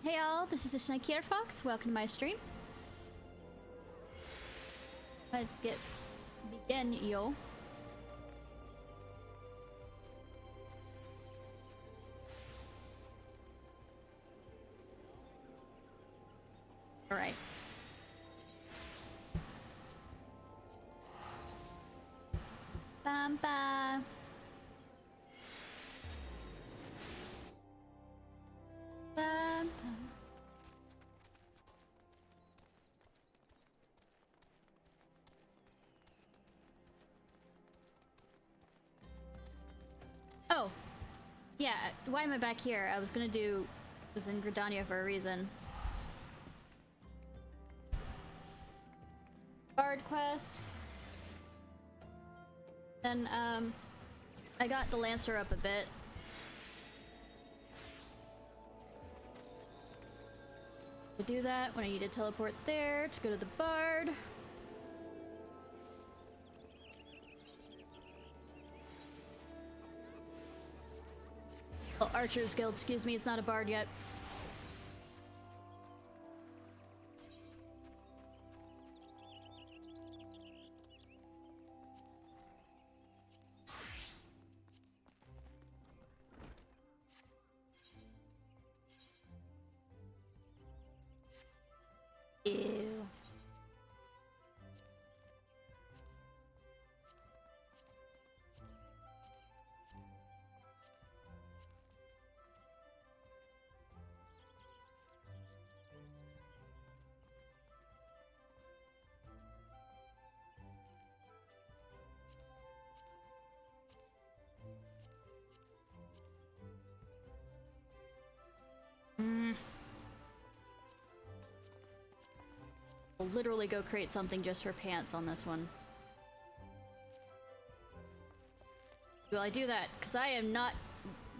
Hey all, this is Ishnai Ciarfox. Welcome to my stream. Let's begin, yo. All right. Bam bam. Bam bam. Oh, yeah. Why am I back here? I was in Gridania for a reason. Bard quest. Then, I got the Lancer up a bit. To do that, when I need to teleport there to go to the Bard. Oh, Archer's Guild, excuse me, it's not a Bard yet. Ew. I'll literally go create something just for pants on this one. Will I do that? Because I am not,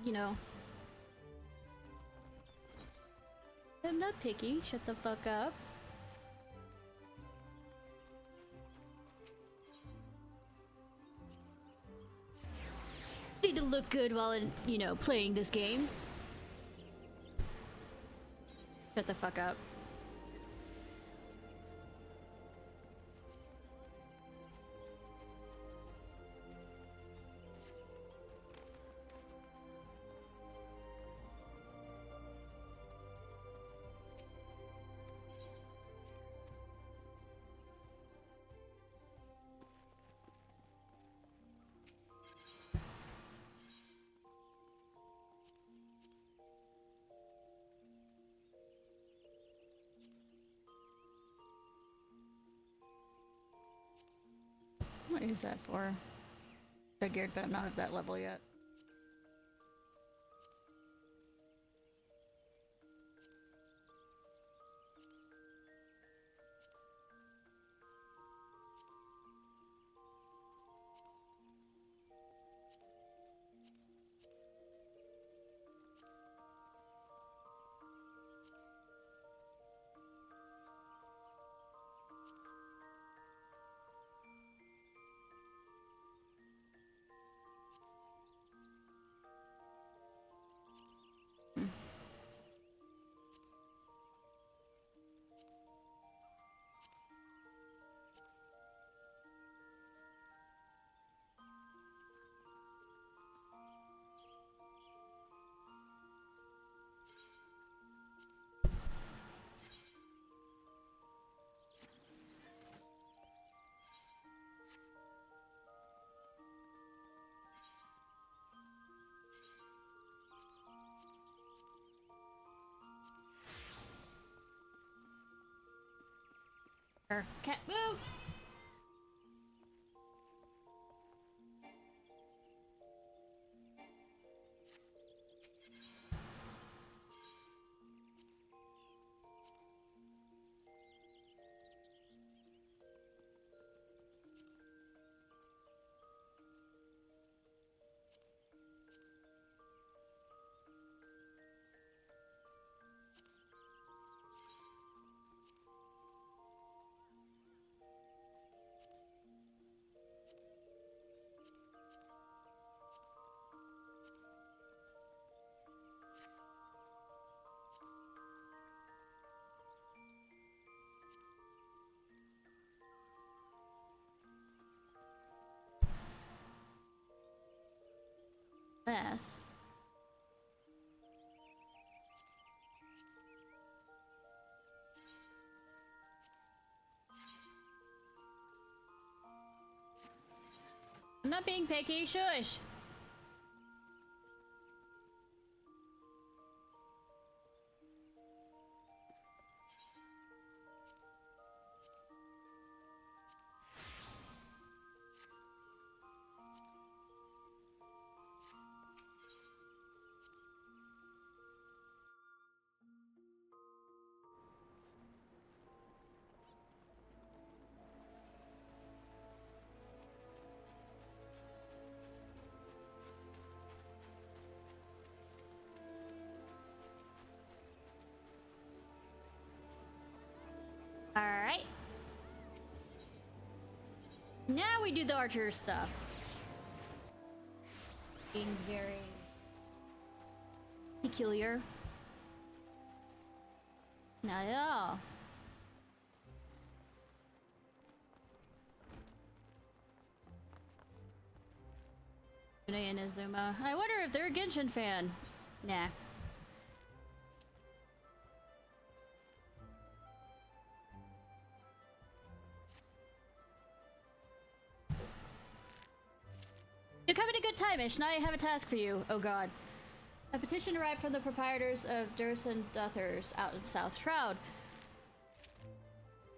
you know... I'm not picky. Shut the fuck up. Need to look good while, you know, playing this game. Shut the fuck up. What is that for? Figured, but I'm not of that level yet. Can't move! Yes. I'm not being picky, shush! Alright. Now we do the archer stuff. Being very peculiar. Not at all. Ishnai and Azuma. I wonder if they're a Genshin fan. Nah. You're coming at a good time, Ishnai. I have a task for you. Oh god. A petition arrived from the proprietors of Durson Duthers out in South Shroud.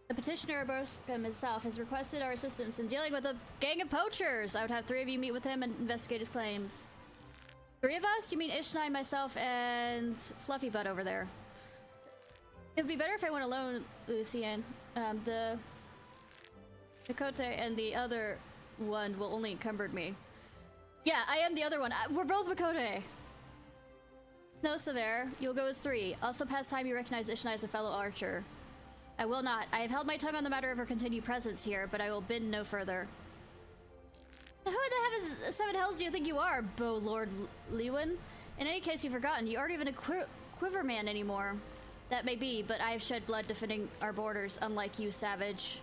The petitioner, Borskum himself, has requested our assistance in dealing with a gang of poachers. I would have 3 of you meet with him and investigate his claims. 3 of us? You mean Ishnai, myself, and Fluffy Butt over there? It would be better if I went alone, Lucian. The Mikote and the other one will only encumbered me. Yeah, I am the other one. We're both Mikote. No, Sever. You'll go as 3. Also, past time you recognize Ishnai as a fellow archer. I will not. I have held my tongue on the matter of her continued presence here, but I will bend no further. Who in the heavens, 7 hells do you think you are, Bow Lord Lewin? In any case, you've forgotten. You aren't even a quiver man anymore. That may be, but I have shed blood defending our borders, unlike you, Savage.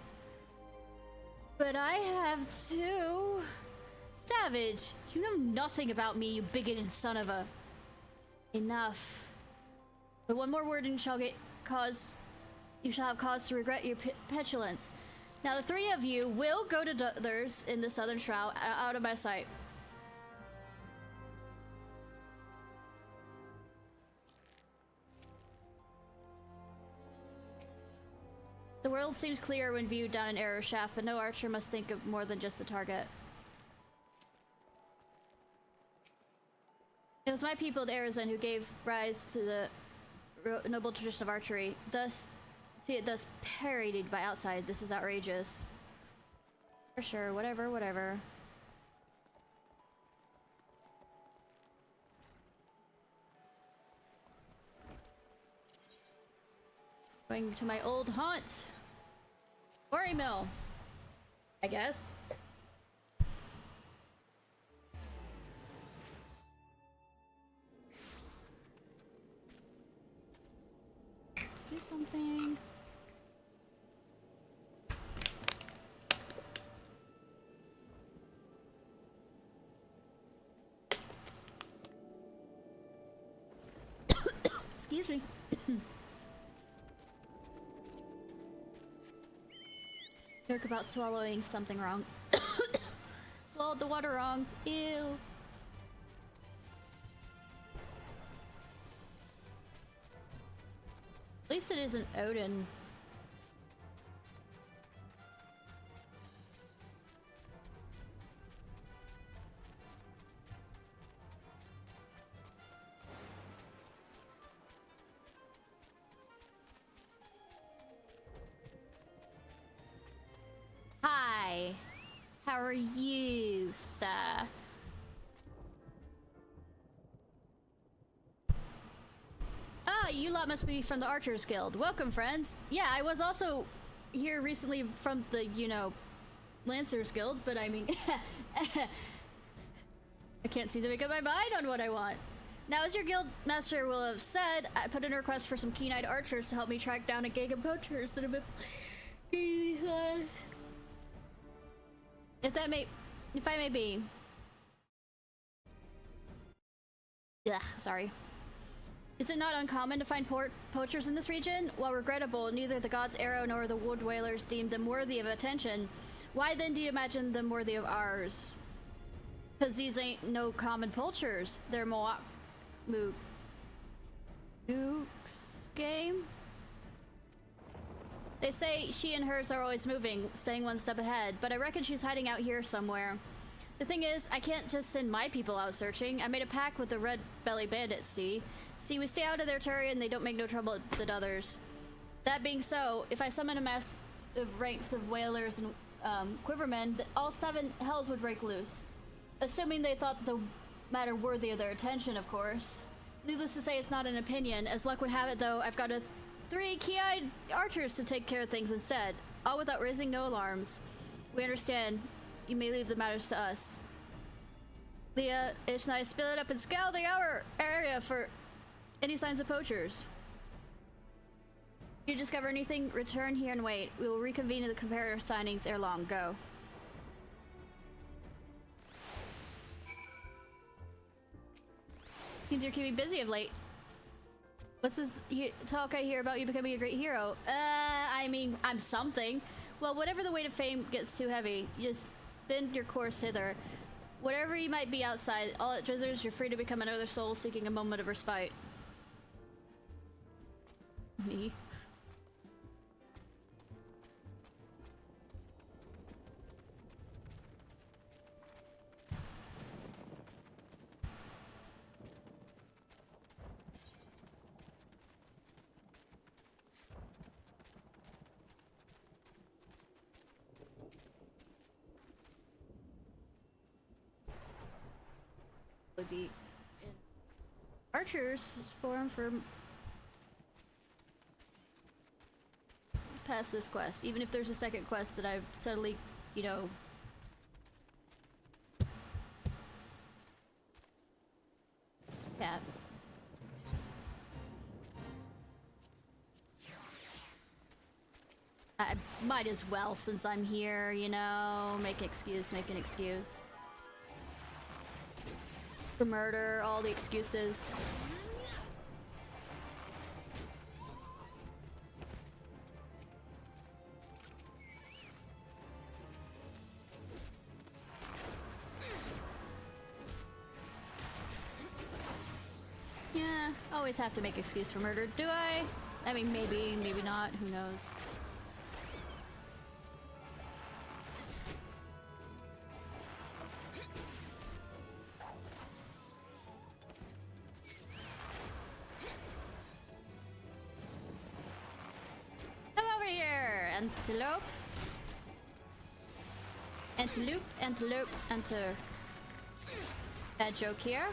But I have too. Savage, you know nothing about me, you bigoted son of a... Enough. But one more word and you shall have cause to regret your petulance. Now the 3 of you will go to others in the Southern Shroud, out of my sight. The world seems clear when viewed down an arrow shaft, but no archer must think of more than just the target. It was my people at Arizon who gave rise to the noble tradition of archery. Thus, see it thus parodied by outside. This is outrageous. For sure, whatever, whatever. Going to my old haunt. Quarry mill, I guess. Do something. Excuse me. Joke about swallowing something wrong. Swallowed the water wrong. Ew. At least it isn't Odin. Hi. How are you, sir? Ah, you lot must be from the Archers Guild. Welcome, friends. Yeah, I was also here recently from the, you know, Lancers Guild, but I mean... I can't seem to make up my mind on what I want. Now, as your guild master will have said, I put in a request for some keen-eyed archers to help me track down a gang of poachers that have been... If I may be... Ugh, sorry. Is it not uncommon to find poachers in this region? While regrettable, neither the God's Arrow nor the Wood Whalers deemed them worthy of attention. Why then do you imagine them worthy of ours? Because these ain't no common poachers. They're Mooks game? They say she and hers are always moving, staying one step ahead, but I reckon she's hiding out here somewhere. The thing is, I can't just send my people out searching. I made a pact with the Red Belly Bandits, see? See, we stay out of their territory and they don't make no trouble with others. That being so, if I summon a mass of ranks of whalers and quivermen, all 7 hells would break loose. Assuming they thought the matter worthy of their attention, of course. Needless to say, it's not an opinion. As luck would have it, though, I've got 3 key-eyed archers to take care of things instead, all without raising no alarms. We understand. You may leave the matters to us. Leah, Ishnai, split it up and scour the area for any signs of poachers. If you discover anything, return here and wait. We will reconvene in the comparative signings ere long. Go. Seems you're keeping busy of late. What's this talk I hear about you becoming a great hero? I mean, I'm something. Well, whatever the weight of fame gets too heavy, you just bend your course hither. Whatever you might be outside, all at Drizzers, you're free to become another soul seeking a moment of respite. Me? Would be in Archer's form for past this quest, even if there's a second quest that I've suddenly, you know, yeah. I might as well, since I'm here, you know, make an excuse. For murder, all the excuses. Yeah, always have to make excuse for murder, do I? I mean, maybe, maybe not, who knows. Antelope. Antelope, antelope, enter. Bad joke here.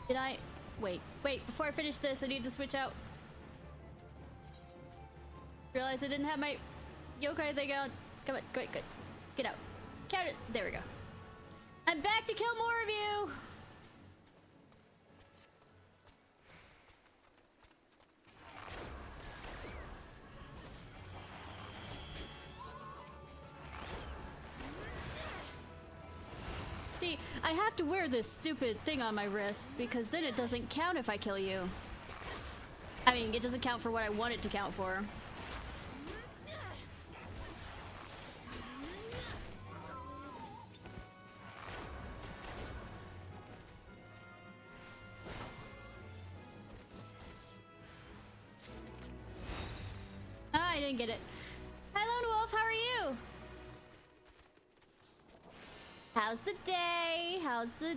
Did I? Wait, before I finish this, I need to switch out. Realize I didn't have my yokai thing out. Come on, good. Get out. Count it. There we go. I'm back to kill more of you! See, I have to wear this stupid thing on my wrist because then it doesn't count if I kill you. I mean, it doesn't count for what I want it to count for. Ah, I didn't get it. Hi, Lone Wolf, how are you? How's the day? How's the...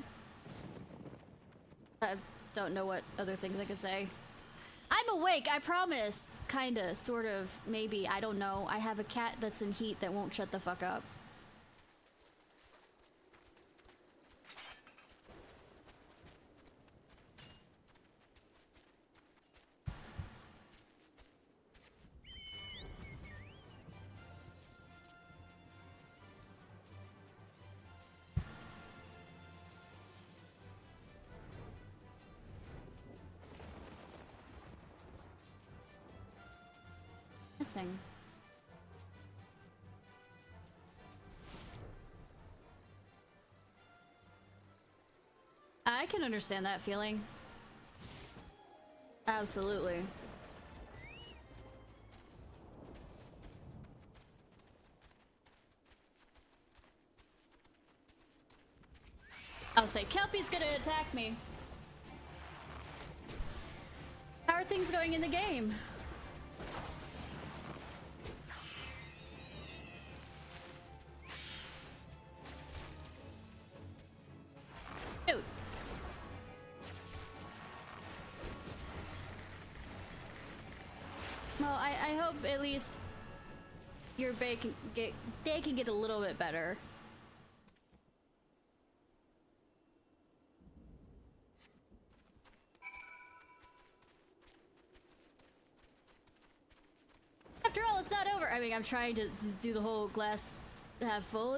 I don't know what other things I could say. I'm awake, I promise. Kinda, sort of, maybe, I don't know. I have a cat that's in heat that won't shut the fuck up. Missing. I can understand that feeling. Absolutely. I'll say Kelpie's gonna attack me. How are things going in the game? Dude. Well, I hope at least your day can get a little bit better. After all, it's not over. I mean, I'm trying to do the whole glass half full.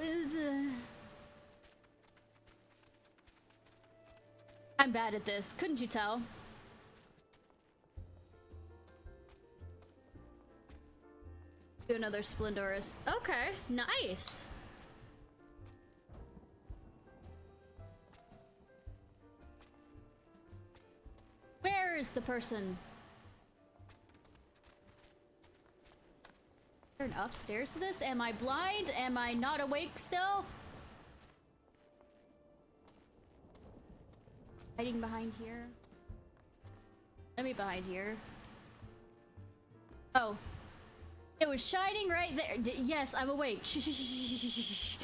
I'm bad at this. Couldn't you tell? Do another Splendorous. Okay, nice. Where is the person? Turn upstairs to this? Am I blind? Am I not awake still? Hiding behind here. Let me behind here. Oh. It was shining right there. Yes, I'm awake. Shh, shh, shh, shh, shh, shh.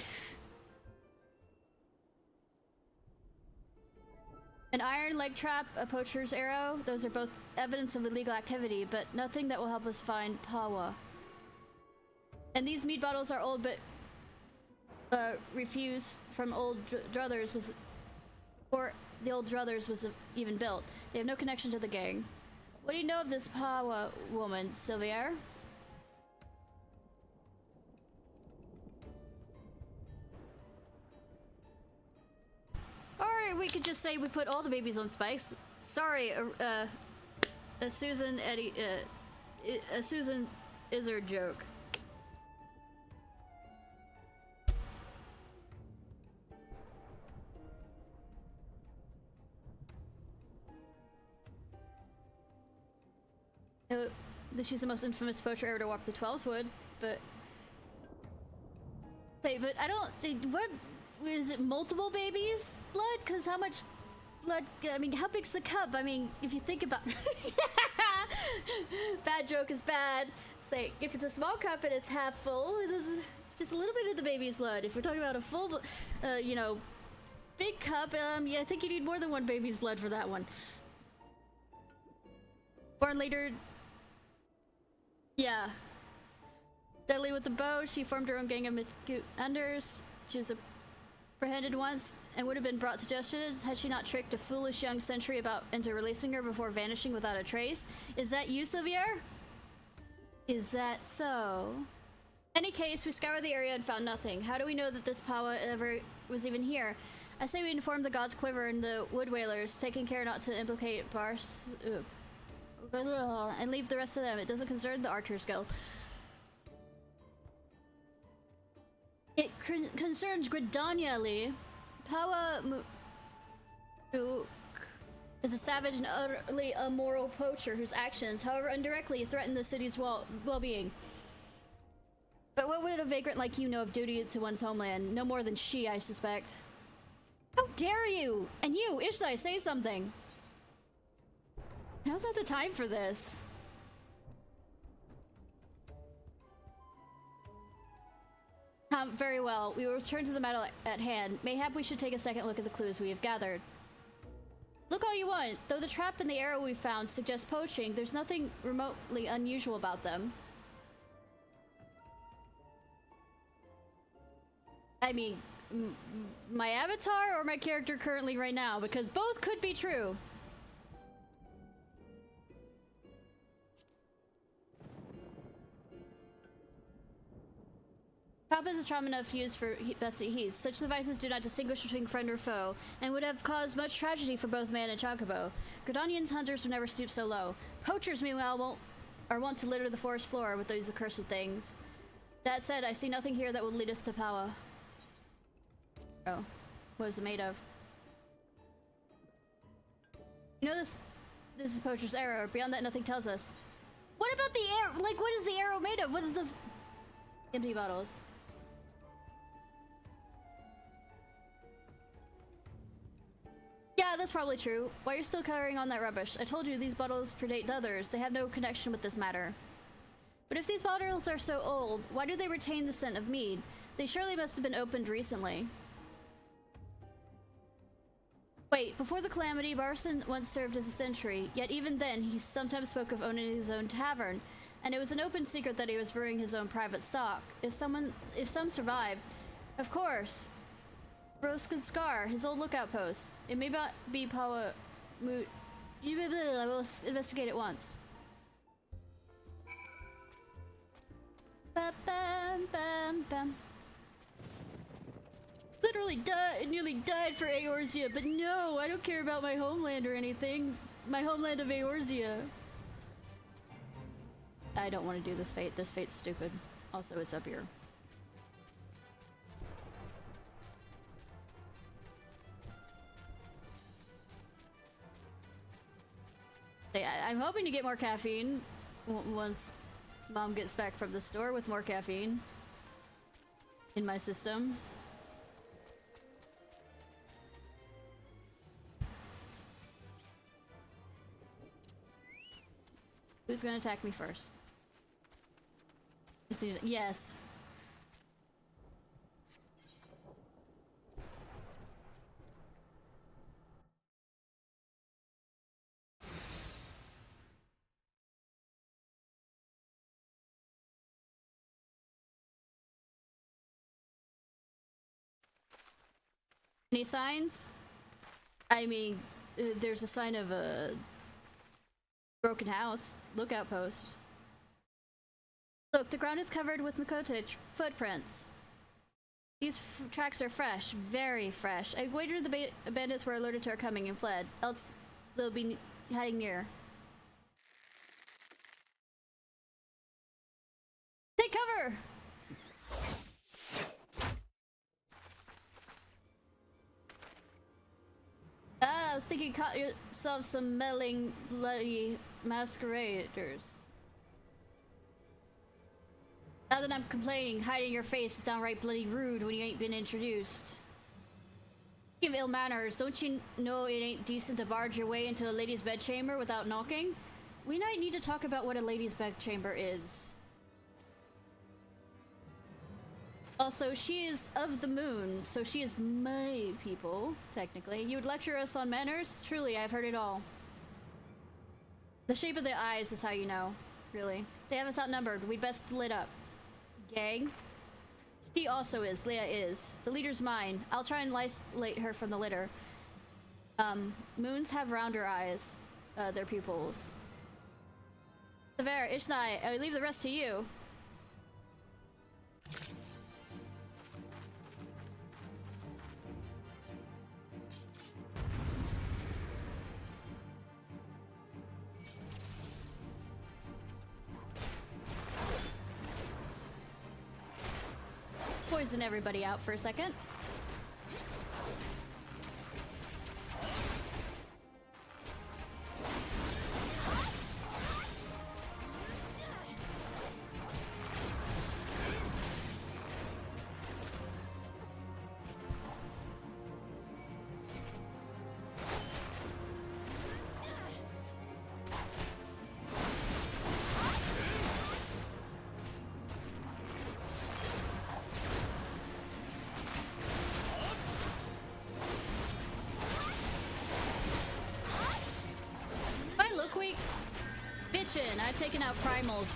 An iron leg trap, a poacher's arrow. Those are both evidence of illegal activity, but nothing that will help us find Pawa. And these mead bottles are old, but refused from old druthers was, or the old druthers was even built. They have no connection to the gang. What do you know of this Pawa woman, Sylvier? Or we could just say we put all the babies on spice. Sorry, Susan Eddie, a Susan Izzard joke. She's the most infamous poacher ever to walk the 12's wood, but I don't think, what is it, multiple babies blood? Because how much blood, I mean, how big's the cup? I mean, if you think about bad joke is bad. Say if it's a small cup and it's half full, it's just a little bit of the baby's blood. If we're talking about a full you know, big cup, yeah, I think you need more than one baby's blood for that one. Born later. Yeah. Deadly with the bow, she formed her own gang of unders. She was apprehended once and would have been brought to justice had she not tricked a foolish young sentry into releasing her before vanishing without a trace. Is that you, Sylvier? Is that so? In any case, we scoured the area and found nothing. How do we know that this Pawa ever was even here? I say we informed the gods Quiver and the Wood Whalers, taking care not to implicate Bars... and leave the rest of them. It doesn't concern the Archers Guild. It concerns Gridania Lee. Pawa is a savage and utterly immoral poacher whose actions, however indirectly, threaten the city's well-being. But what would a vagrant like you know of duty to one's homeland? No more than she, I suspect. How dare you! And you, Ishnai, say something! Now's not the time for this. Very well. We will return to the matter at hand. Mayhap we should take a second look at the clues we have gathered. Look all you want. Though the trap and the arrow we found suggest poaching, there's nothing remotely unusual about them. I mean, my avatar or my character currently right now? Because both could be true. Papa is a trauma enough used for bestie heaths. Such devices do not distinguish between friend or foe, and would have caused much tragedy for both man and chocobo. Gridanian's hunters would never stoop so low. Poachers, meanwhile, won't are wont to litter the forest floor with those accursed things. That said, I see nothing here that will lead us to power. Oh, what is it made of? You know this is Poacher's arrow. Beyond that, nothing tells us. What about the arrow? Like, what is the arrow made of? What is the... Empty bottles. Yeah, that's probably true. Why you're still carrying on that rubbish? I told you these bottles predate others. They have no connection with this matter. But if these bottles are so old, why do they retain the scent of mead? They surely must have been opened recently. Wait, before the calamity, Barson once served as a sentry, yet even then he sometimes spoke of owning his own tavern, and it was an open secret that he was brewing his own private stock. If some survived, of course. Roskin Scar, his old lookout post. It may not be Pawa Moot. I will investigate it once. Ba-bam-bam-bam. Literally nearly died for Eorzea, but no, I don't care about my homeland or anything. My homeland of Eorzea. I don't want to do this fate. This fate's stupid. Also, it's up here. Yeah, I'm hoping to get more caffeine once Mom gets back from the store with more caffeine in my system. Who's gonna attack me first? Yes. Any signs? I mean, there's a sign of a broken house. Lookout post. Look, the ground is covered with Makote footprints. These tracks are fresh, very fresh. I wagered the bandits were alerted to our coming and fled, else they'll be hiding near. Take cover! I was thinking you caught yourself some meddling, bloody masqueraders. Now that I'm complaining, hiding your face is downright bloody rude when you ain't been introduced. Speaking of ill manners, don't you know it ain't decent to barge your way into a lady's bedchamber without knocking? We might need to talk about what a lady's bedchamber is. Also, she is of the moon, so she is my people, technically. You would lecture us on manners? Truly, I've heard it all. The shape of the eyes is how you know, really. They have us outnumbered. We'd best split up. Gang? She also is. Leah is. The leader's mine. I'll try and isolate her from the litter. Moons have rounder eyes. Their pupils. Sever, Ishnai, I leave the rest to you. Poison everybody out for a second. I've taken out primals.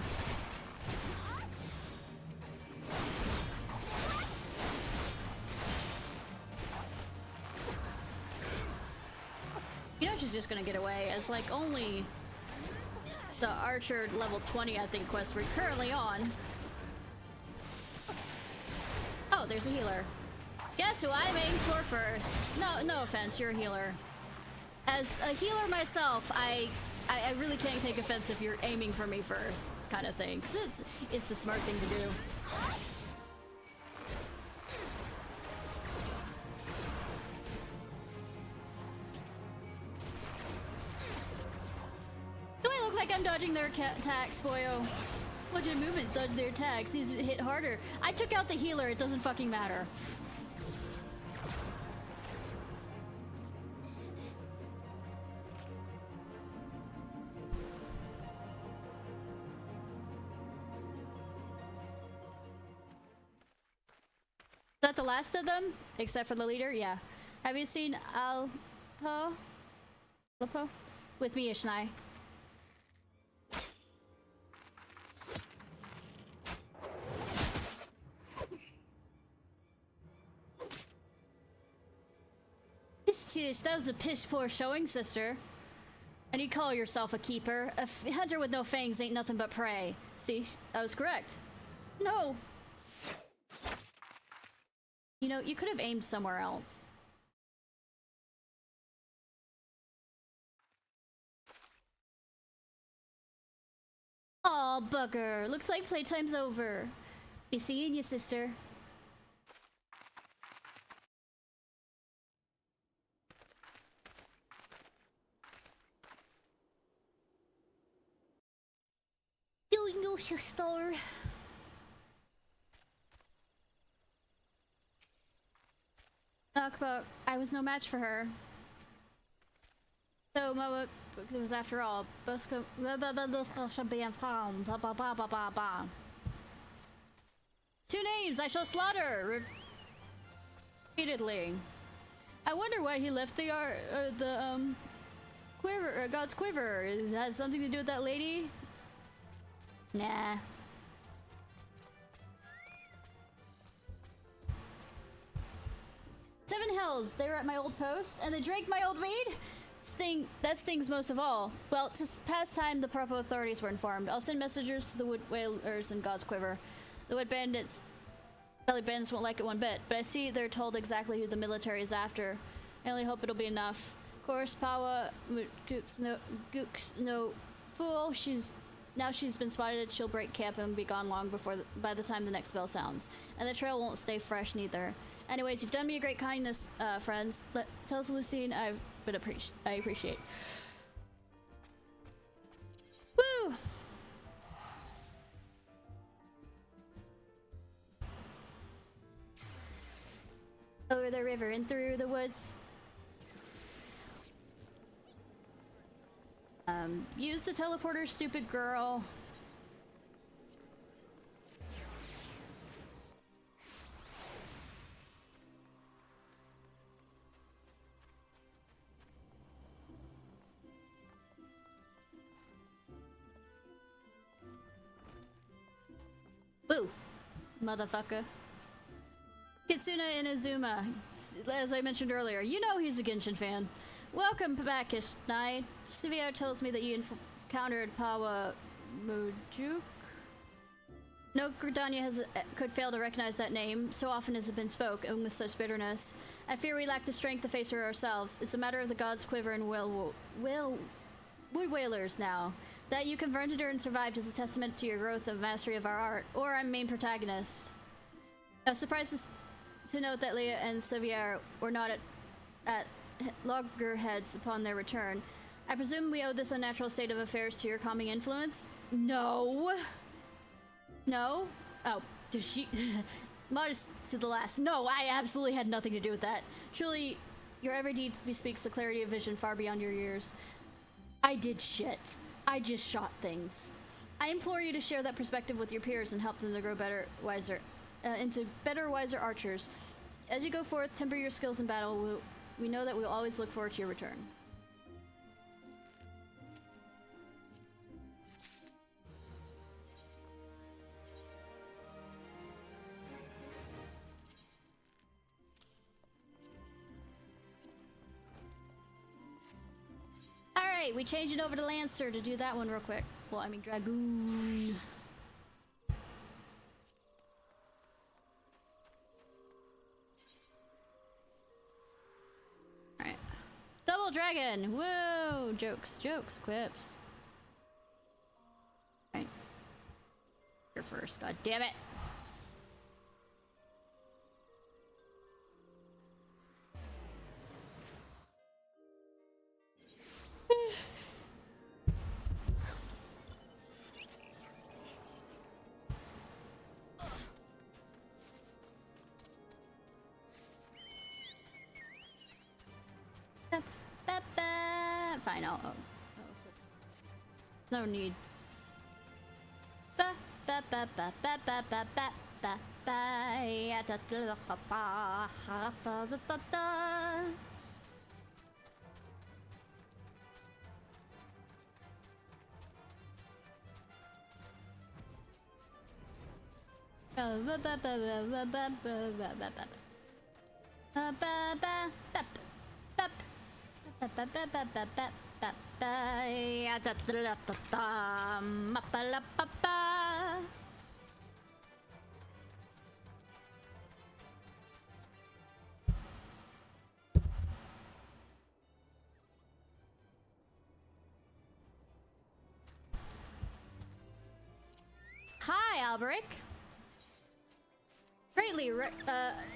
You know she's just gonna get away as like only the Archer level 20 I think quest we're currently on. Oh, there's a healer. Guess who I'm aiming for first? No offense, you're a healer. As a healer myself, I I really can't take offense if you're aiming for me first, kind of thing. Because it's the smart thing to do. Do I look like I'm dodging their attacks, boyo? Watch your movement, dodge their attacks. These hit harder. I took out the healer, it doesn't fucking matter. Is that the last of them? Except for the leader? Yeah. Have you seen Alpo? With me, Ishnai. That was a piss poor showing, sister. And you call yourself a keeper? A hunter with no fangs ain't nothing but prey. See, I was correct. No. You know, you could have aimed somewhere else. Aw, bugger. Looks like playtime's over. Be seeing you, sister. You, sister. Talk about I was no match for her. So it was after all. Two names I shall slaughter repeatedly. I wonder why he left the quiver, God's quiver. It has something to do with that lady. Nah. Seven hells, they were at my old post, and they drank my old mead? That stings most of all. Well, to pass time, the proper authorities were informed. I'll send messengers to the wood whalers and God's quiver. The wood bandits, belly bandits won't like it one bit, but I see they're told exactly who the military is after. I only hope it'll be enough. Of course, Pawa Gooks no fool. Now she's been spotted, she'll break camp and be gone long by the time the next bell sounds. And the trail won't stay fresh neither. Anyways, you've done me a great kindness, friends. Tell Lucine I appreciate. Woo! Over the river and through the woods. Use the teleporter, stupid girl. Boo! Motherfucker. Kitsuna Inazuma. As I mentioned earlier, you know he's a Genshin fan. Welcome back, Ishnai. Sivir tells me that you encountered Pawa Mujuk. No Gridania could fail to recognize that name, so often has it been spoken with such bitterness. I fear we lack the strength to face her ourselves. It's a matter of the gods' quiver and wood whalers now. That you confronted her and survived is a testament to your growth of mastery of our art, or our main protagonist. I was surprised to note that Leah and Sivir were not at loggerheads upon their return. I presume we owe this unnatural state of affairs to your calming influence? No. No? Oh, does she... Modest to the last. No, I absolutely had nothing to do with that. Truly, your every deed bespeaks the clarity of vision far beyond your years. I did shit. I just shot things. I implore you to share that perspective with your peers and help them to grow better, wiser, into better, wiser archers. As you go forth, temper your skills in battle. We know that we'll always look forward to your return. Alright, we change it over to Lancer to do that one real quick. Well, I mean Dragoon. Double Purple dragon! Whoa! Jokes, jokes, quips. Right. You're first, god damn it! Fine, oh. No need. Hi, Alberic. Greatly,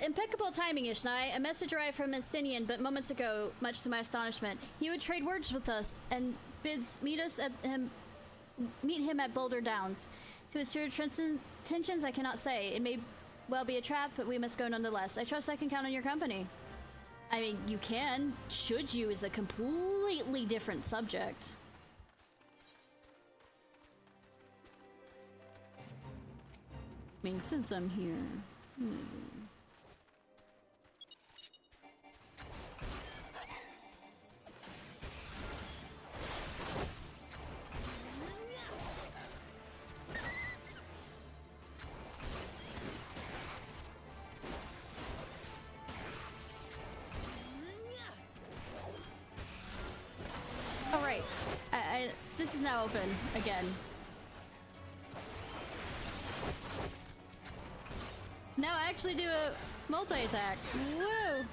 impeccable timing, Ishnai. A message arrived from Estinian, but moments ago, much to my astonishment. He would trade words with us and bids meet him at Boulder Downs. To his true intentions, I cannot say. It may well be a trap, but we must go nonetheless. I trust I can count on your company. I mean, you can. Should you is a completely different subject. I mean, since I'm here. Oh right, this is now open again. Now I actually do a multi-attack. Whoa!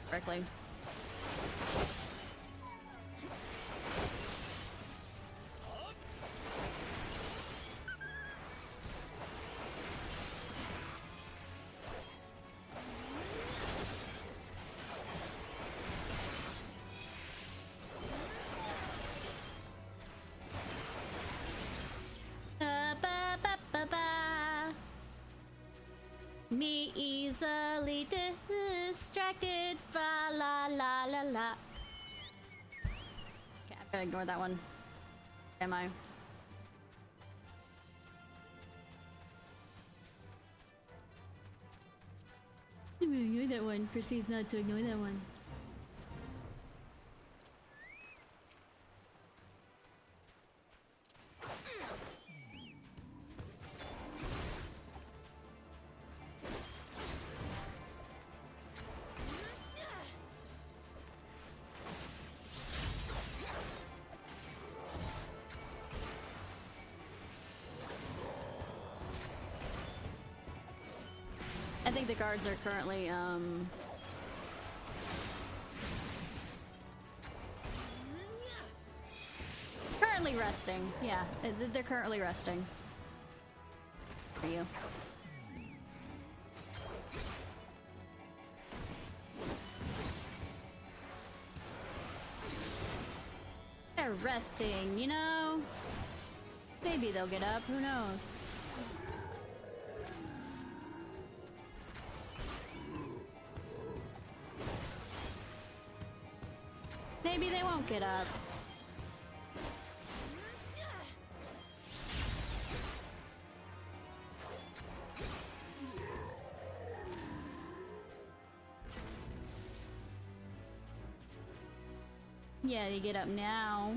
Correctly. Me easily distracted, fa la la la la. Okay, I'm gonna ignore that one. Am I? I'm gonna ignore that one. Proceeds not to ignore that one. I think the guards are currently, currently resting. Yeah, they're currently resting. For you. There They're resting, you know? Maybe they'll get up, who knows? Maybe they won't get up. Yeah, they get up now.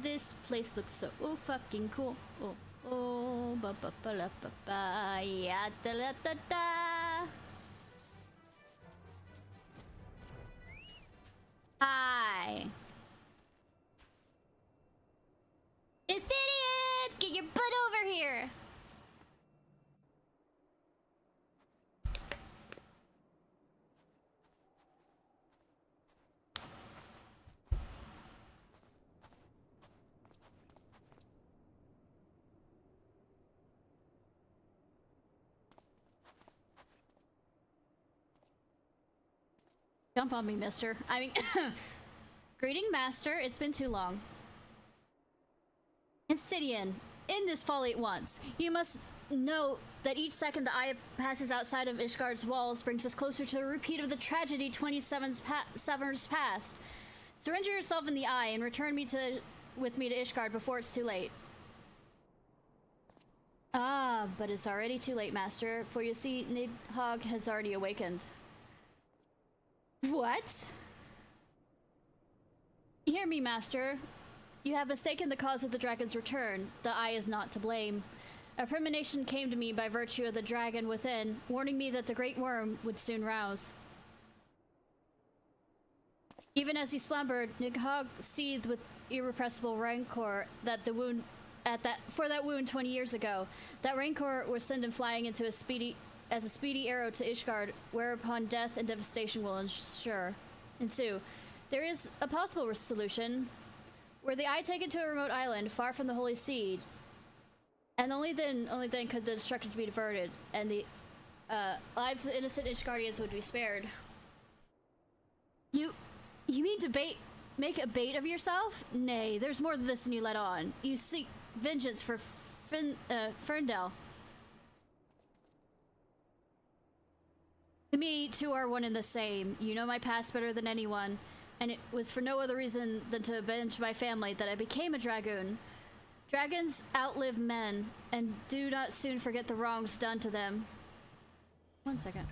This place looks so fucking cool. Yeah, Hi. It's idiot! Get your butt over here! Jump on me, mister. I mean, greeting, master. It's been too long. Insidian, in this folly at once. You must know that each second the eye passes outside of Ishgard's walls brings us closer to the repeat of the tragedy 27's past. Surrender yourself in the eye and return with me to Ishgard before it's too late. Ah, but it's already too late, master, for you see, Nidhogg has already awakened. What? Hear me, master. You have mistaken the cause of the dragon's return. The eye is not to blame. A premonition came to me by virtue of the dragon within, warning me that the great worm would soon rouse. Even as he slumbered, Nidhogg seethed with irrepressible rancor for that wound 20 years ago. That rancor was sent him flying into a speedy arrow to Ishgard, whereupon death and devastation will ensue. There is a possible solution. Were the eye taken to a remote island far from the Holy Seed, and only then could the destruction be diverted, and the lives of innocent Ishgardians would be spared. You mean to make a bait of yourself? Nay, there's more than this than you let on. You seek vengeance for Ferndale. To me, two are one and the same. You know my past better than anyone, and it was for no other reason than to avenge my family that I became a dragoon. Dragons outlive men, and do not soon forget the wrongs done to them. One second.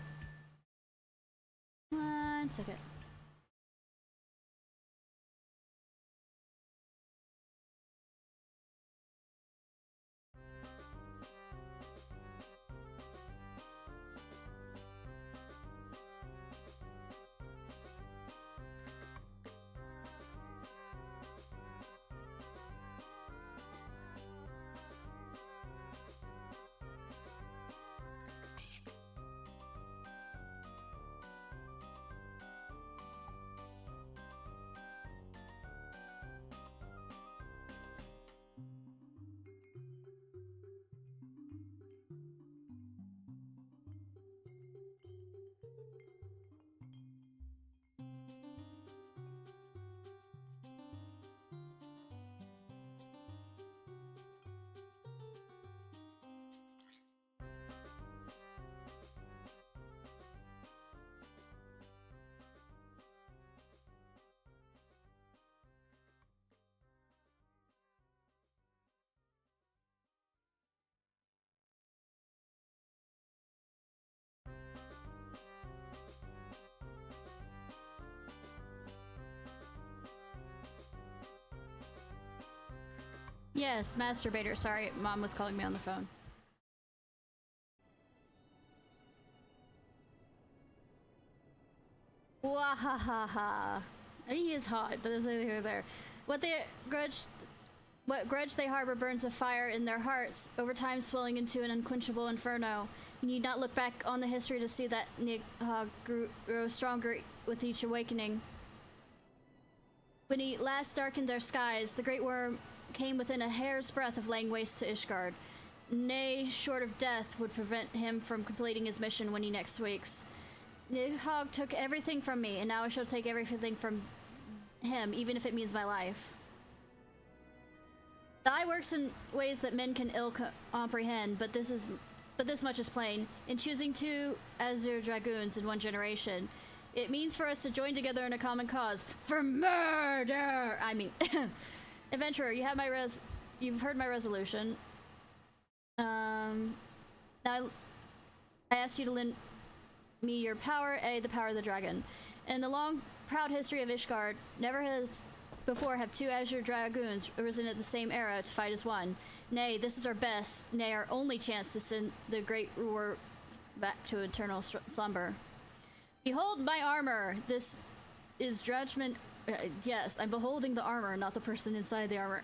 Yes, masturbator. Sorry, mom was calling me on the phone. Wahahaha. He is hot, but there's nothing there. What grudge they harbor burns a fire in their hearts, over time swelling into an unquenchable inferno. You need not look back on the history to see that Nidhogg grew stronger with each awakening. When he last darkened their skies, the great worm came within a hair's breadth of laying waste to Ishgard. nay, short of death, would prevent him from completing his mission when he next wakes. Nidhogg took everything from me, and now I shall take everything from him, even if it means my life. The eye works in ways that men can ill comprehend, but this much is plain. In choosing two Azure Dragoons in one generation, it means for us to join together in a common cause. For murder! I mean, adventurer, you've heard my resolution. Now I ask you to lend me your power, the power of the dragon. In the long, proud history of Ishgard, never has before have two Azure Dragoons arisen at the same era to fight as one. Nay, this is our best, nay, our only chance to send the great ruler back to eternal slumber. Behold my armor! This is judgment. Yes, I'm beholding the armor, not the person inside the armor.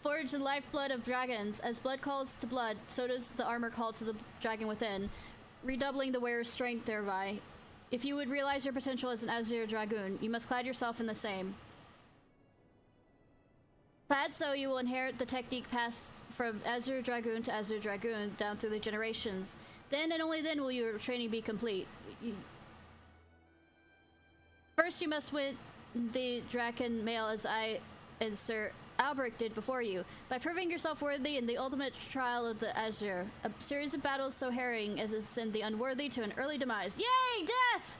Forged in the lifeblood of dragons. As blood calls to blood, so does the armor call to the dragon within, redoubling the wearer's strength thereby. If you would realize your potential as an Azure Dragoon, you must clad yourself in the same. Clad so, you will inherit the technique passed from Azure Dragoon to Azure Dragoon down through the generations. Then and only then will your training be complete. First, you must win the Draken Mail as I and Sir Albrecht did before you, by proving yourself worthy in the ultimate trial of the Azure. A series of battles so harrowing as it send the unworthy to an early demise. Yay! Death!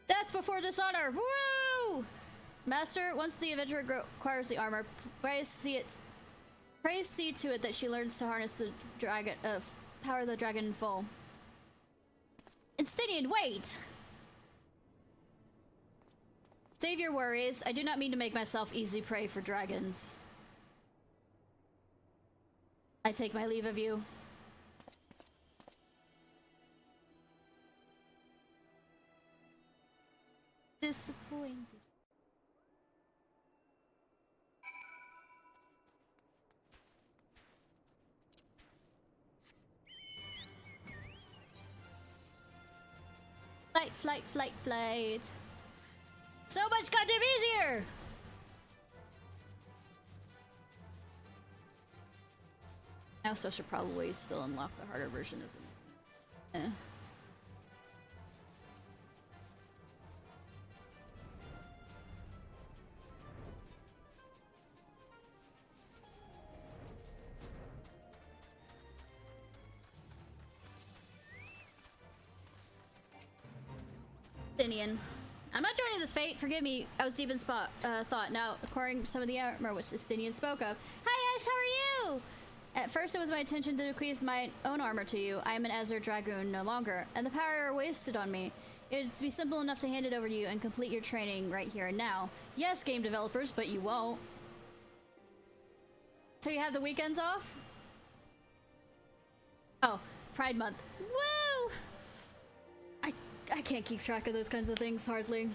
Death before dishonor! Woo! Master, once the adventurer acquires the armor, pray see to it that she learns to harness the dragon, power of the dragon in full. Instinian, wait! Save your worries. I do not mean to make myself easy prey for dragons. I take my leave of you. Disappointed. Flight, flight, flight, flight. So much goddamn easier! I also should probably still unlock the harder version of them. Dinian. I'm not joining this fate. Forgive me. I was deep in thought. Now, acquiring some of the armor which Justinian spoke of. Hi, Ash. How are you? At first, it was my intention to bequeath my own armor to you. I am an Azure Dragoon no longer, and the power wasted on me. It would be simple enough to hand it over to you and complete your training right here and now. Yes, game developers, but you won't. So you have the weekends off? Oh, Pride Month. Woo! I can't keep track of those kinds of things, hardly.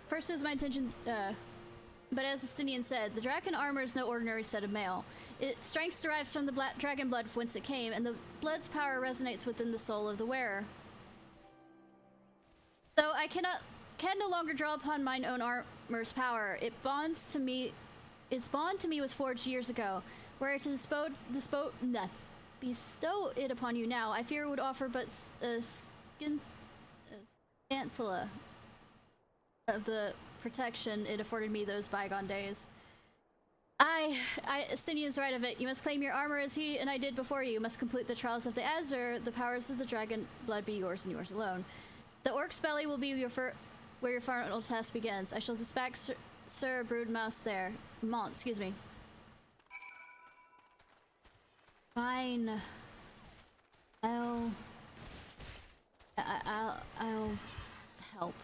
First, it was my intention, but as Justinian said, the dragon armor is no ordinary set of mail. Its strength derives from the dragon blood whence it came, and the blood's power resonates within the soul of the wearer. So I can no longer draw upon mine own armor's power. Its bond to me was forged years ago. Were it to bestow it upon you now, I fear it would offer but a scintilla of the protection it afforded me those bygone days. Stinian's right of it. You must claim your armor as he and I did before you. You must complete the trials of the Azure. The powers of the dragon blood be yours and yours alone. The orc's belly will be where your final task begins. I shall dispatch Sir Broodmouse there. Excuse me. Fine. I'll help.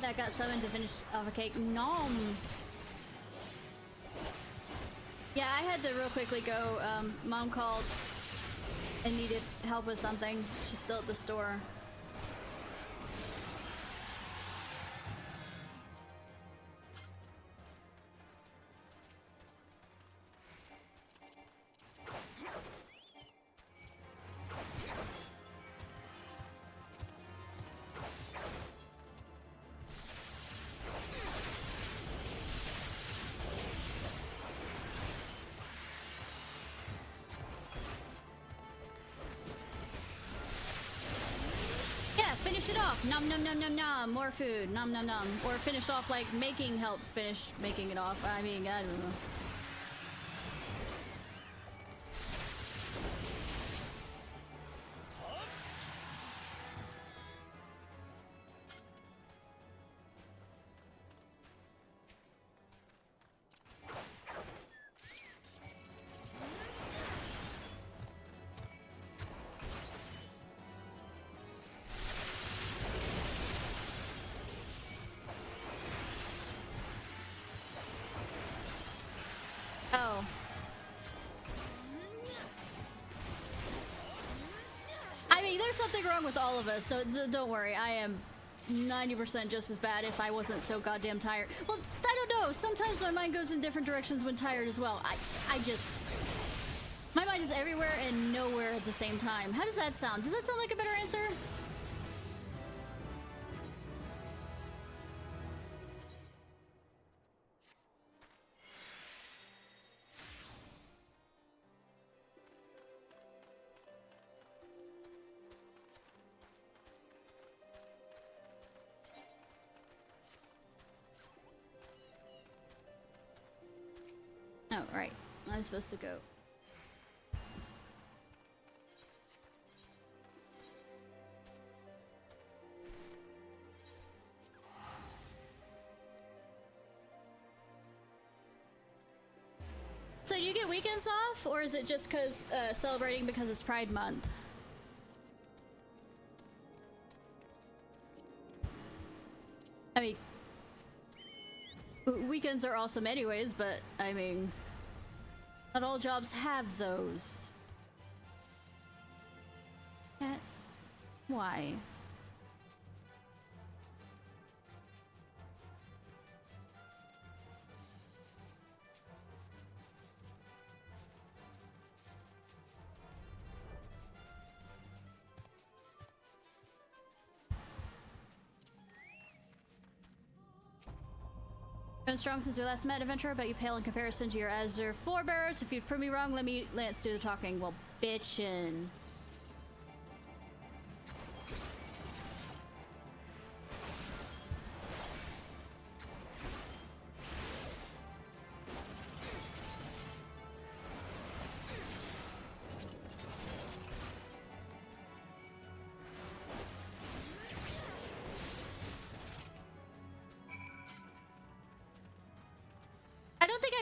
that got summoned to finish off a cake. Nom! Yeah, I had to real quickly go. Mom called and needed help with something. She's still at the store. Finish it off. Nom nom nom nom nom. More food. Nom nom nom. Or finish off like help finish making it off. I mean, I don't know. Oh. I mean, there's something wrong with all of us, so don't worry. I am 90% just as bad if I wasn't so goddamn tired. Well, I don't know. Sometimes my mind goes in different directions when tired as well. I just... My mind is everywhere and nowhere at the same time. How does that sound? Does that sound like a better answer? Oh, right. I'm supposed to go. So do you get weekends off, or is it just because celebrating because it's Pride Month? I mean, weekends are awesome anyways, but I mean, not all jobs have those. Why? Been strong since your last met, adventurer, but you pale in comparison to your Azure forebears. If you prove me wrong, let me Lance do the talking. Well, bitchin'.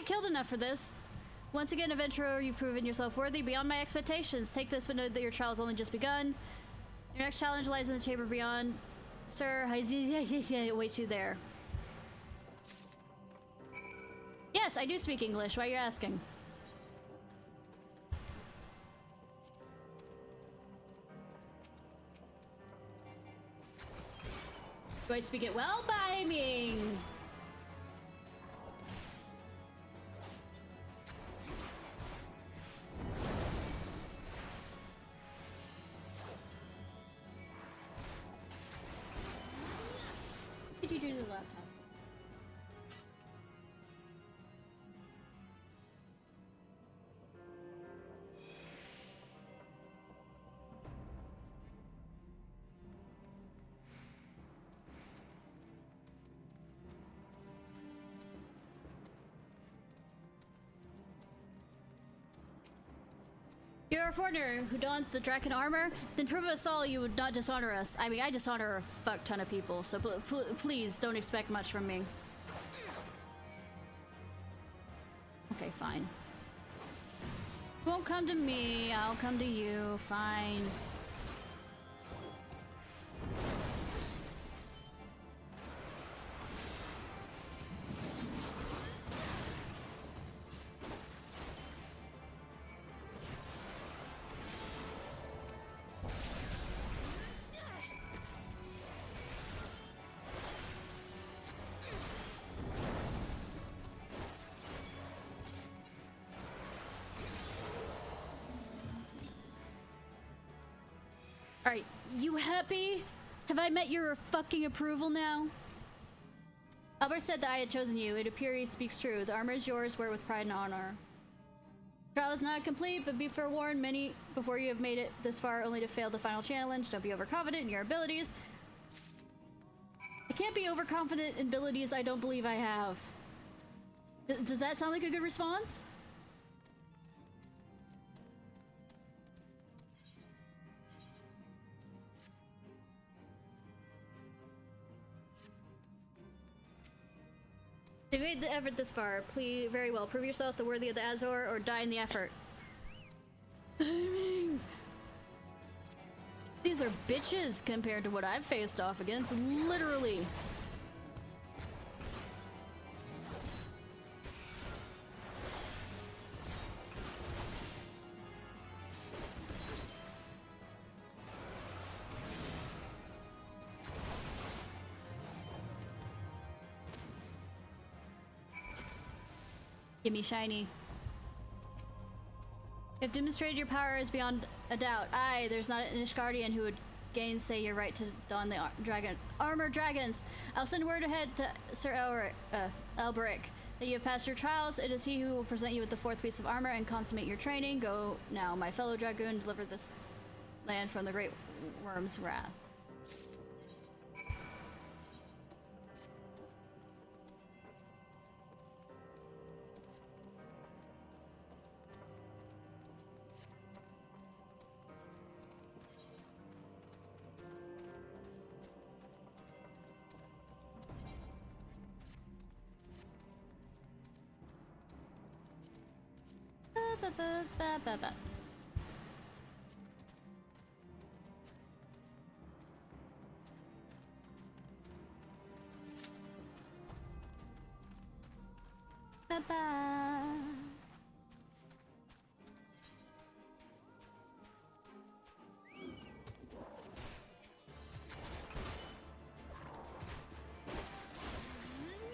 Killed enough for this. Once again, adventurer, you've proven yourself worthy beyond my expectations. Take this, but know that your trial has only just begun. Your next challenge lies in the chamber beyond. Sir, awaits you there. Yes, I do speak English. Why are you asking? Do I speak it well? I mean... What did you do to the laptop? You're a foreigner who donned the Draken armor? Then prove us all you would not dishonor us. I mean, I dishonor a fuck ton of people, so please don't expect much from me. Okay, fine. Won't come to me, I'll come to you, fine. Alright, you happy? Have I met your fucking approval now? Albert said that I had chosen you. It appears he speaks true. The armor is yours, wear with pride and honor. Trial is not complete, but be forewarned, many before you have made it this far only to fail the final challenge. Don't be overconfident in your abilities. I can't be overconfident in abilities I don't believe I have. Does that sound like a good response? You made the effort this far. Please, very well. Prove yourself the worthy of the Azor, or die in the effort. I mean, these are bitches compared to what I've faced off against, literally. Give me shiny. You've demonstrated your power is beyond a doubt. Aye, there's not an Ishgardian who would gainsay your right to don the armor dragons. I'll send word ahead to Sir Elberic that you have passed your trials. It is he who will present you with the 4th piece of armor and consummate your training. Go now, my fellow dragoon, deliver this land from the great worm's wrath.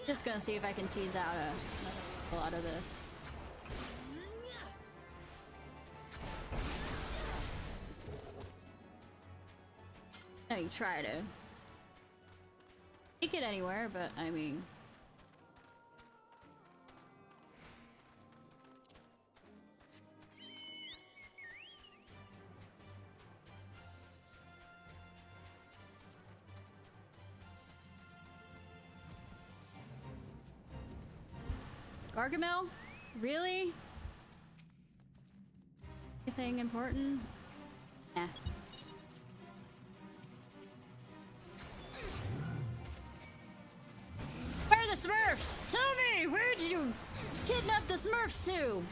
Just gonna see if I can tease out another level out of this. I mean, try to take it anywhere, but I mean, Gargamel? Really? Anything important? Nah. Where are the Smurfs? Tell me! Where did you kidnap the Smurfs to?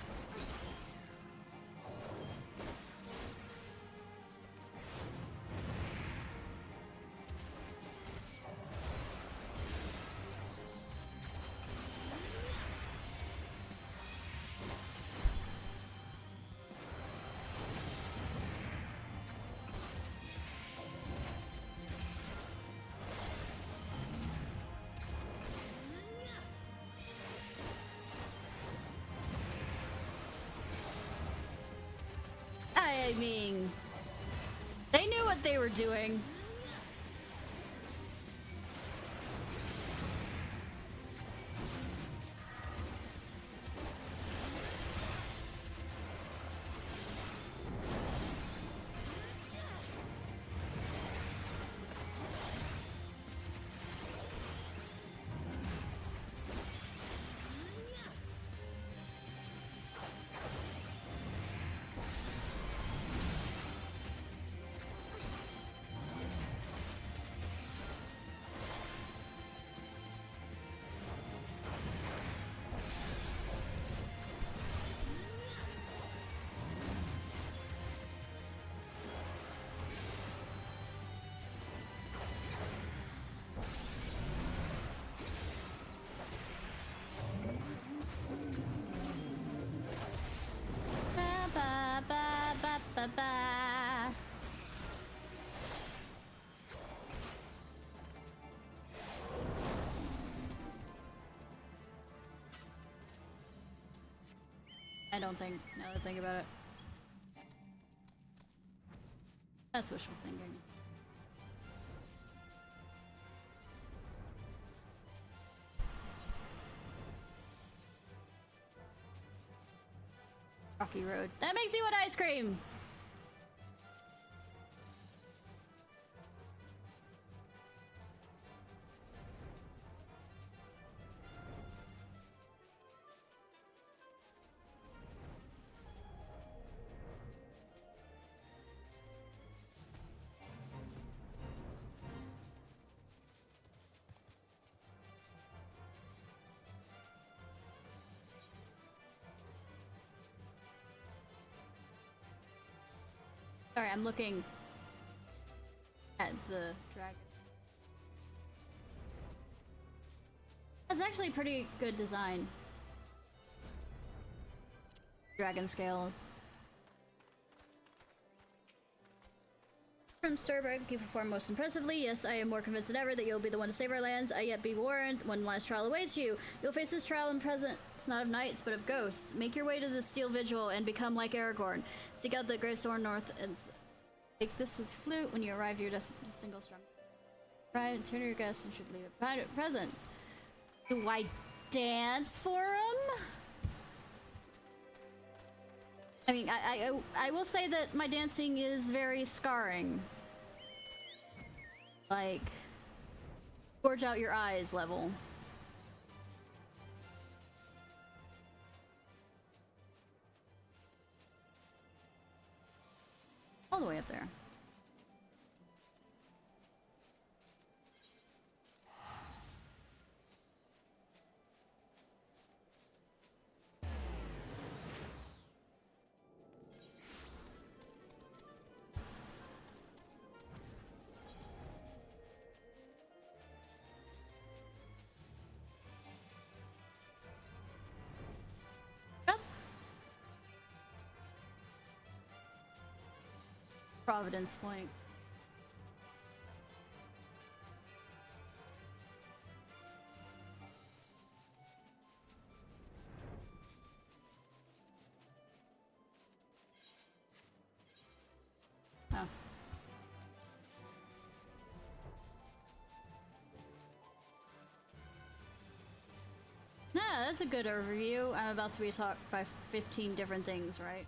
I mean, they knew what they were doing. Ba-ba. I don't think, now that I think about it. That's wishful thinking. Rocky Road. That makes you want ice cream! Sorry, I'm looking at the dragon. That's actually pretty good design. Dragon scales. From Sturberg, you perform most impressively. Yes, I am more convinced than ever that you'll be the one to save our lands. I yet be warned, one last trial awaits you. You'll face this trial in presence not of knights, but of ghosts. Make your way to the Steel Vigil and become like Aragorn. Seek out the Gravestone North and take this with flute. When you arrive to your single strong. Right, and turn to your guests and should leave it present. Do I dance for him? I mean, I will say that my dancing is very scarring. Like, gorge out your eyes level. All the way up there. Providence Point. Oh. Nah, that's a good overview. I'm about to be talked by 15 different things, right?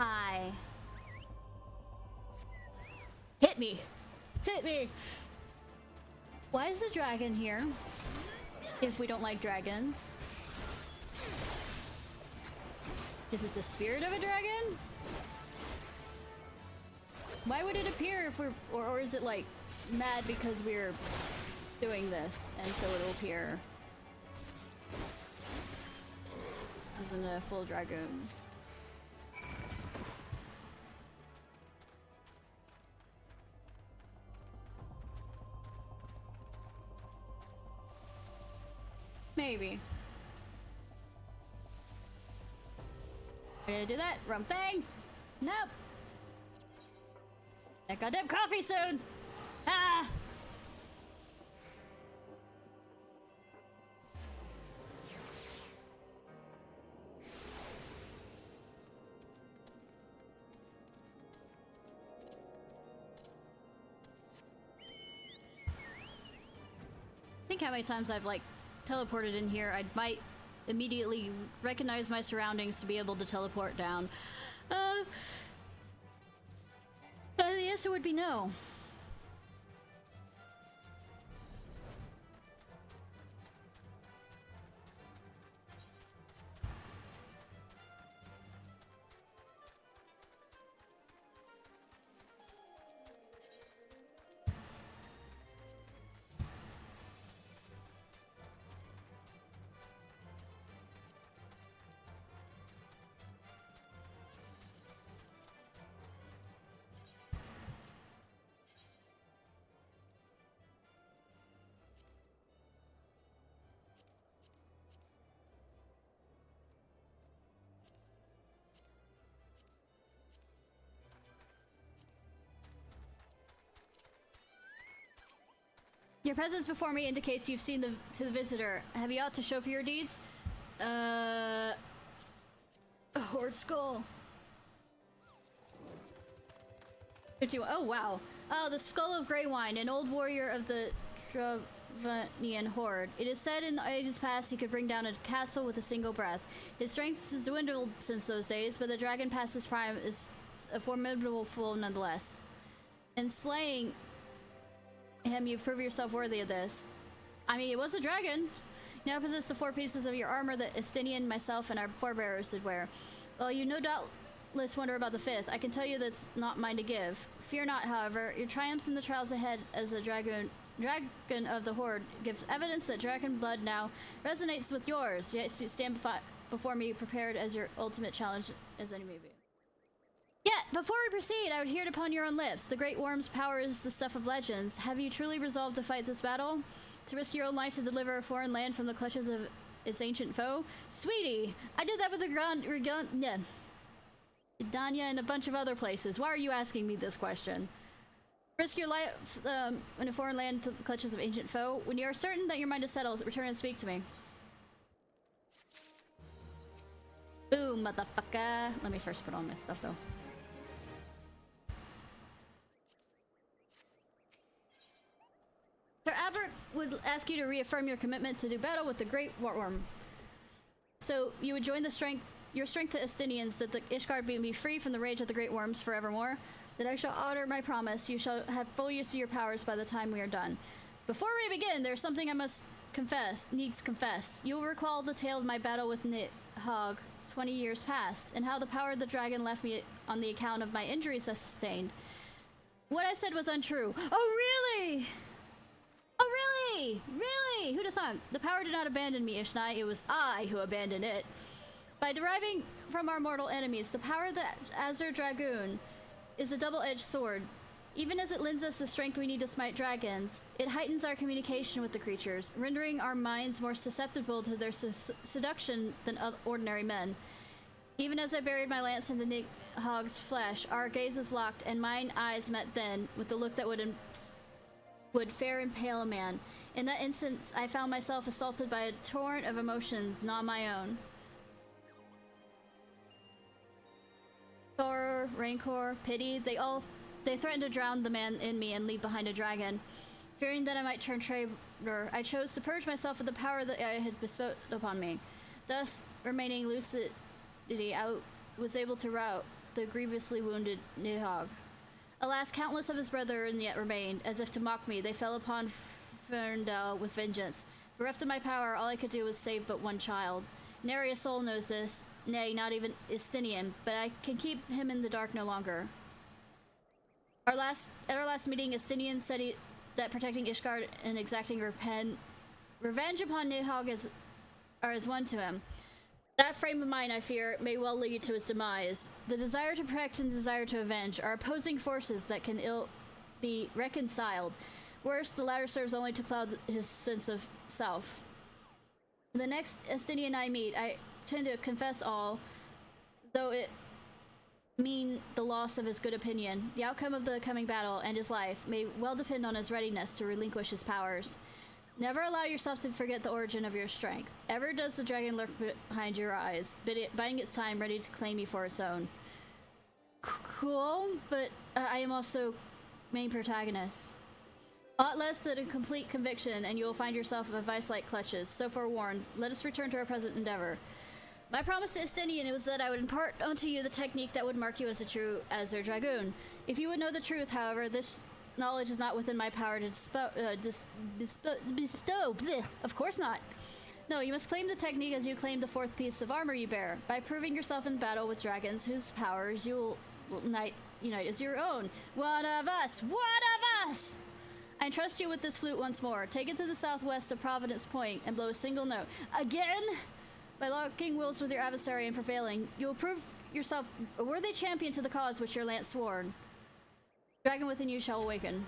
Hi. Hit me! Hit me! Why is the dragon here? If we don't like dragons. Is it the spirit of a dragon? Why would it appear if we're... Or is it like mad because we're doing this and so it'll appear? This isn't a full dragon. Maybe. Gonna do that? Wrong thing? Nope. That goddamn coffee soon! Ah! Think how many times I've like teleported in here. I might immediately recognize my surroundings to be able to teleport down. The answer would be no. Your presence before me indicates you've seen the visitor. Have you ought to show for your deeds? Oh Horde skull. 51. Oh wow. Oh, the skull of Greywine, an old warrior of the Dravanian horde. It is said in ages past he could bring down a castle with a single breath. His strength has dwindled since those days, but the dragon past his prime is a formidable foe nonetheless. In slaying him, you've proved yourself worthy of this. I mean, it was a dragon. You now possess the 4 pieces of your armor that Estinian, myself, and our forebears did wear. Well, you no doubtless wonder about the 5th. I can tell you that's not mine to give. Fear not, however. Your triumphs in the trials ahead as a dragon of the Horde gives evidence that dragon blood now resonates with yours. Yet you stand before me prepared as your ultimate challenge as any may be. Yet, before we proceed, I would hear it upon your own lips. The Great Worm's power is the stuff of legends. Have you truly resolved to fight this battle? To risk your own life to deliver a foreign land from the clutches of its ancient foe? Sweetie, I did that with the Danya and a bunch of other places. Why are you asking me this question? Risk your life in a foreign land to the clutches of ancient foe? When you are certain that your mind is settled, return and speak to me. Boom, motherfucker. Let me first put on my stuff, though. Sir Albert would ask you to reaffirm your commitment to do battle with the Great Worm. So you would join your strength to Estinians, that the Ishgard may be free from the rage of the Great Worms forevermore. That I shall honor my promise. You shall have full use of your powers by the time we are done. Before we begin, there's something I must needs confess. You will recall the tale of my battle with Nidhogg 20 years past, and how the power of the dragon left me on the account of my injuries I sustained. What I said was untrue. Oh, really? Oh, really? Really? Who'd have thought? The power did not abandon me, Ishnai. It was I who abandoned it. By deriving from our mortal enemies, the power of the Azure Dragoon is a double-edged sword. Even as it lends us the strength we need to smite dragons, it heightens our communication with the creatures, rendering our minds more susceptible to their seduction than ordinary men. Even as I buried my lance in the Nidhogg's flesh, our gazes locked, and mine eyes met then with the look that would fair impale a man. In that instant, I found myself assaulted by a torrent of emotions not my own. Sorrow, rancor, pity, they threatened to drown the man in me and leave behind a dragon. Fearing that I might turn traitor, I chose to purge myself of the power that I had bestowed upon me. Thus, remaining lucidity, I was able to rout the grievously wounded Nidhogg. Alas, countless of his brethren yet remained. As if to mock me, they fell upon Ferndale with vengeance. Bereft of my power, all I could do was save but one child. Nary a soul knows this, nay, not even Estinian, but I can keep him in the dark no longer. At our last meeting, Estinian said that protecting Ishgard and exacting revenge upon Nidhogg is one to him. That frame of mind, I fear, may well lead to his demise. The desire to protect and desire to avenge are opposing forces that can ill be reconciled. Worse, the latter serves only to cloud his sense of self. The next Estinian I meet, I tend to confess all, though it mean the loss of his good opinion. The outcome of the coming battle and his life may well depend on his readiness to relinquish his powers. Never allow yourself to forget the origin of your strength. Ever does the dragon lurk behind your eyes, biding its time, ready to claim you for its own. Cool, but I am also main protagonist. Aught less than a complete conviction, and you will find yourself in vice-like clutches. So forewarned, let us return to our present endeavor. My promise to Estinian was that I would impart unto you the technique that would mark you as a true Azure Dragoon. If you would know the truth, however, this knowledge is not within my power to bestow. Blech. Of course not. No, you must claim the technique as you claim the 4th piece of armor you bear, by proving yourself in battle with dragons whose powers you will unite as your own. One of us! One of us! I entrust you with this flute once more. Take it to the southwest of Providence Point and blow a single note. Again? By locking wills with your adversary and prevailing, you will prove yourself a worthy champion to the cause which your lance sworn. Dragon within you shall awaken.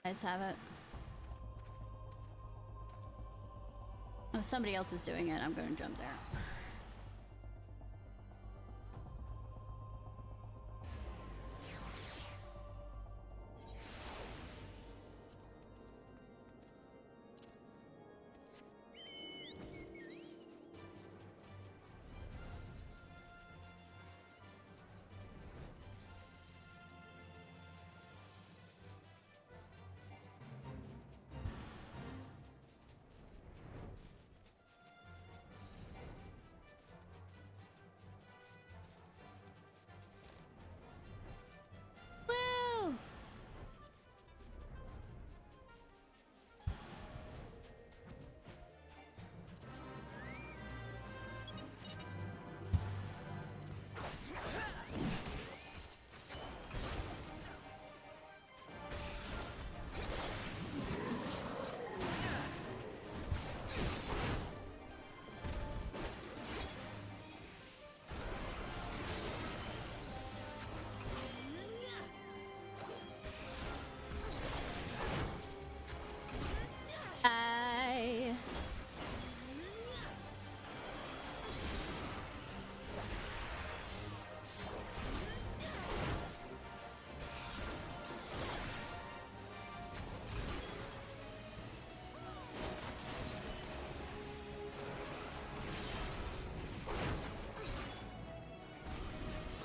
Let's have it. If somebody else is doing it, I'm gonna jump there.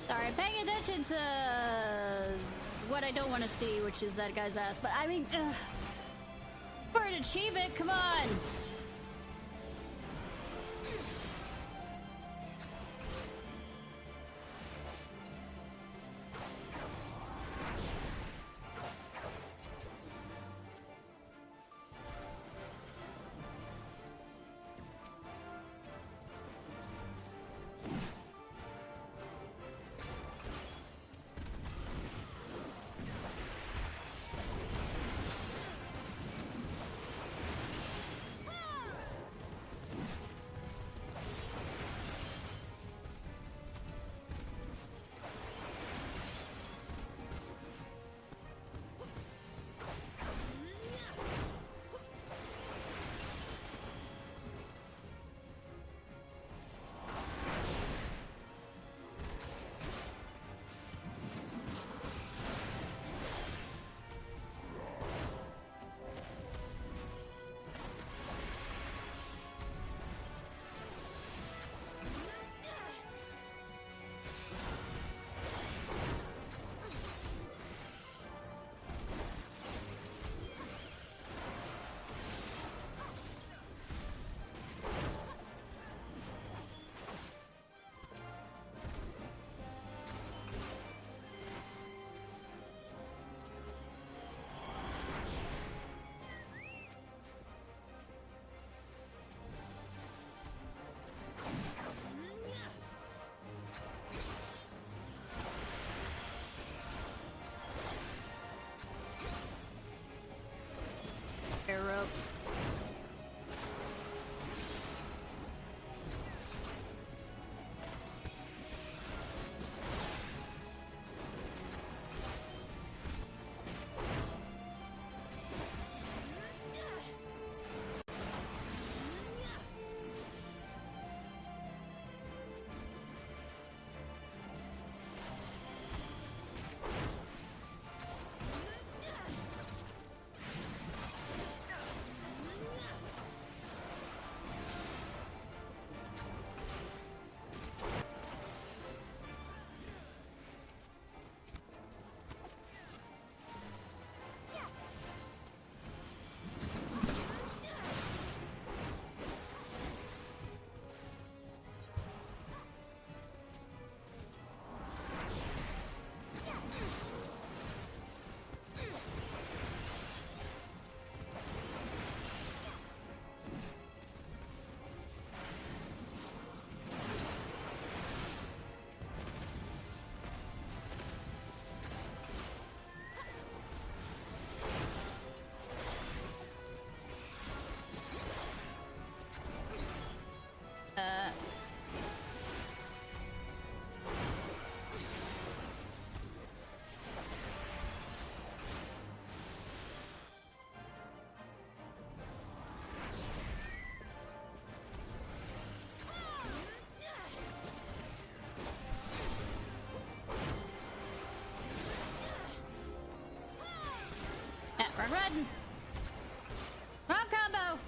Sorry, paying attention to what I don't want to see, which is that guy's ass. But I mean, for an achievement, come on! Run! Wrong combo!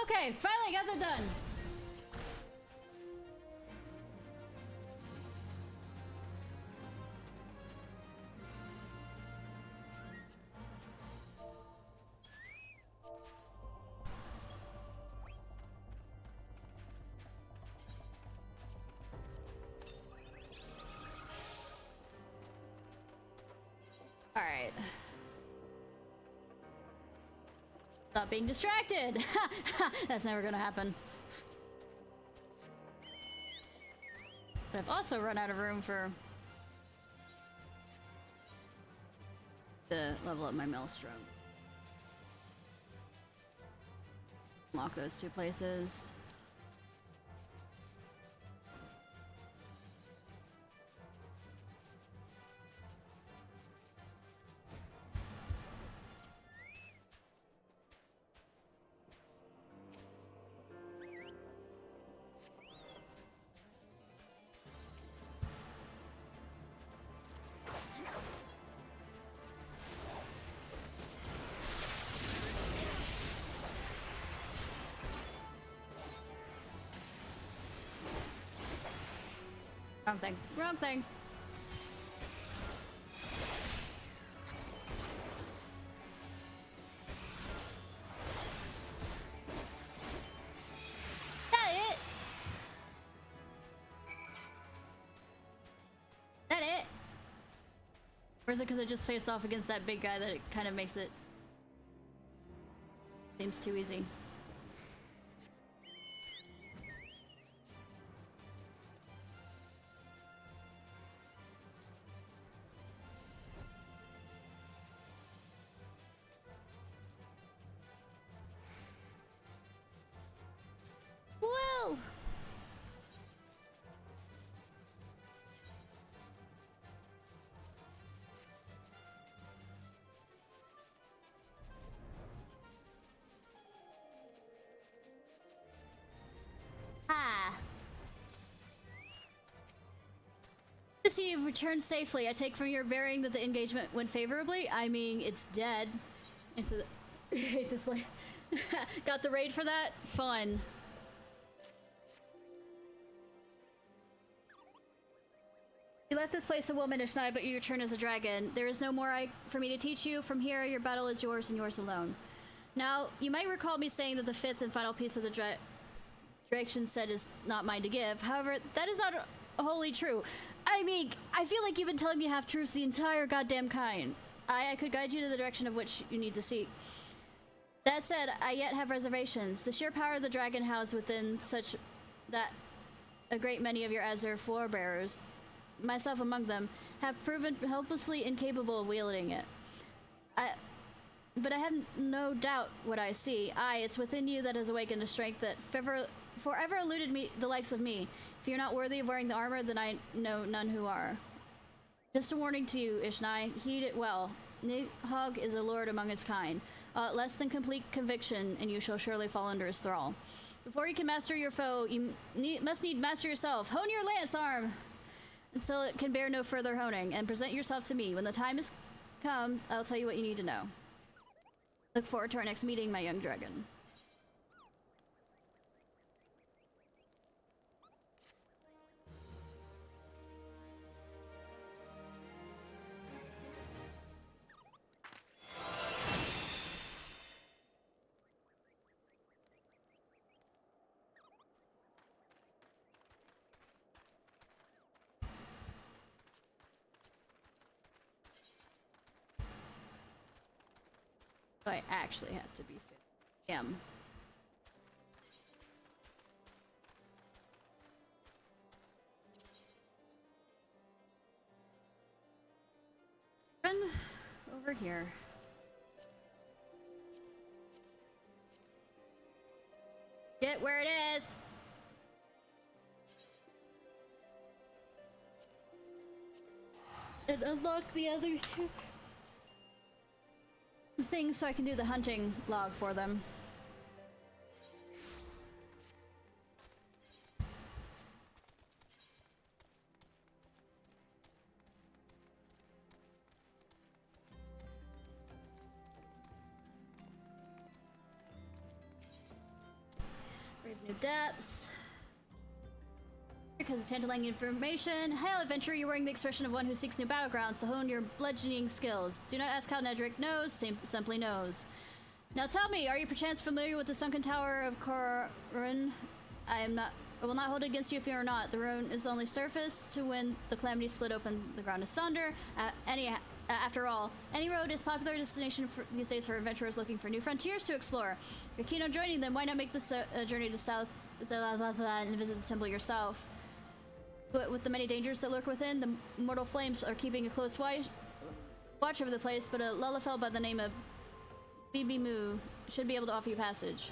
Okay, finally got that done. All right. Stop being distracted! That's never gonna happen. But I've also run out of room for... to level up my Maelstrom. Lock those two places. Wrong thing. Wrong thing. That it? That it? Or is it because I just faced off against that big guy that it kind of makes it... seems too easy? Whoa! Ah. To see you've returned safely. I take from your bearing that the engagement went favorably. I mean, it's dead. Into the... I hate this way. Got the raid for that? Fun. You left this place a woman, Ishnai, but you return as a dragon. There is no more for me to teach you. From here, your battle is yours and yours alone. Now, you might recall me saying that the fifth and final piece of the direction set is not mine to give. However, that is not wholly true. I mean, I feel like you've been telling me half-truths the entire goddamn kind. I could guide you to the direction of which you need to seek. That said, I yet have reservations. The sheer power of the dragon housed within such that a great many of your Azure forebearers, myself among them, have proven helplessly incapable of wielding it. but I have no doubt what I see. Aye, it's within you that has awakened a strength that forever eluded me, the likes of me. If you're not worthy of wearing the armor, then I know none who are. Just a warning to you, Ishnai. Heed it well. Nidhogg is a lord among his kind. Less than complete conviction, and you shall surely fall under his thrall. Before you can master your foe, you must master yourself. Hone your lance arm until it can bear no further honing, and present yourself to me. When the time has come, I'll tell you what you need to know. Look forward to our next meeting, my young dragon. I actually have to be fit. Damn. Run over here. Get where it is. And unlock the other two things so I can do the hunting log for them. Brave new depths. Because of tantalizing information. Hail, adventurer, you're wearing the expression of one who seeks new battlegrounds to hone your bludgeoning skills. Do not ask how Nedrick knows, simply knows. Now tell me, are you perchance familiar with the sunken tower of Korun? I will not hold it against you if you are not. The ruin is only surface to when the calamity split open the ground asunder. After all, any road is a popular destination these days for adventurers looking for new frontiers to explore. If you're keen on joining them, why not make this journey to south and visit the temple yourself? But with the many dangers that lurk within, the mortal flames are keeping a close watch over the place, but a Lullafell by the name of Bibi Moo should be able to offer you passage.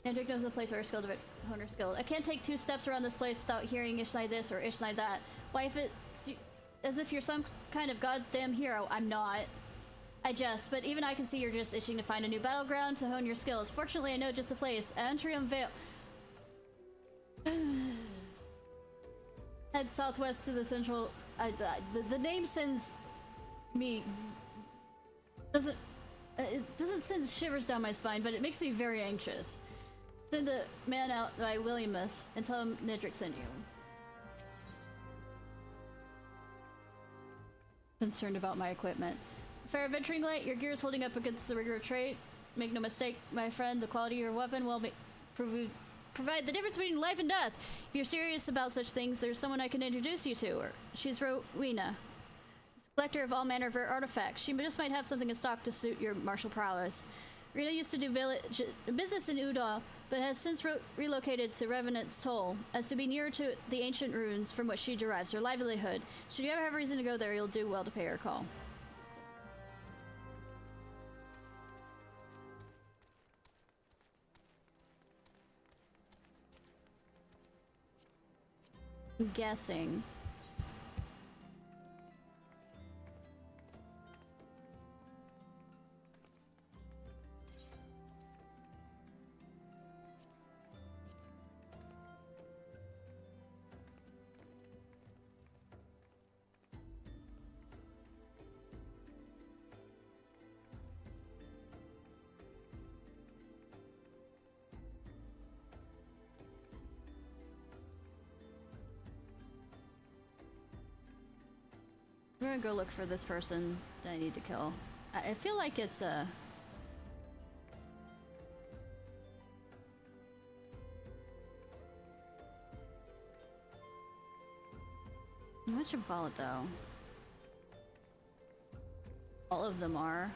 Nedrick knows the place where skilled hone her skill. I can't take 2 steps around this place without hearing Ishnai this or Ishnai that. Why, if it's as if you're some kind of goddamn hero, I'm not. I jest, but even I can see you're just itching to find a new battleground to hone your skills. Fortunately, I know just a place. Antrium Vale. Head southwest to the central... The name sends me... It doesn't send shivers down my spine, but it makes me very anxious. Send a man out by Williamus and tell him Nedrick sent you. Concerned about my equipment. Fair adventuring light, your gear is holding up against the rigor of trade. Make no mistake, my friend, the quality of your weapon will provide the difference between life and death. If you're serious about such things, there's someone I can introduce you to. She's Rowena. She's a collector of all manner of rare artifacts. She just might have something in stock to suit your martial prowess. Rena used to do business in Udall, but has since relocated to Revenant's Toll, as to be nearer to the ancient ruins from which she derives her livelihood. Should you ever have reason to go there, you'll do well to pay her a call. I'm guessing. I'm gonna go look for this person that I need to kill. I feel like it's a... What should call it though? All of them are.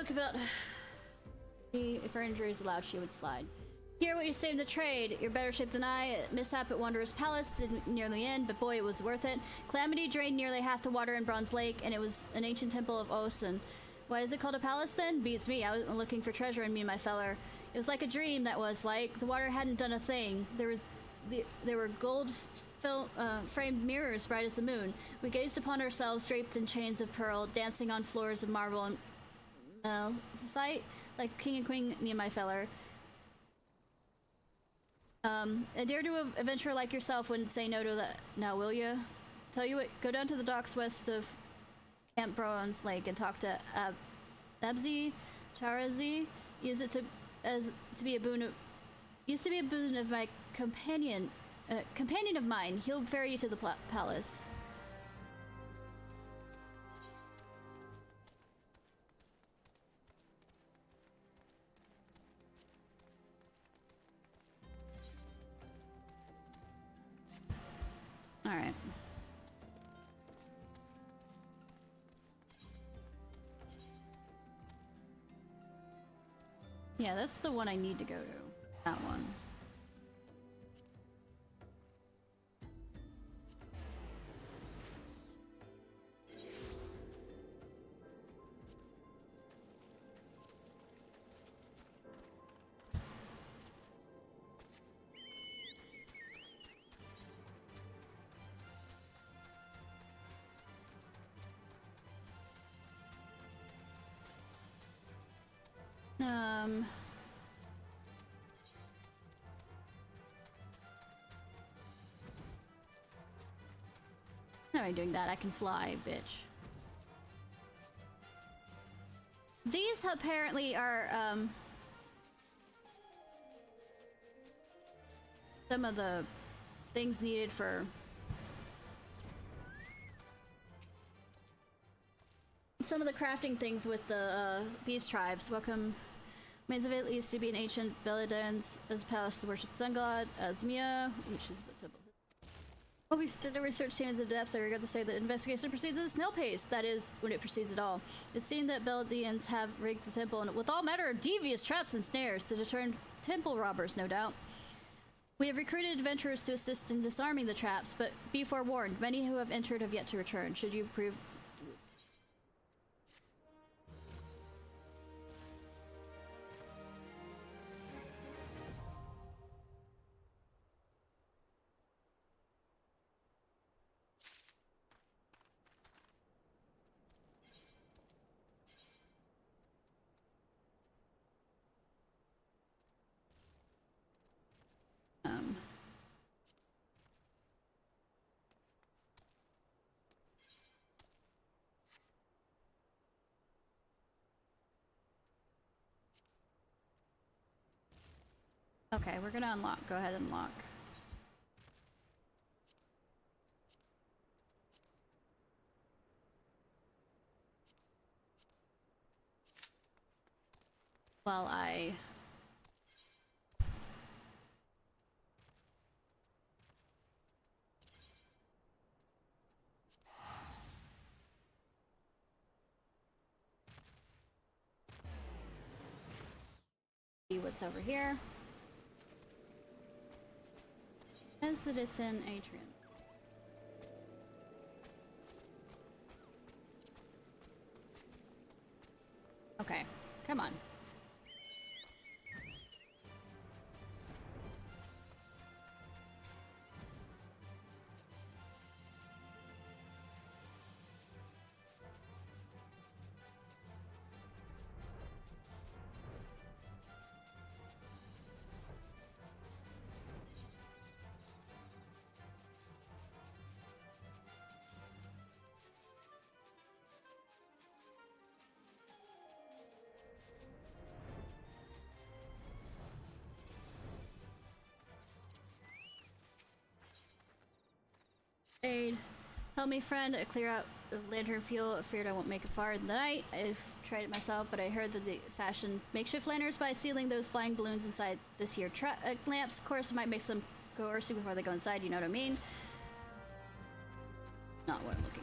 spoke about if her injury is allowed, she would slide. Hear what you say in the trade. You're better shape than I. Mishap at Wanderer's Palace didn't nearly end, but boy, it was worth it. Calamity drained nearly half the water in Bronze Lake, and it was an ancient temple of Osun. Why is it called a palace then? Beats me. I was looking for treasure in me and my feller. It was like a dream, that was like. The water hadn't done a thing. There were gold framed mirrors bright as the moon. We gazed upon ourselves draped in chains of pearl, dancing on floors of marble and sight like king and queen, me and my feller. A dare to adventurer like yourself wouldn't say no to that. Now, will you? Tell you what, go down to the docks west of Camp Bronze Lake and talk to Abzi Charazi. Use it to be a boon of my companion of mine. He'll ferry you to the palace. All right. Yeah, that's the one I need to go to. That one. How am I doing that? I can fly, bitch. These apparently are, some of the things needed for some of the crafting things with the beast tribes. Welcome. Remains of it used to be an ancient Belladance as a palace to worship the sun god, Asmia, which is the temple. Well, we've did a research team in the depths. I regret to say that investigation proceeds at a snail pace. That is, when it proceeds at all. It's seen that Belladans have rigged the temple and with all manner of devious traps and snares to deter temple robbers, no doubt. We have recruited adventurers to assist in disarming the traps, but be forewarned, many who have entered have yet to return. Should you prove... Okay, we're gonna unlock. Go ahead and unlock. While I... see what's over here. Says that it's in Atrium. Okay, come on. Aid. Help me, friend. I clear out the lantern fuel. I feared I won't make it far in the night. I've tried it myself, but I heard that they fashion makeshift lanterns by sealing those flying balloons inside this here lamps. Of course, it might make some coercive before they go inside, you know what I mean? Not what I'm looking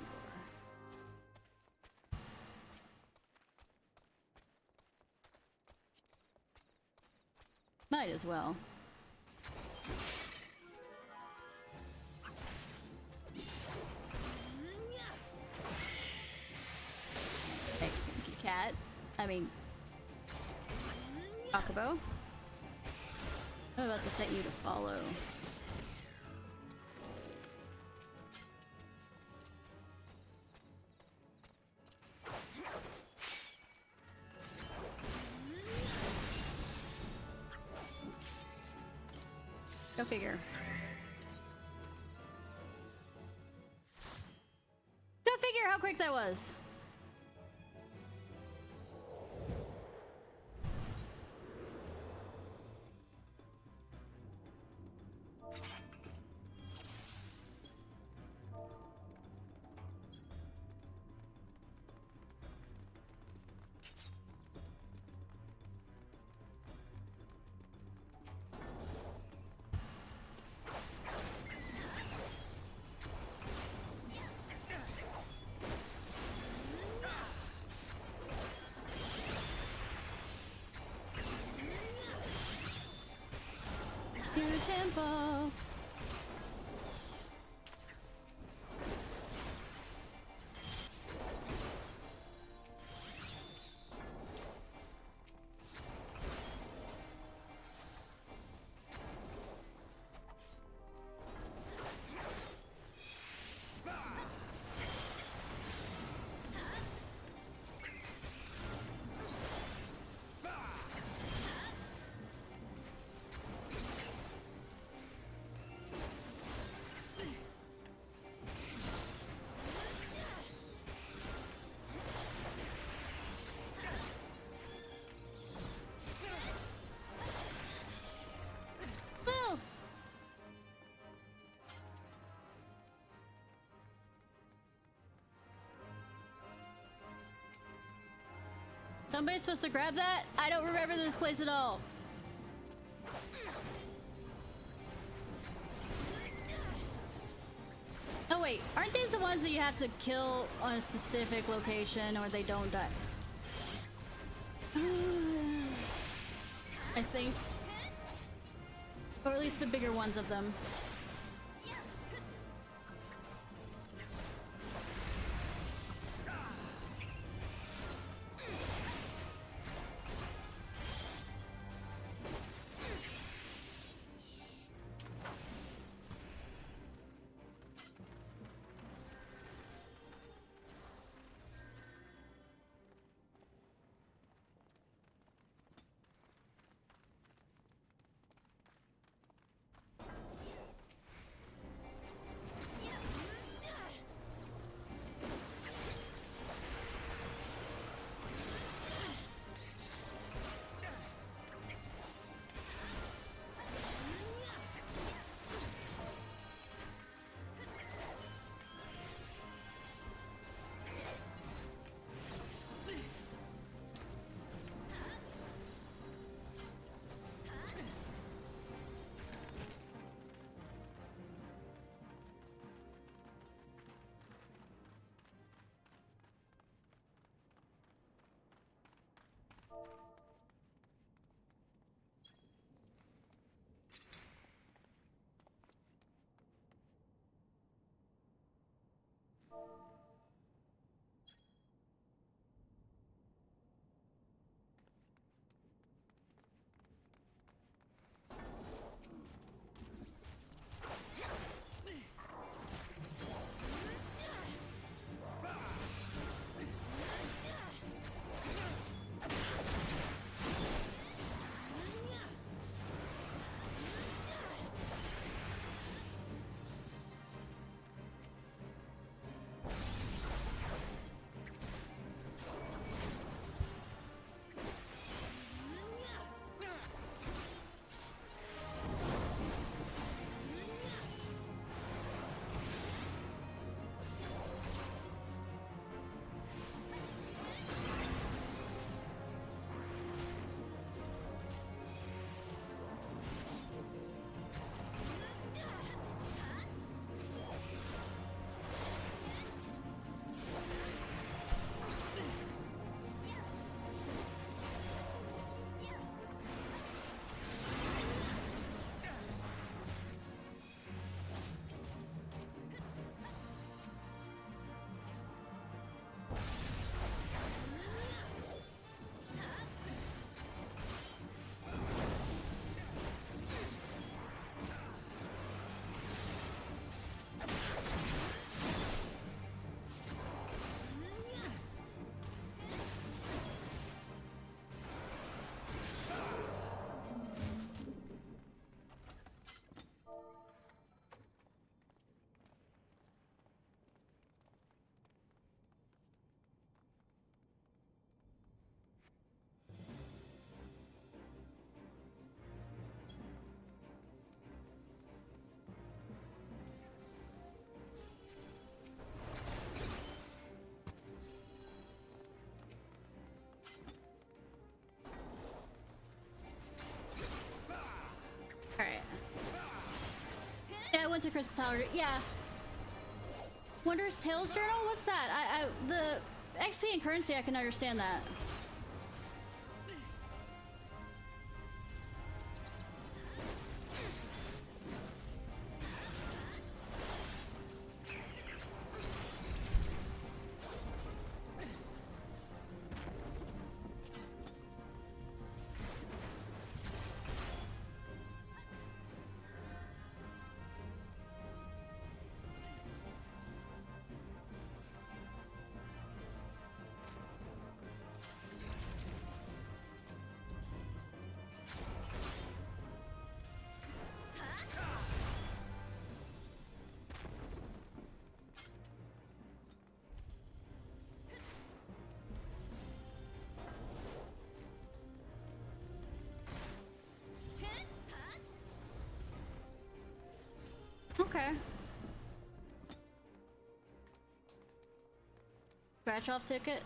Might as well. Hey, thank you, cat. I mean... Chocobo. I'm about to set you to follow. Go figure. Go figure how quick that was. Your tempo. Somebody's supposed to grab that? I don't remember this place at all. Oh wait, aren't these the ones that you have to kill on a specific location or they don't die? I think. Or at least the bigger ones of them. went to Crystal Tower. Yeah. Wondrous Tales Journal? What's that? The XP and currency, I can understand that. Okay. Scratch off ticket.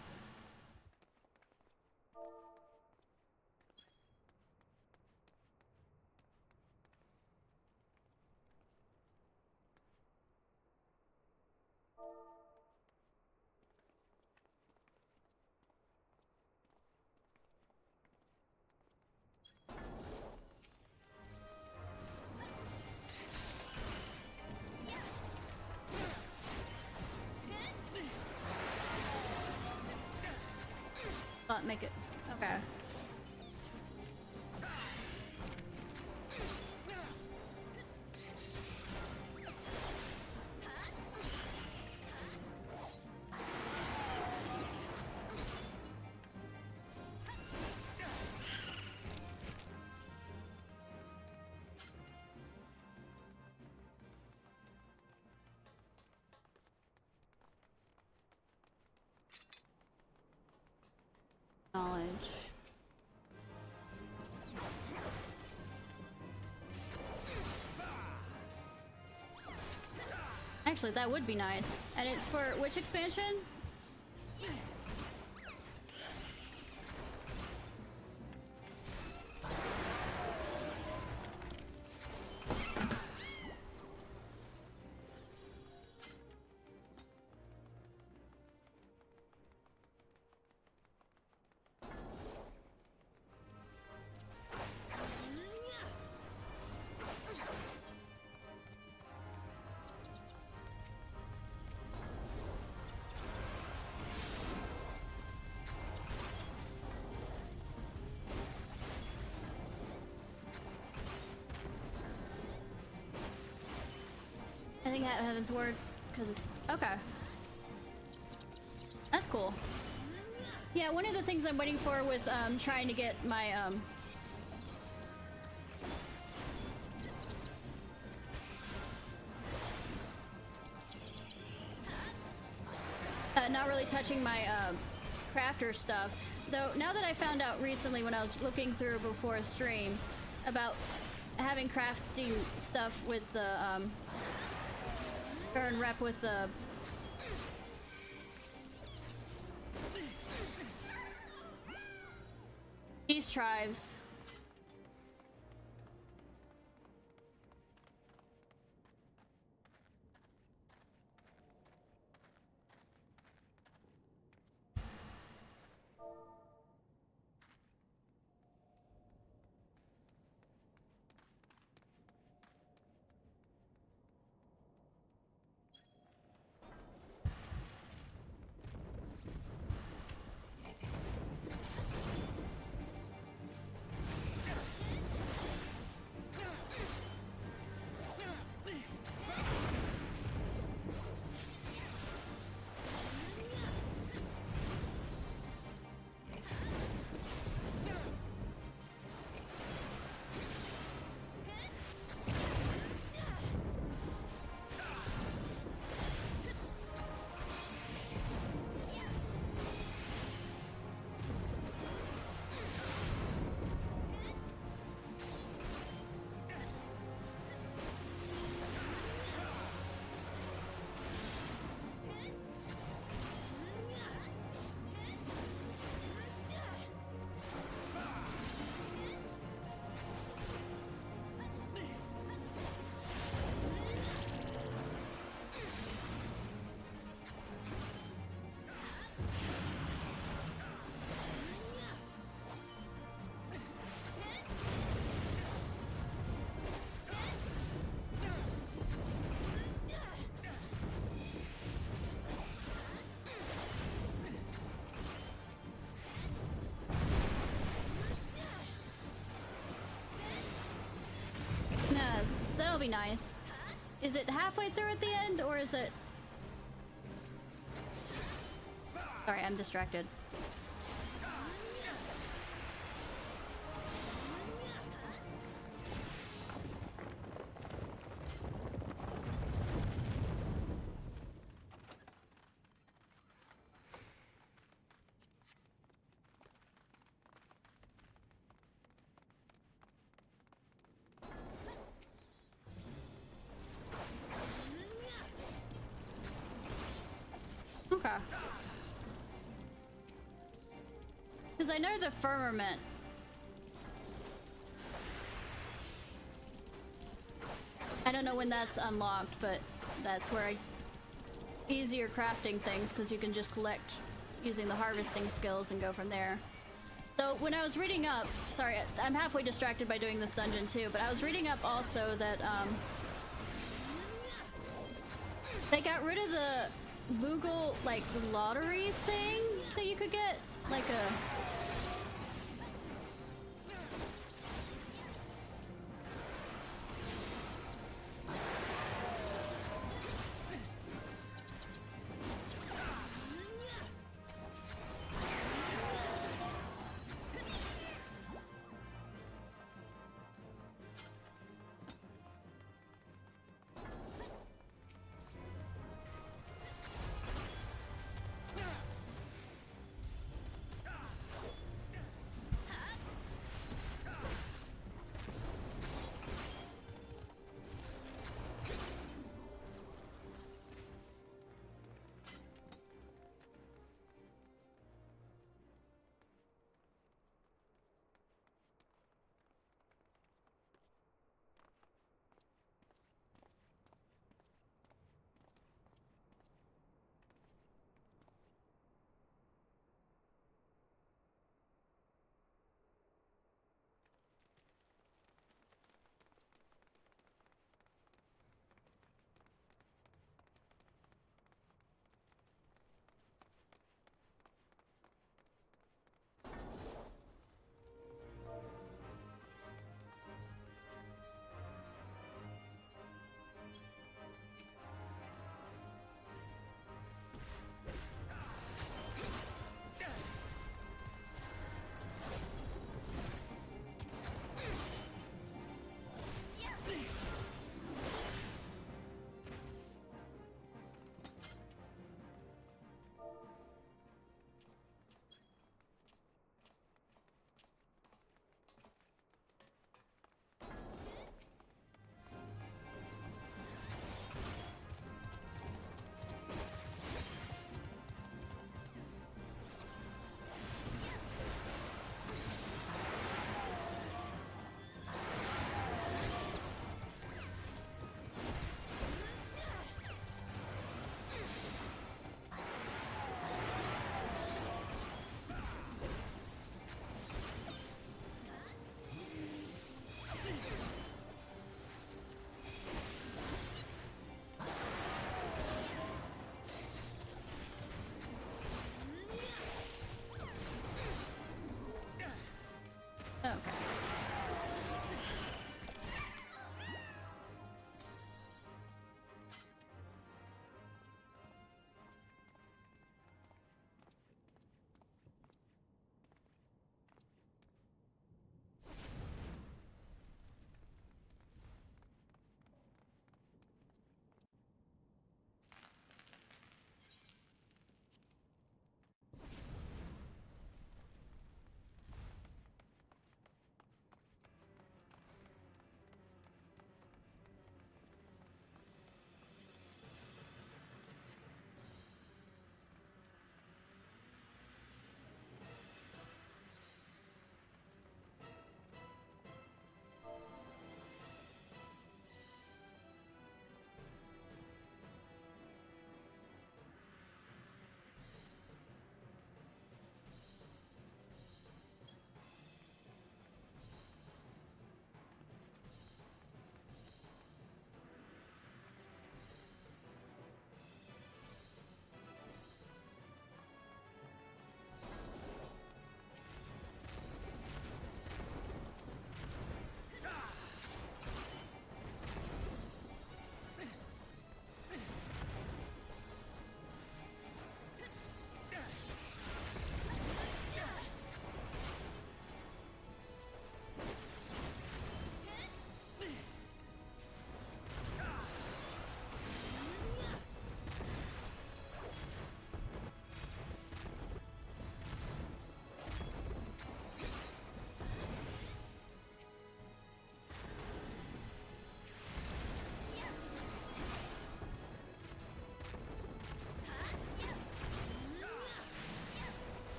Make it okay. Knowledge. Actually, that would be nice. And it's for which expansion? I think that Heaven's Word, because it's... Okay. That's cool. Yeah, one of the things I'm waiting for with trying to get my not really touching my crafter stuff. Though now that I found out recently when I was looking through before a stream about having crafting stuff with the turn rep with the these tribes. be nice. Is it halfway through at the end, or is it... Sorry, I'm distracted. Okay. Because I know the firmament. I don't know when that's unlocked, but that's where I... Easier crafting things, because you can just collect using the harvesting skills and go from there. So when I was reading up... Sorry, I'm halfway distracted by doing this dungeon too, but I was reading up also that, they got rid of the Moogle, like, lottery thing that you could get. Like a...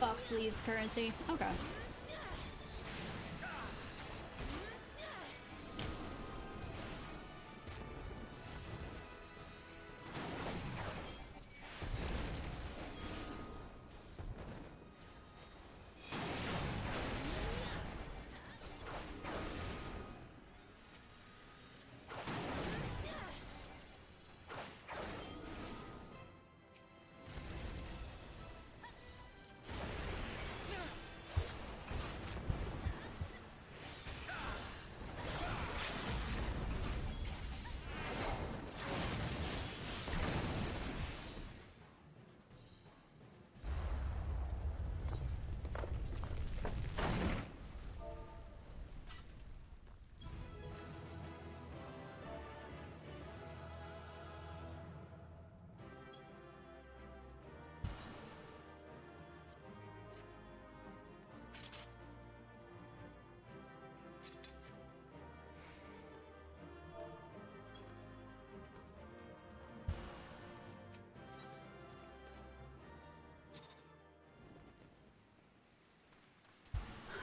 Fox leaves currency. Okay.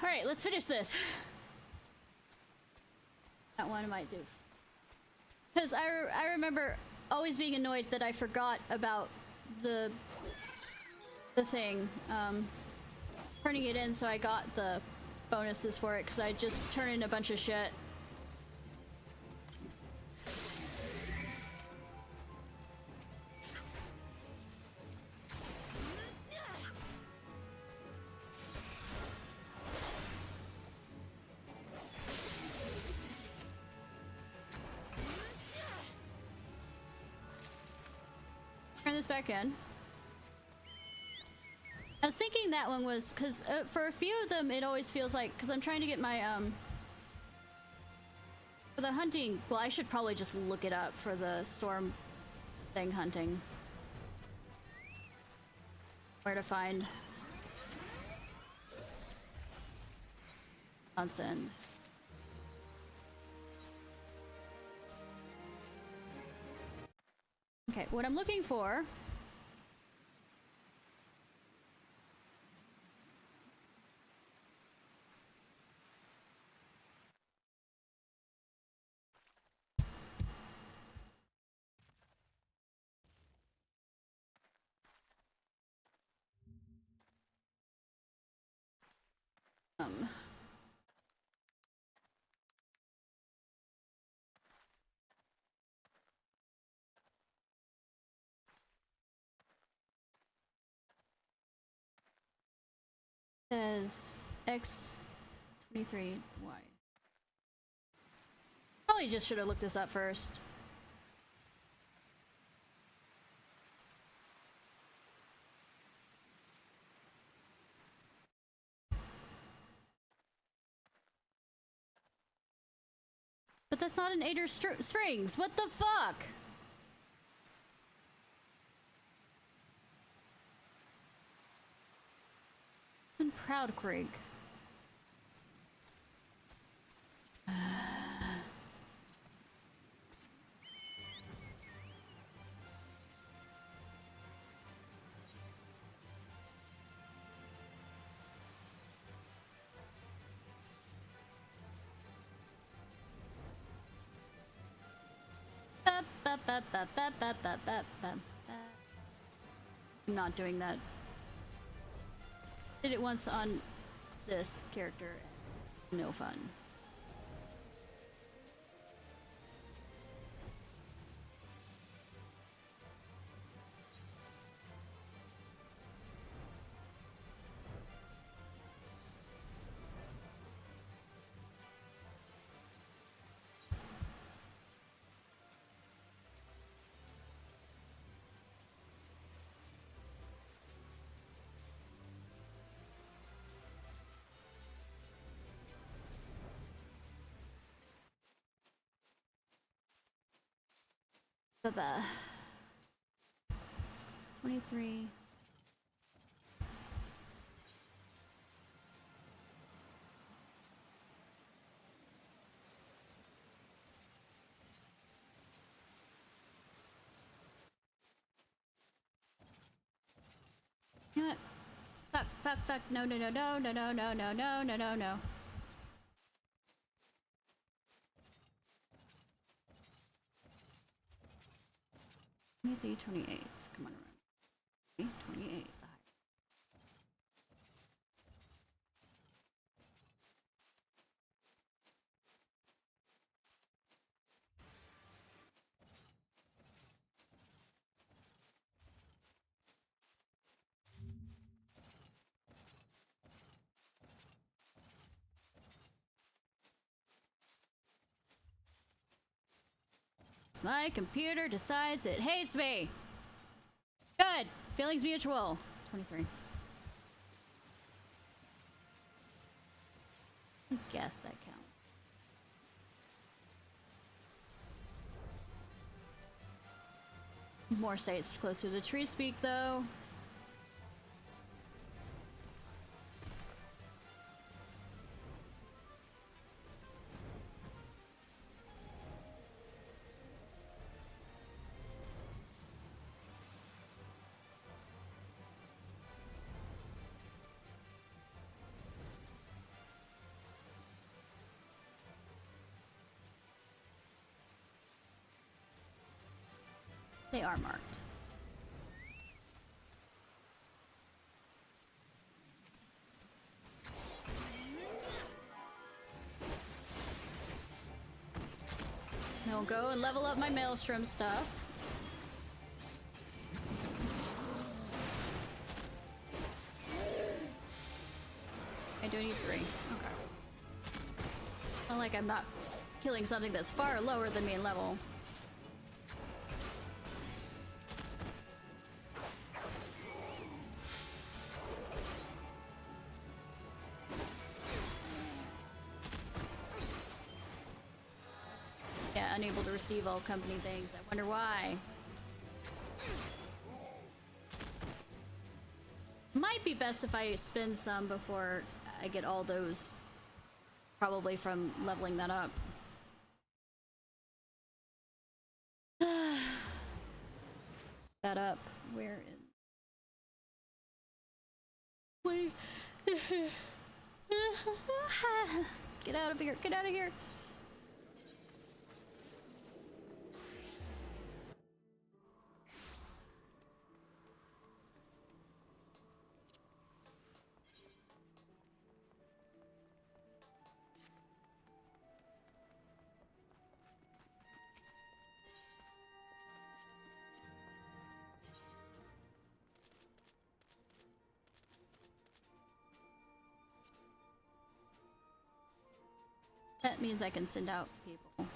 Alright, let's finish this. That one might do. Because I remember always being annoyed that I forgot about the thing. Turning it in so I got the bonuses for it, because I just turned in a bunch of shit. Turn this back in. I was thinking that one was because for a few of them it always feels like, because I'm trying to get my for the hunting, well, I should probably just look it up for the storm thing hunting, where to find Johnson. Okay, what I'm looking for says X23Y. Probably just should have looked this up first. But that's not an Ader Springs. What the fuck? In Proud Creek. I'm not doing that. Did it once on this character. No fun. Baba. 23. You know what? Fuck. fuck. No, no, no, no, no, no, no, no, no, no, no, no. The 28. Come on around. 28. My computer decides it hates me. Good. Feelings mutual. 23. I guess that counts. More sites closer to the tree speak though. They are marked. I'll go and level up my maelstrom stuff. I do need 3. Okay. Not like I'm not killing something that's far lower than me in level. Unable to receive all company things. I wonder why. Might be best if I spend some before I get all those. Probably from leveling that up. That up. Where in? Wait. Get out of here. Get out of here. That means I can send out people.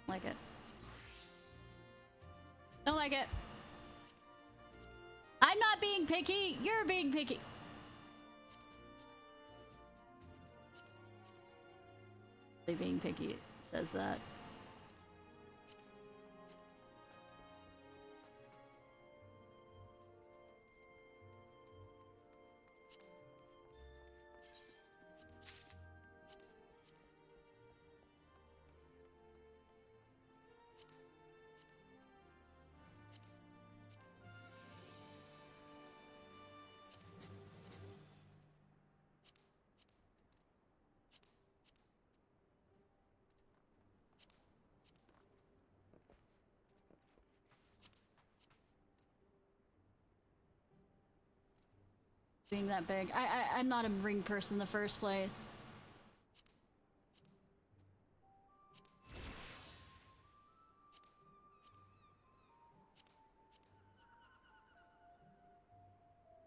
Like it. Don't like it. I'm not being picky. You're being picky. Being picky says that. Being that big. I'm not a ring person in the first place.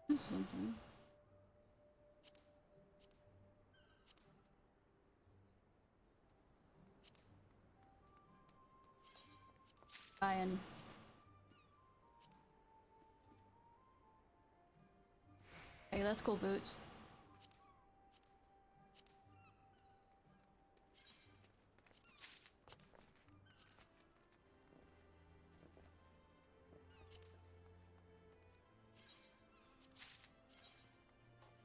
Something. Hey, that's cool boots.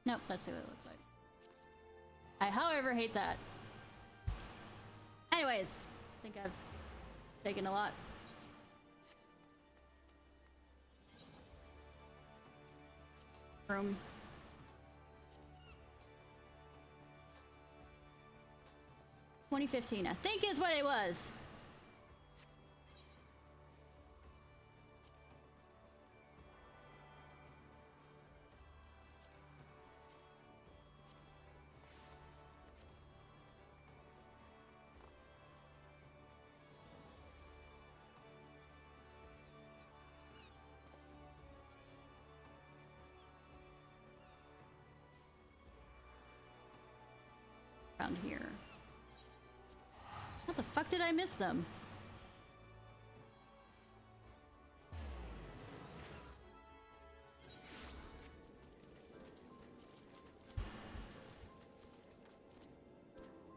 Nope, let's see what it looks like. I, however, hate that. Anyways, I think I've taken a lot. Room. $2015, I think is what it was. Around here. How the fuck did I miss them?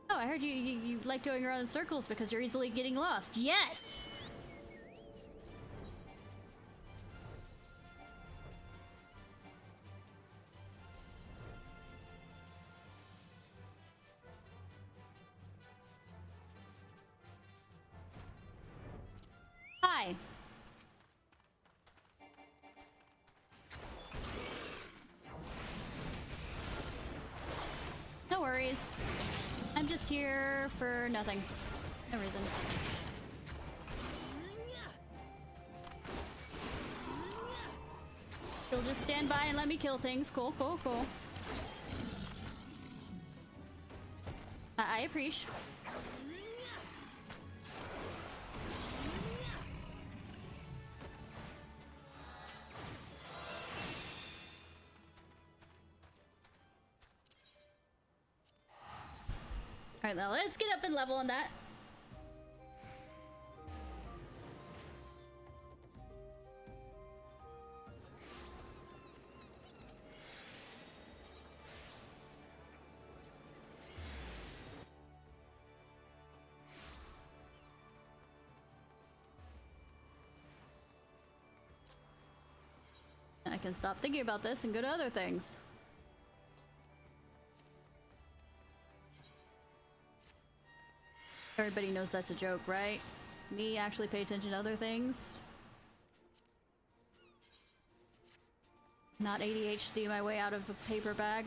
Oh, I heard you like going around in circles because you're easily getting lost. Yes! Hi. No worries. I'm just here for nothing. No reason. You'll just stand by and let me kill things. Cool, cool, cool. I appreciate. Alright, now let's get up and level on that. I can stop thinking about this and go to other things. Everybody knows that's a joke, right? Me actually pay attention to other things. Not ADHD my way out of a paper bag.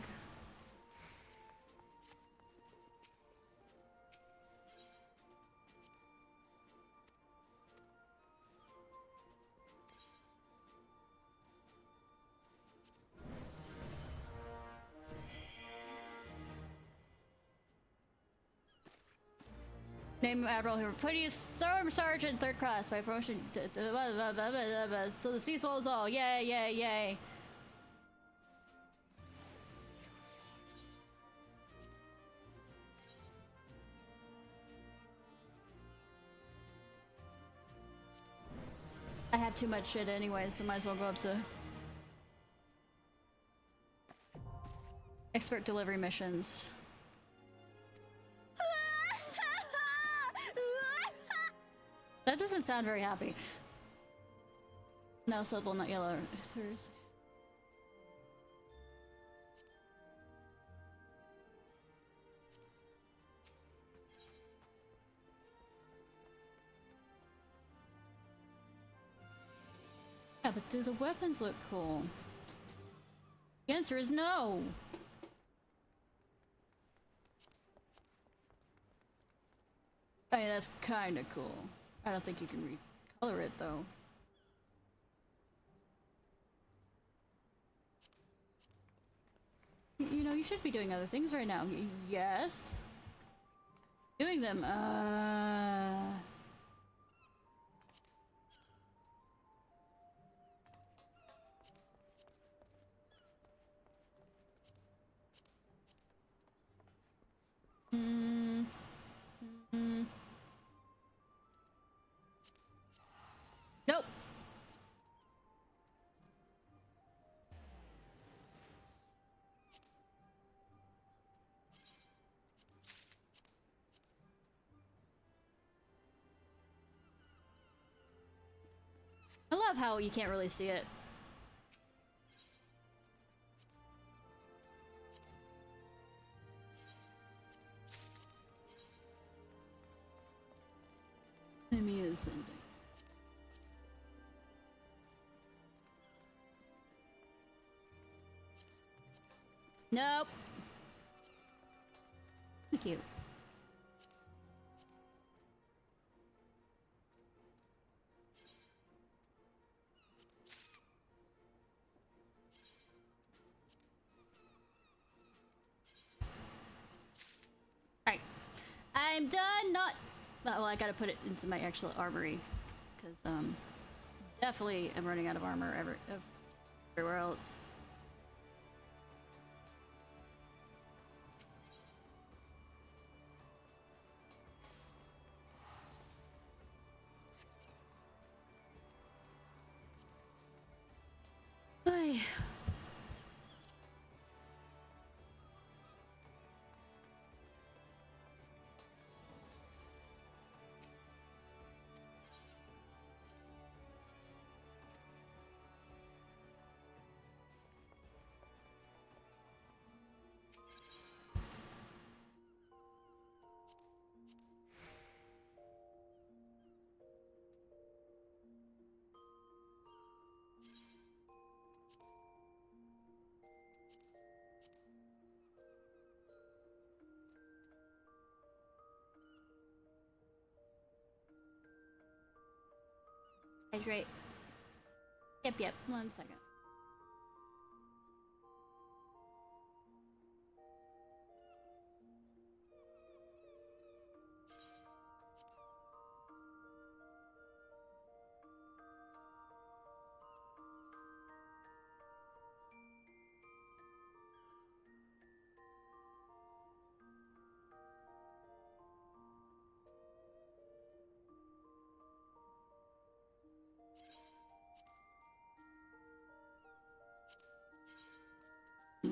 Name Admiral who put you Storm Sergeant 3rd class by promotion to the sea swallows all. Yay, yay, yay. I have too much shit anyway, so might as well go up to expert delivery missions. That doesn't sound very happy. No syllable, not yellow. Yeah, but do the weapons look cool? The answer is no. I mean, that's kind of cool. I don't think you can recolor it though. You know, you should be doing other things right now. Yes. Doing them, Nope. I love how you can't really see it. Enemy ascending. Nope. Thank you. Alright. I'm done not... Well, I gotta put it into my actual armory. Because, definitely I'm running out of armor everywhere else. Ay. Hydrate. Yep. 1 second. Yeah.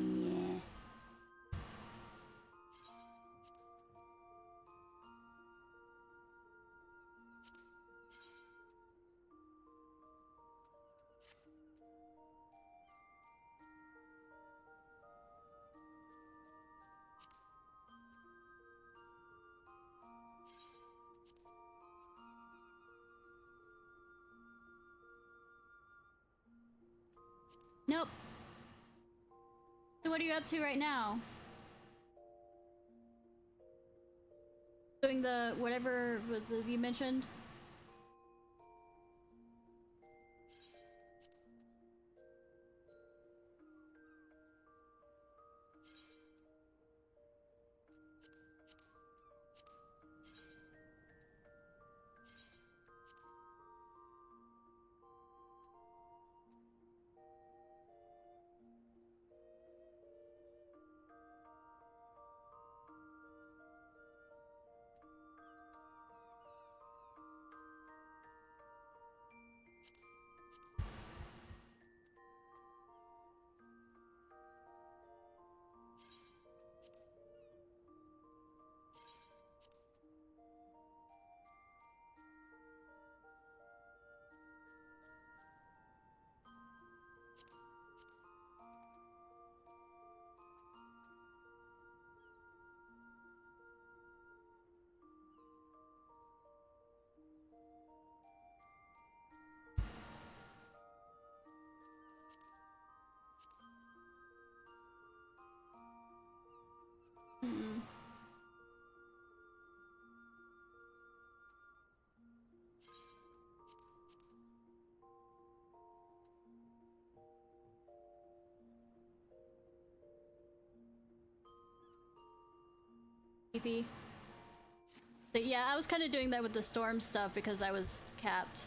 Nope. So what are you up to right now? Doing the whatever you mentioned? Mm-mm. PP. But yeah, I was kind of doing that with the storm stuff because I was capped.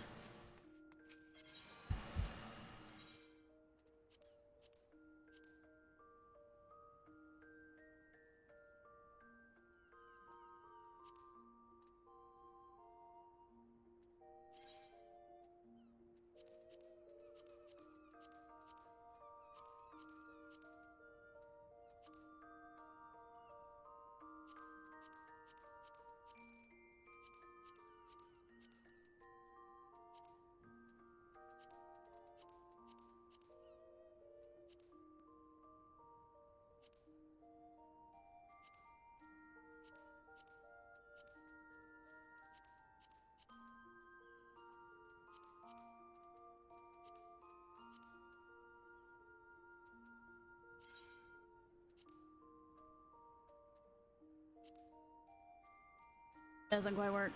Doesn't quite work.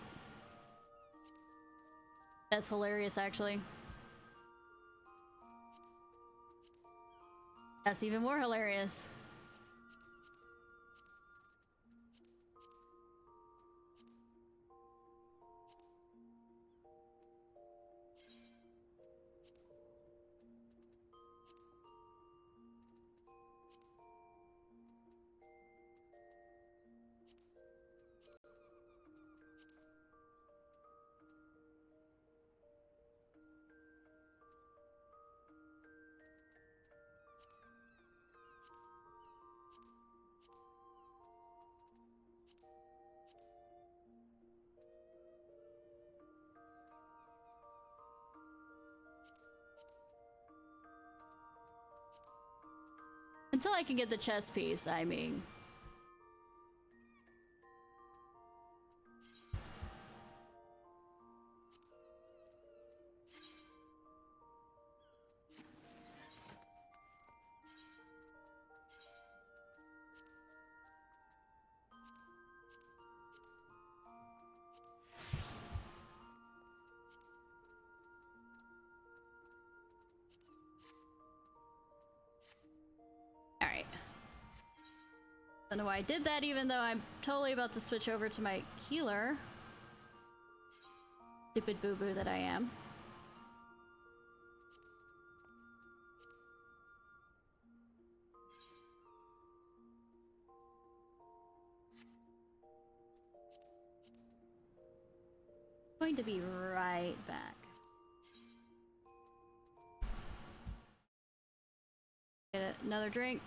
That's hilarious, actually. That's even more hilarious. Until I can get the chess piece, I mean. Don't know why I did that, even though I'm totally about to switch over to my healer. Stupid boo-boo that I am. Going to be right back. Get another drink.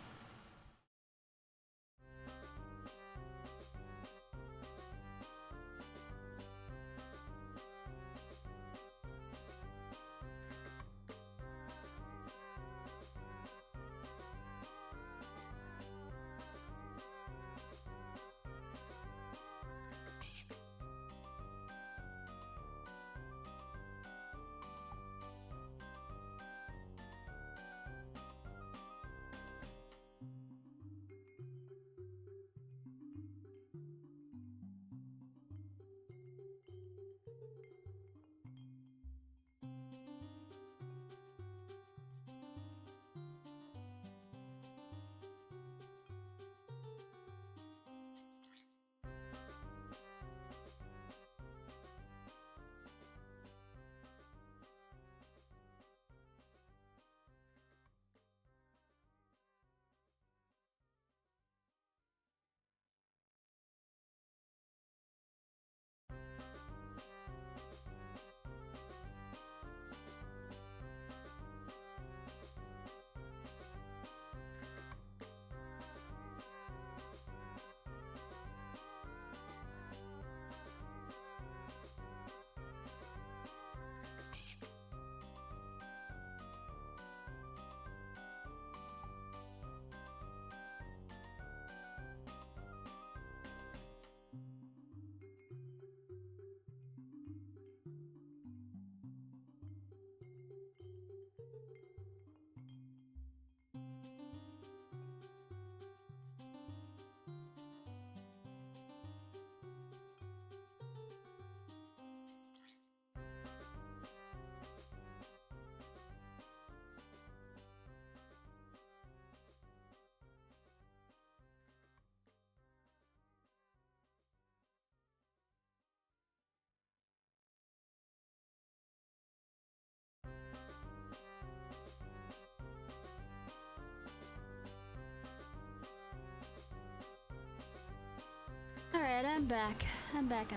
Alright, I'm back. I'm back.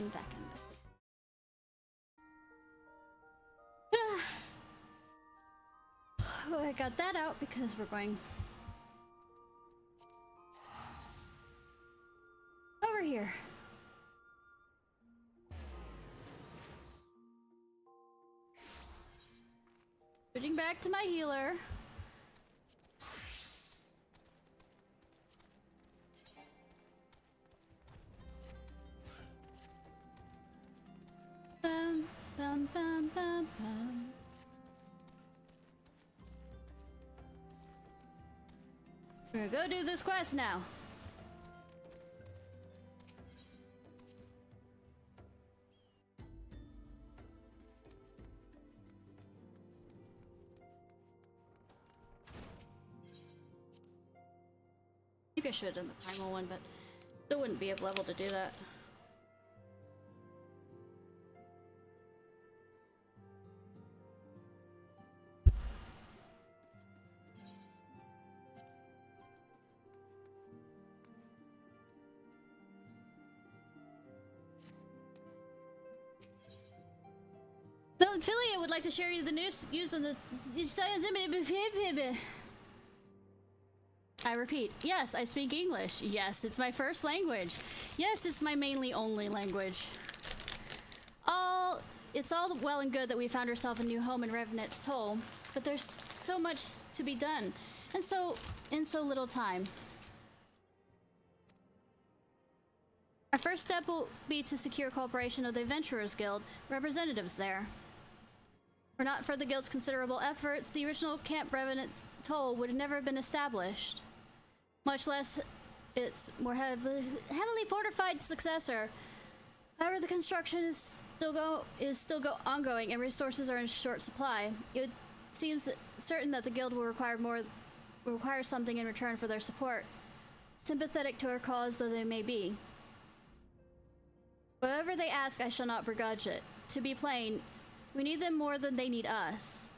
Oh, I got that out because we're going over here. Switching back to my healer. Bum, bum, bum, bum, bum. We're gonna go do this quest now. think I should in the primal one, but still wouldn't be able to do that. Bill and Philia would like to share you the news on the I repeat, yes, I speak English. Yes, it's my first language. Yes, it's my mainly only language. It's all well and good that we found ourselves a new home in Revenant's Toll, but there's so much to be done, and in so little time. Our first step will be to secure cooperation of the Adventurers Guild representatives there. Were not for the Guild's considerable efforts, the original Camp Revenant's Toll would have never been established, much less its more heavily fortified successor. However, the construction is still ongoing, and resources are in short supply. It seems certain that the Guild will require something in return for their support, sympathetic to our cause though they may be. Whatever they ask, I shall not begrudge it. To be plain, we need them more than they need us.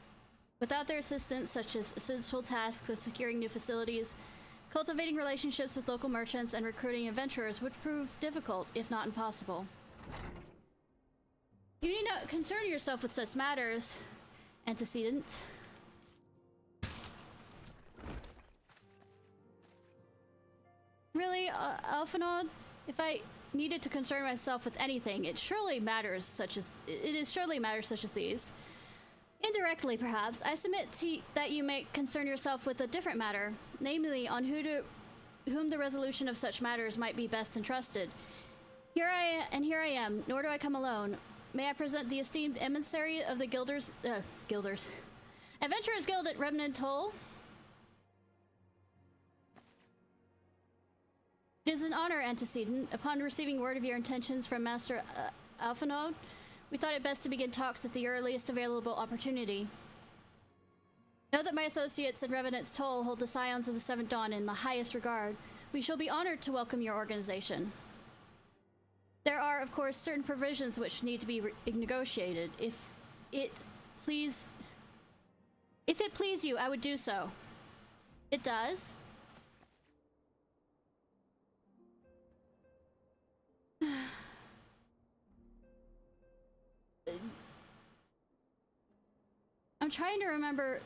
Without their assistance, such as essential tasks as securing new facilities, cultivating relationships with local merchants, and recruiting adventurers would prove difficult, if not impossible. You need not concern yourself with such matters, antecedent. Really, Alphinaud? If I needed to concern myself with anything, it is surely matters such as these. Indirectly, perhaps, I submit that you may concern yourself with a different matter, namely on whom the resolution of such matters might be best entrusted. Here I am, nor do I come alone. May I present the esteemed emissary of the Adventurers Guild at Revenant Toll? It is an honor, antecedent. Upon receiving word of your intentions from Master Alphinaud, we thought it best to begin talks at the earliest available opportunity. Know that my associates at Revenant's Toll hold the Scions of the Seventh Dawn in the highest regard. We shall be honored to welcome your organization. There are, of course, certain provisions which need to be negotiated. If it please you, I would do so. It does? I'm trying to remember,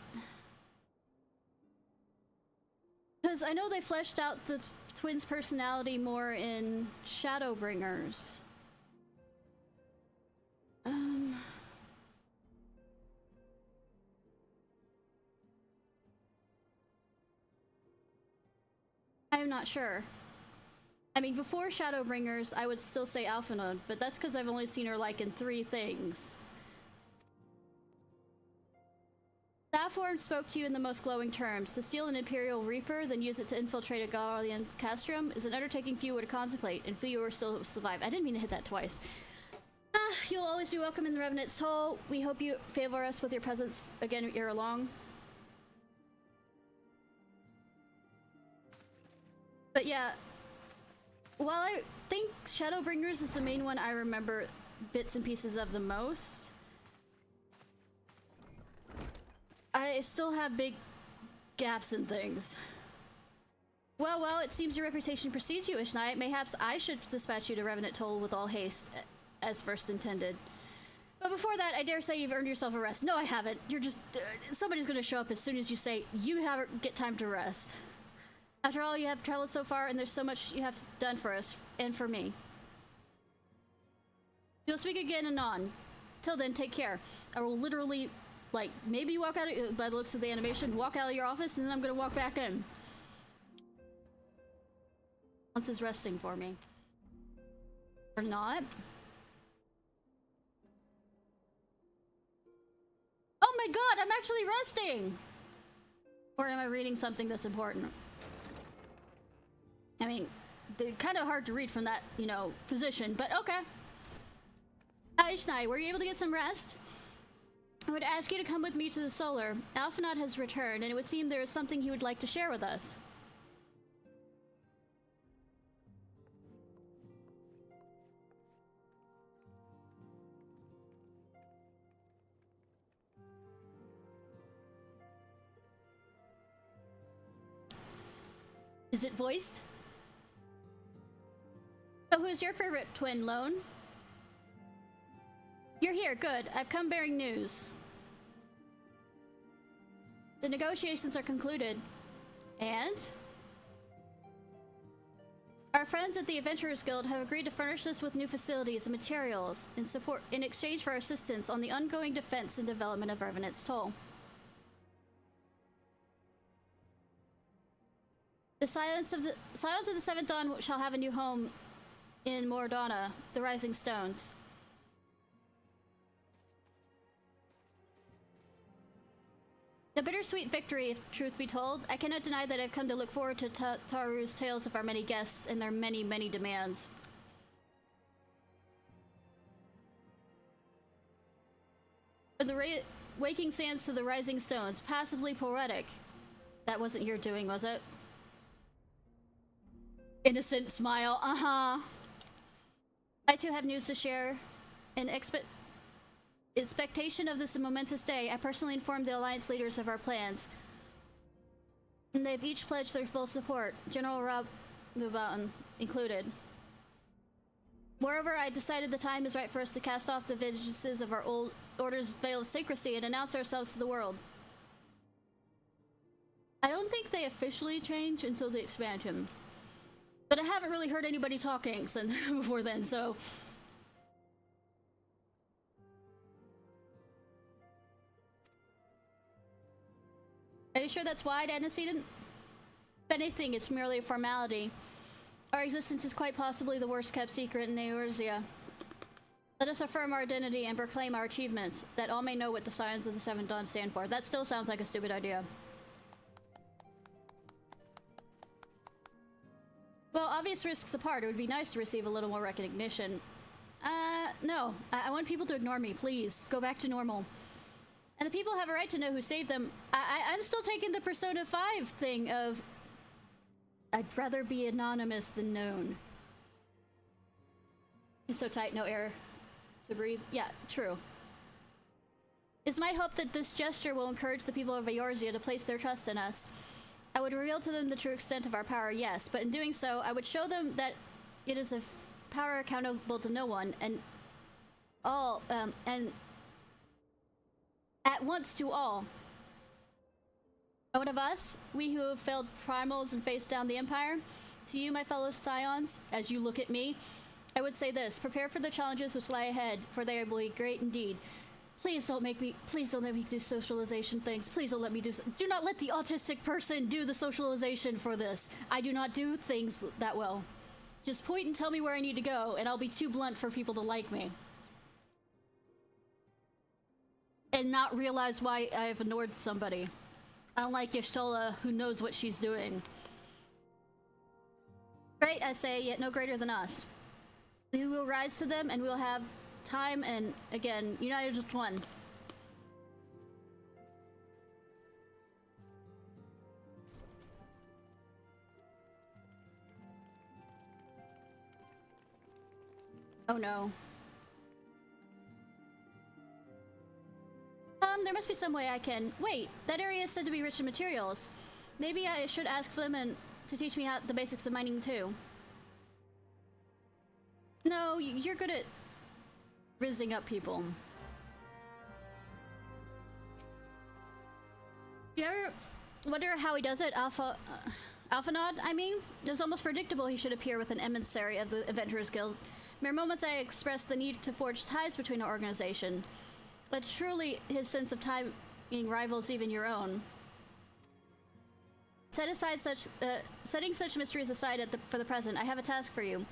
because I know they fleshed out the twins' personality more in Shadowbringers. I'm not sure. I mean, before Shadowbringers, I would still say Alphinaud, but that's because I've only seen her like in 3 things. Saffron spoke to you in the most glowing terms. To steal an Imperial Reaper, then use it to infiltrate a Gallian castrum is an undertaking few would contemplate, and few will still survive. I didn't mean to hit that twice. You'll always be welcome in the Revenant's Toll. We hope you favor us with your presence again ere long. But yeah, while I think Shadowbringers is the main one I remember bits and pieces of the most, I still have big gaps in things. Well, it seems your reputation precedes you, Ishnai. Mayhaps I should dispatch you to Revenant Toll with all haste, as first intended. But before that, I dare say you've earned yourself a rest. No, I haven't. You're just... somebody's gonna show up as soon as you say, you get time to rest. After all, you have traveled so far, and there's so much you have done for us, and for me. You'll speak again anon. Till then, take care. I will literally... like, maybe walk out of, by the looks of the animation, walk out of your office, and then I'm gonna walk back in. Once is resting for me. Or not. Oh my god, I'm actually resting! Or am I reading something that's important? I mean, kind of hard to read from that, you know, position, but okay. Ishnai, were you able to get some rest? I would ask you to come with me to the Solar. Alphinaud has returned, and it would seem there is something he would like to share with us. Is it voiced? So who's your favorite twin, Lone? You're here, good. I've come bearing news. The negotiations are concluded. And? Our friends at the Adventurers Guild have agreed to furnish us with new facilities and materials in exchange for our assistance on the ongoing defense and development of Revenant's Toll. The Silence of the Seventh Dawn shall have a new home in Mordana, the Rising Stones. A bittersweet victory, if truth be told. I cannot deny that I've come to look forward to Taru's tales of our many guests and their many, many demands. For the waking sands to the rising stones, passively poetic. That wasn't your doing, was it? Innocent smile, uh-huh. I too have news to share. In expectation of this momentous day, I personally informed the Alliance leaders of our plans. And they've each pledged their full support, General Rob Mubaten included. Moreover, I decided the time is right for us to cast off the vigilances of our old Order's veil of secrecy and announce ourselves to the world. I don't think they officially change until the expansion. But I haven't really heard anybody talking since before then, so... Are you sure that's why, Antecedent? If anything, it's merely a formality. Our existence is quite possibly the worst kept secret in Eorzea. Let us affirm our identity and proclaim our achievements, that all may know what the Scions of the Seventh Dawn stand for. That still sounds like a stupid idea. Well, obvious risks apart, it would be nice to receive a little more recognition. No. I want people to ignore me, please. Go back to normal. And the people have a right to know who saved them. I'm still taking the Persona 5 thing of... I'd rather be anonymous than known. It's so tight, no air to breathe. Yeah, true. It's my hope that this gesture will encourage the people of Eorzea to place their trust in us. I would reveal to them the true extent of our power, yes, but in doing so, I would show them that it is a power accountable to no one, and all, and at once to all. One of us, we who have failed primals and faced down the Empire, to you, my fellow Scions, as you look at me, I would say this: prepare for the challenges which lie ahead, for they will be great indeed. Please don't let me do socialization things. Please don't let me do not let the autistic person do the socialization for this. I do not do things that well. Just point and tell me where I need to go, and I'll be too blunt for people to like me. And not realize why I've ignored somebody. Unlike Y'shtola, who knows what she's doing. Great, I say, yet no greater than us. We will rise to them, and we'll have time and, again, united as one. Oh no. There must be some way I can... Wait, that area is said to be rich in materials. Maybe I should ask Flemon to teach me the basics of mining too. No, you're good at rizzing up people. You ever wonder how he does it? Alphanod, I mean? It was almost predictable he should appear with an emissary of the Adventurers Guild. Mere moments I expressed the need to forge ties between our organization. But truly, his sense of timing rivals even your own. Setting such mysteries aside for the present, I have a task for you.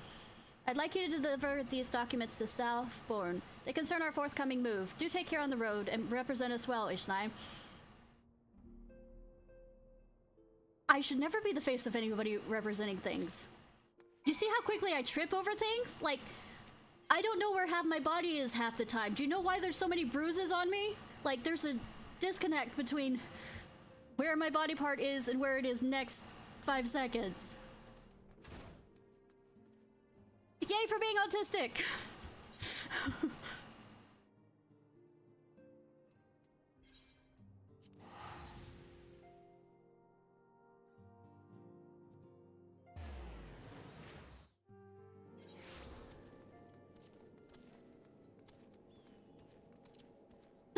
I'd like you to deliver these documents to Southbourne. They concern our forthcoming move. Do take care on the road and represent us well, Ishnai. I should never be the face of anybody representing things. You see how quickly I trip over things? Like, I don't know where half my body is half the time. Do you know why there's so many bruises on me? Like, there's a disconnect between where my body part is and where it is next 5 seconds. Yay for being autistic!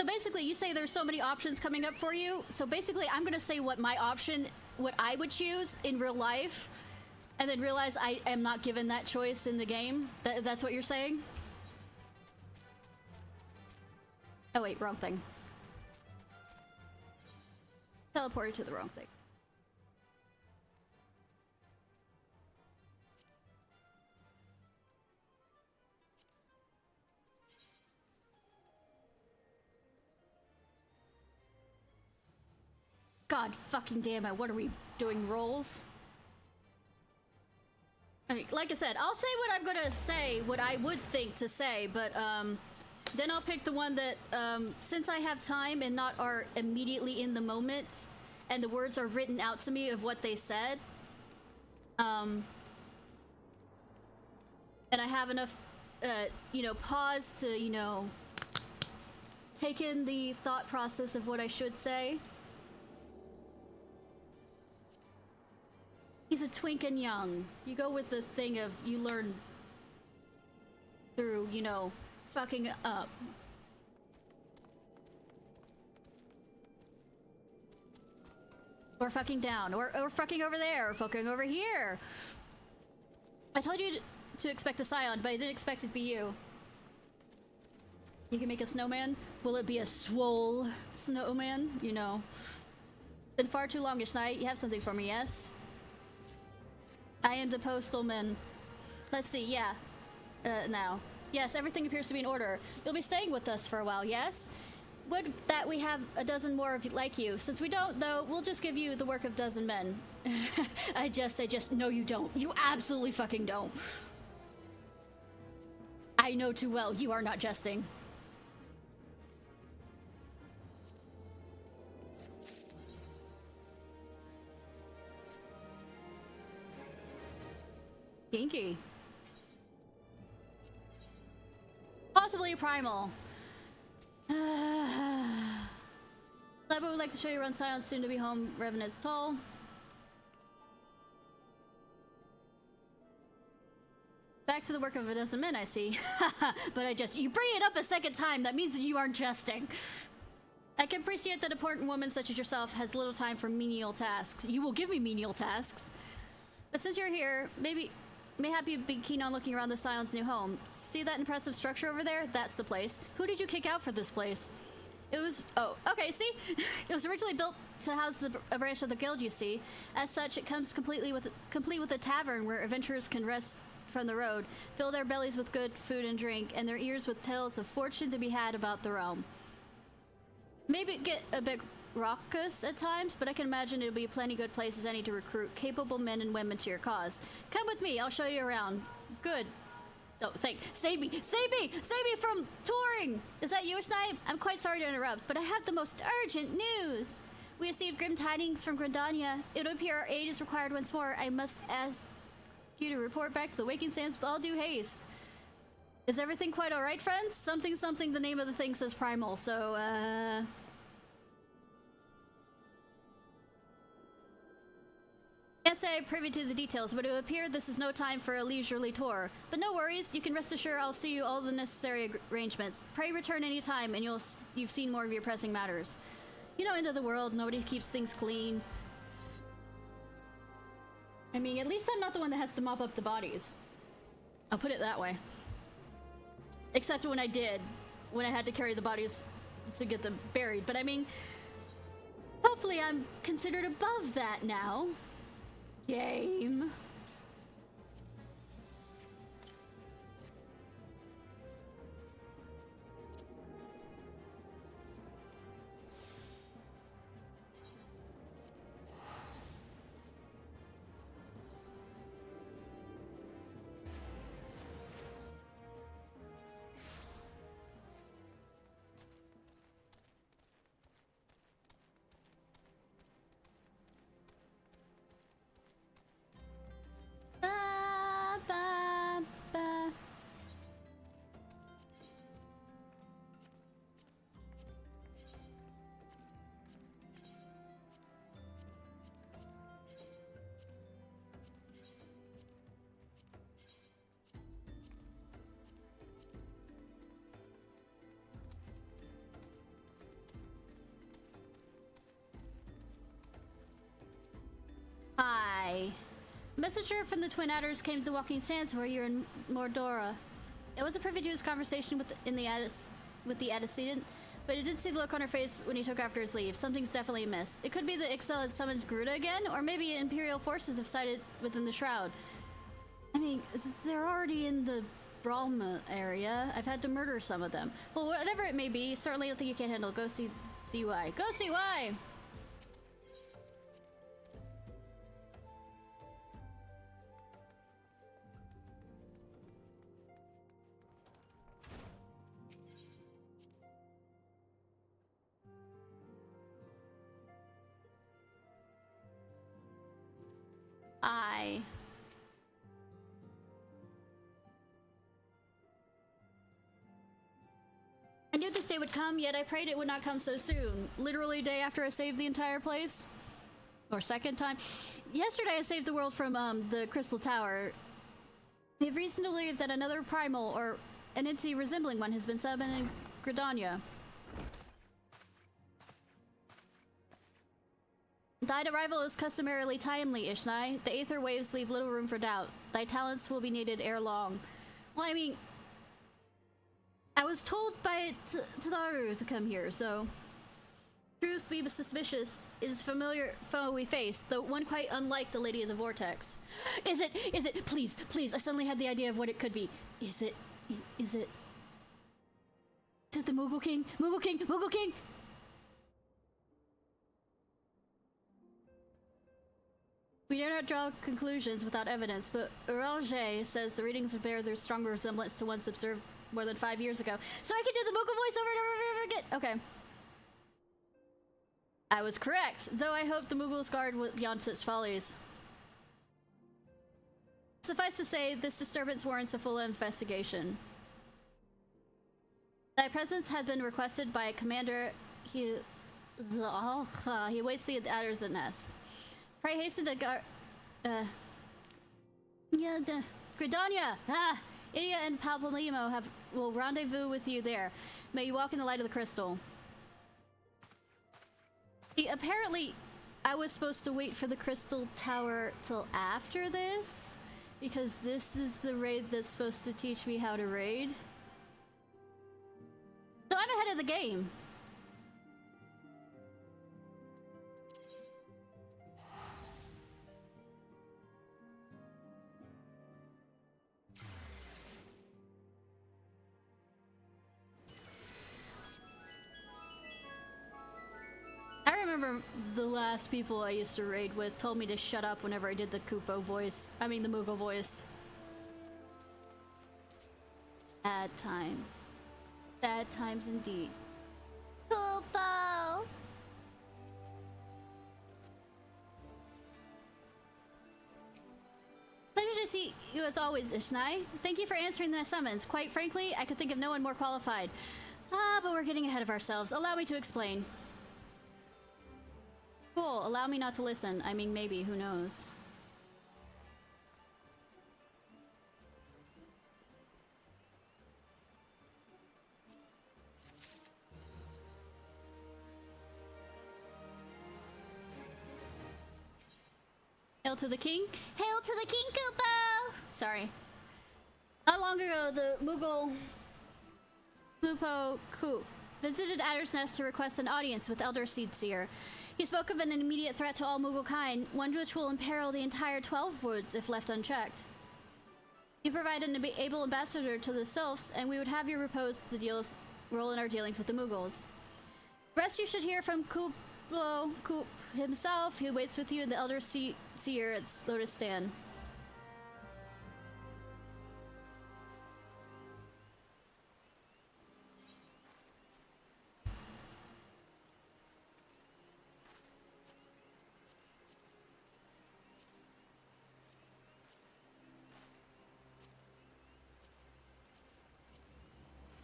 So basically, you say there's so many options coming up for you. So basically, I'm gonna say what I would choose in real life, and then realize I am not given that choice in the game. That's what you're saying? Oh wait, wrong thing. Teleported to the wrong thing. God fucking damn it, what are we doing, rolls? I mean, like I said, I'll say what I'm gonna say, what I would think to say, but then I'll pick the one that, since I have time and not are immediately in the moment, and the words are written out to me of what they said, and I have enough, you know, pause to, you know, take in the thought process of what I should say. He's a twink and young. You go with the thing of you learn through, you know, fucking up. Or fucking down. Or fucking over there. Or fucking over here. I told you to expect a scion, but I didn't expect it to be you. You can make a snowman? Will it be a swole snowman? You know. Been far too long, Ishnai. You have something for me, yes? I am the postalman. Let's see, yeah. Now. Yes, everything appears to be in order. You'll be staying with us for a while, yes? Would that we have a dozen more of you like you. Since we don't, though, we'll just give you the work of dozen men. I just, no you don't. You absolutely fucking don't. I know too well you are not jesting. Kinky. Possibly a primal. Cyber would like to show you around Scion, soon to be home, Revenant's Toll. Back to the work of a dozen men, I see. But you bring it up a second time, that means that you aren't jesting. I can appreciate that important woman such as yourself has little time for menial tasks. You will give me menial tasks. But since you're here, mayhap you'd be keen on looking around the Scion's new home. See that impressive structure over there? That's the place. Who did you kick out for this place? It was... Oh, okay, see? It was originally built to house a branch of the guild, you see. As such, it comes complete with a tavern where adventurers can rest from the road, fill their bellies with good food and drink, and their ears with tales of fortune to be had about the realm. Maybe get a bit raucous at times, but I can imagine it'll be plenty good place as any to recruit capable men and women to your cause. Come with me, I'll show you around. Good. Oh, save me from touring! Is that you, Ishnai? I'm quite sorry to interrupt, but I have the most urgent news. We received grim tidings from Grandania. It would appear our aid is required once more. I must ask you to report back to the Waking Sands with all due haste. Is everything quite alright, friends? Something, the name of the thing says primal, so, Can't say I'm privy to the details, but it would appear this is no time for a leisurely tour. But no worries, you can rest assured I'll see you all the necessary arrangements. Pray return any time, and you've seen more of your pressing matters. You know, end of the world, nobody keeps things clean. I mean, at least I'm not the one that has to mop up the bodies. I'll put it that way. Except when I had to carry the bodies to get them buried. But I mean, hopefully I'm considered above that now. Game. Messenger from the Twin Adders came to the Walking Sands where you're in Mordora. It was a privy to his conversation with the antecedent, but it didn't see the look on her face when he took after his leave. Something's definitely amiss. It could be that Ixel had summoned Garuda again, or maybe Imperial forces have sighted within the Shroud. I mean, they're already in the Brahma area. I've had to murder some of them. Well, whatever it may be, certainly don't think you can't handle. Go see why. Go see why! I knew this day would come, yet I prayed it would not come so soon. Literally day after I saved the entire place. Or second time. Yesterday I saved the world from the Crystal Tower. We have reason to believe that another primal or an entity resembling one has been summoned in Gridania. Thy arrival is customarily timely, Ishnai. The aether waves leave little room for doubt. Thy talents will be needed ere long. Well, I mean, I was told by Tadaru to come here, so... Truth be suspicious is a familiar foe we face, though one quite unlike the Lady of the Vortex. Is it, please, I suddenly had the idea of what it could be. Is it the Moogle King? Moogle King! We dare not draw conclusions without evidence, but Orange says the readings bear their stronger resemblance to ones observed more than 5 years ago. So I can do the Moogle voice over and over again! Okay. I was correct, though I hope the Moogle's guard beyond such follies. Suffice to say, this disturbance warrants a full investigation. Thy presence had been requested by Commander he awaits the Adders nest. Pray hasten to Gridania! Idia and Palpalimo will rendezvous with you there. May you walk in the light of the crystal. See, apparently, I was supposed to wait for the Crystal Tower till after this, because this is the raid that's supposed to teach me how to raid. So I'm ahead of the game. I remember the last people I used to raid with told me to shut up whenever I did the Kupo voice. I mean the Moogle voice. Sad times. Sad times indeed. Kupo! Pleasure to see you as always, Ishnai. Thank you for answering the summons. Quite frankly, I could think of no one more qualified. But we're getting ahead of ourselves. Allow me to explain. Cool, allow me not to listen. I mean, maybe, who knows? Hail to the king! Hail to the king, Kupo! Sorry. Not long ago, the Moogle Kupo visited Adder's Nest to request an audience with Elder Seedseer. He spoke of an immediate threat to all Moogle kind, one which will imperil the entire 12 woods if left unchecked. You provide an able ambassador to the Sylphs, and we would have you repose the role in our dealings with the Moogles. The rest you should hear from Coop himself, who waits with you in the Elder Seer at Lotus Stand.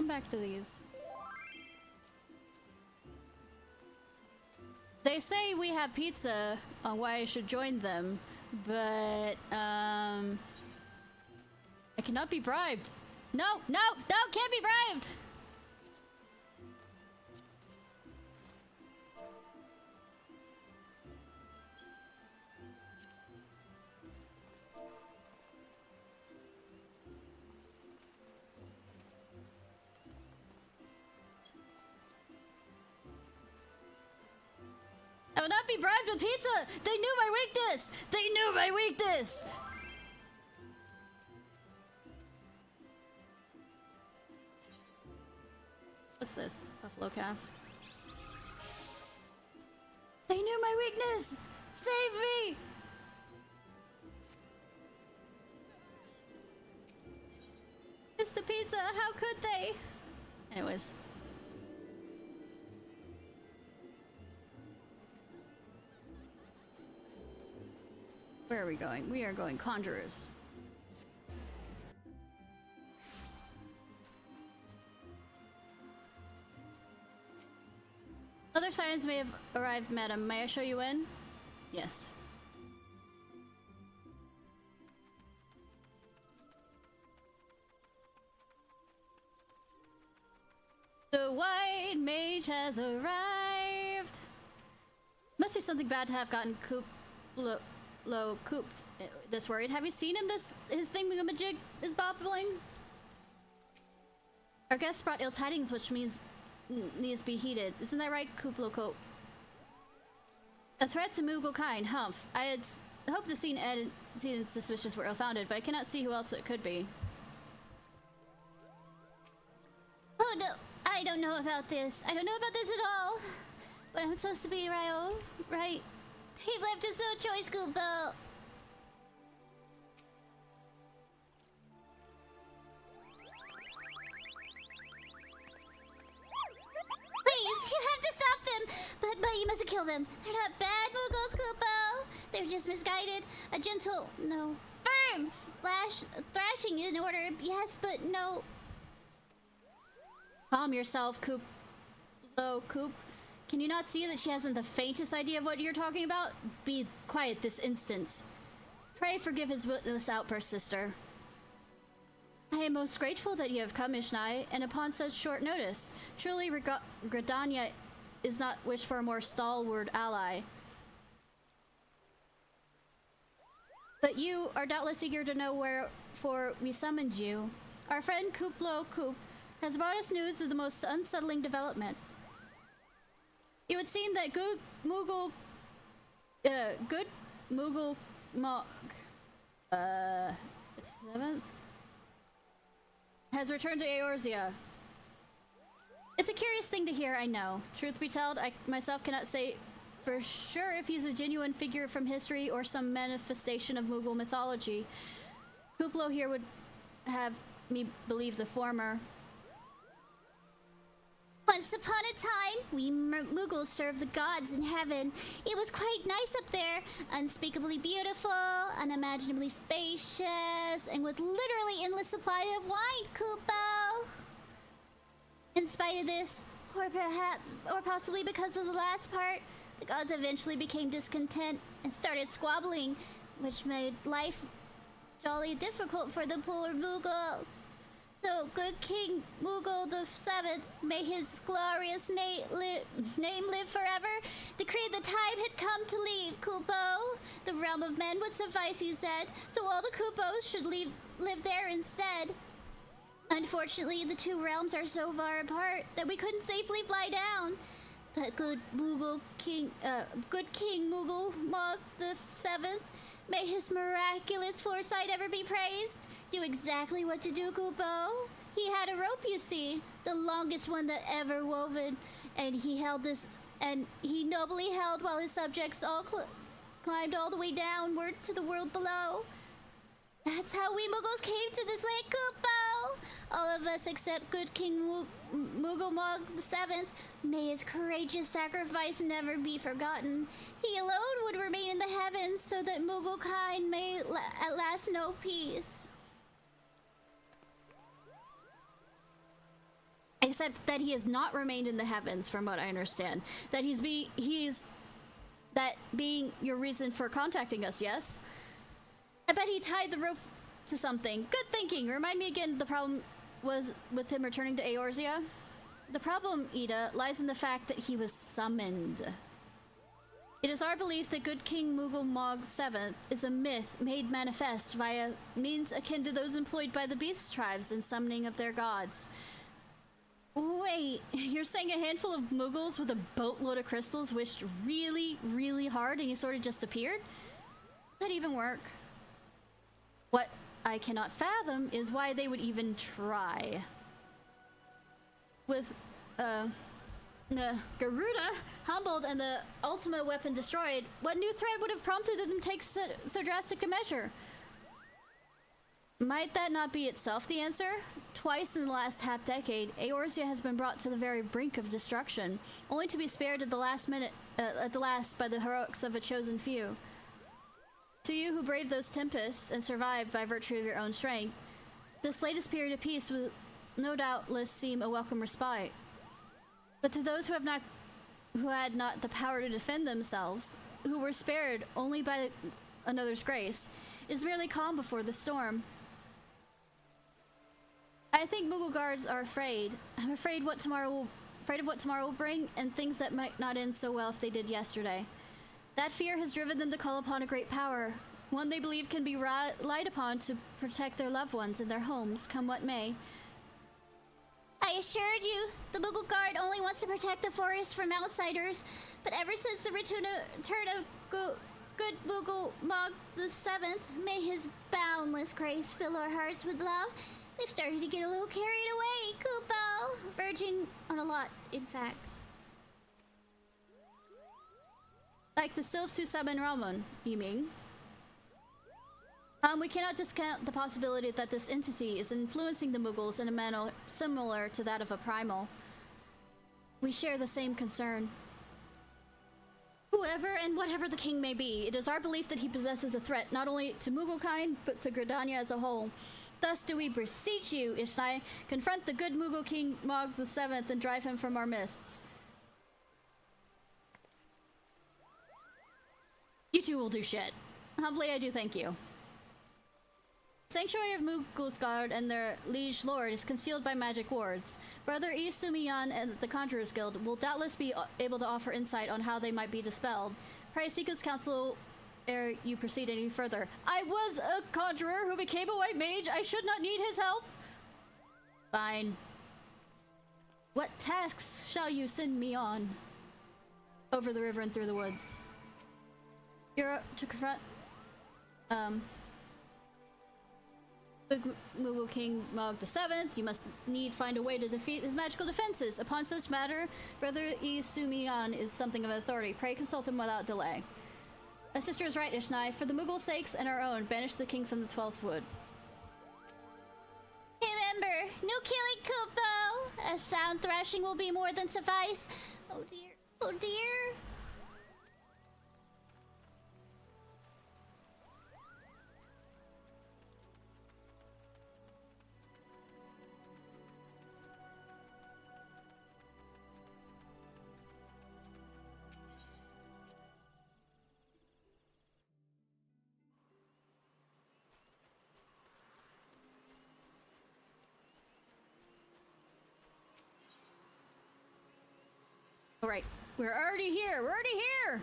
Back to these. They say we have pizza on why I should join them, but I cannot be bribed. No, can't be bribed. will not be bribed with pizza! They knew my weakness! They knew my weakness! What's this? Buffalo calf. They knew my weakness! Save me! It's the pizza, how could they? Anyways. Where are we going? We are going Conjurers. Other signs may have arrived, madam. May I show you in? Yes. The white mage has arrived. Must be something bad to have gotten Coop this worried. Have you seen him? His thingamajig is bobbling. Our guest brought ill tidings, which means needs to be heeded. Isn't that right, Coop? A threat to Moogle kind, humph. I had hoped to see Eden's suspicions were ill-founded, but I cannot see who else it could be. Oh no, I don't know about this. I don't know about this at all. But I'm supposed to be Ryo, right? He left us no choice, Kupo. Please, you have to stop them. But you mustn't kill them. They're not bad Moogles, Kupo. They're just misguided. A gentle, no, firm thrashing in order. Yes, but no. Calm yourself, Coop. Low, Coop. Can you not see that she hasn't the faintest idea of what you're talking about? Be quiet this instant. Pray forgive his witless outburst, sister. I am most grateful that you have come, Ishnai, and upon such short notice. Truly, Gridania is not wish for a more stalwart ally. But you are doubtless eager to know wherefore we summoned you. Our friend Cooplo Coop has brought us news of the most unsettling development. It would seem that good Moogle Mog 7th has returned to Eorzea. It's a curious thing to hear, I know. Truth be told, I myself cannot say for sure if he's a genuine figure from history or some manifestation of Moogle mythology. Kuplo here would have me believe the former. Once upon a time, we Moogles served the gods in heaven. It was quite nice up there. Unspeakably beautiful, unimaginably spacious, and with literally endless supply of wine, Kupo. In spite of this, or possibly because of the last part, the gods eventually became discontent and started squabbling, which made life jolly difficult for the poor Moogles. So, good King Moogle the Seventh, may his glorious name live forever, decreed the time had come to leave Kupo. The realm of men would suffice, he said, so all the Kupos should live there instead. Unfortunately, the two realms are so far apart that we couldn't safely fly down. But good King Moogle Mog the Seventh, may his miraculous foresight ever be praised, knew exactly what to do, Kupo. He had a rope, you see, the longest one that ever woven, and he nobly held while his subjects all climbed all the way downward to the world below. That's how we Moogles came to this land, Kupo. All of us except good King Moogle Mog the Seventh. May his courageous sacrifice never be forgotten. He alone would remain in the heavens so that Moogle kind may at last know peace. Except that he has not remained in the heavens, from what I understand. That that being your reason for contacting us, yes? I bet he tied the rope to something. Good thinking. Remind me again the problem was with him returning to Eorzea? The problem, Ida, lies in the fact that he was summoned. It is our belief that good King Moogle Mog VII is a myth made manifest via means akin to those employed by the Beast tribes in summoning of their gods. Wait, you're saying a handful of Moogles with a boatload of crystals wished really, really hard and he sort of just appeared? Does that even work? What I cannot fathom is why they would even try. With, the Garuda humbled and the ultimate weapon destroyed, what new threat would have prompted them to take so drastic a measure? Might that not be itself the answer? Twice in the last half-decade, Eorzea has been brought to the very brink of destruction, only to be spared at the last minute, at the last by the heroics of a chosen few. To you who braved those tempests and survived by virtue of your own strength, this latest period of peace will no doubtless seem a welcome respite. But to those who had not the power to defend themselves, who were spared only by another's grace, it is merely calm before the storm. I think Moogle guards are afraid. I'm afraid of what tomorrow will bring, and things that might not end so well if they did yesterday. That fear has driven them to call upon a great power, one they believe can be relied upon to protect their loved ones and their homes, come what may. I assured you, the Moogle Guard only wants to protect the forest from outsiders, but ever since the return of good Moogle Mog the 7th, may his boundless grace fill our hearts with love, they've started to get a little carried away, Kupo. Verging on a lot, in fact. Like the sylphs who summon Ramon, you mean? We cannot discount the possibility that this entity is influencing the Moogles in a manner similar to that of a primal. We share the same concern. Whoever and whatever the king may be, it is our belief that he possesses a threat not only to Mooglekind, but to Gridania as a whole. Thus do we beseech you, Ishnai, confront the good Moogle King Mog the 7th and drive him from our midst. You two will do shit. Humbly, I do thank you. Sanctuary of Moogle's Guard and their liege lord is concealed by magic wards. Brother Isumiyan and the Conjurers Guild will doubtless be able to offer insight on how they might be dispelled. Pray seek his counsel ere you proceed any further. I was a conjurer who became a white mage. I should not need his help. Fine. What tasks shall you send me on? Over the river and through the woods. You're up to confront the Moogle King Mog the 7th. You must find a way to defeat his magical defenses. Upon such matter, Brother Isumiyan is something of an authority. Pray consult him without delay. My sister is right, Ishnai. For the Moogle's sakes and our own, banish the king from the 12th wood. Remember, no killing, Kupo! A sound thrashing will be more than suffice. Oh dear. Oh dear. Alright, we're already here! We're already here!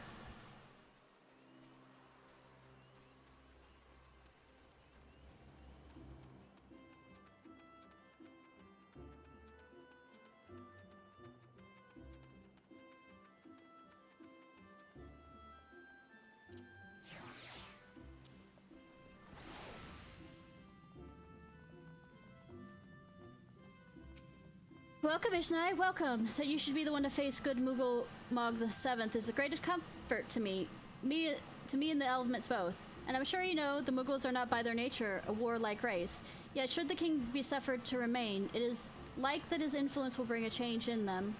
Welcome, Ishnai, welcome. That you should be the one to face good Moogle Mog the 7th is a great comfort to me and the elements both. And I'm sure you know the Moogles are not by their nature a warlike race. Yet should the king be suffered to remain, it is like that his influence will bring a change in them.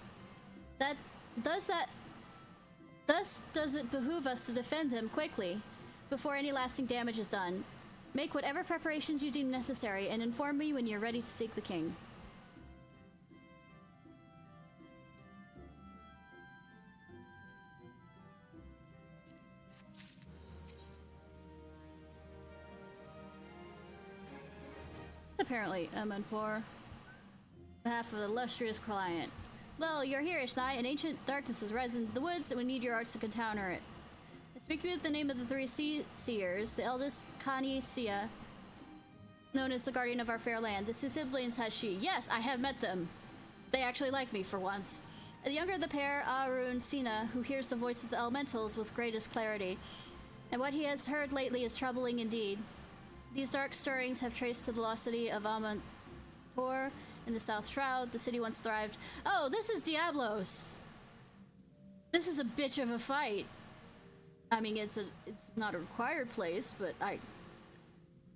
Thus does it behoove us to defend him quickly, before any lasting damage is done. Make whatever preparations you deem necessary and inform me when you're ready to seek the king. Apparently, for behalf of the illustrious client. Well, you're here, Ishnai. An ancient darkness has risen in the woods, and we need your arts to counter it. I speak with the name of the three seers, the eldest, Kani Sia, known as the guardian of our fair land. The two siblings has she. Yes, I have met them. They actually like me for once. The younger of the pair, Arun Sina, who hears the voice of the elementals with greatest clarity. And what he has heard lately is troubling indeed. These dark stirrings have traced to the lost city of Amantor in the South Shroud. The city once thrived. Oh, this is Diablos! This is a bitch of a fight. I mean, it's not a required place, but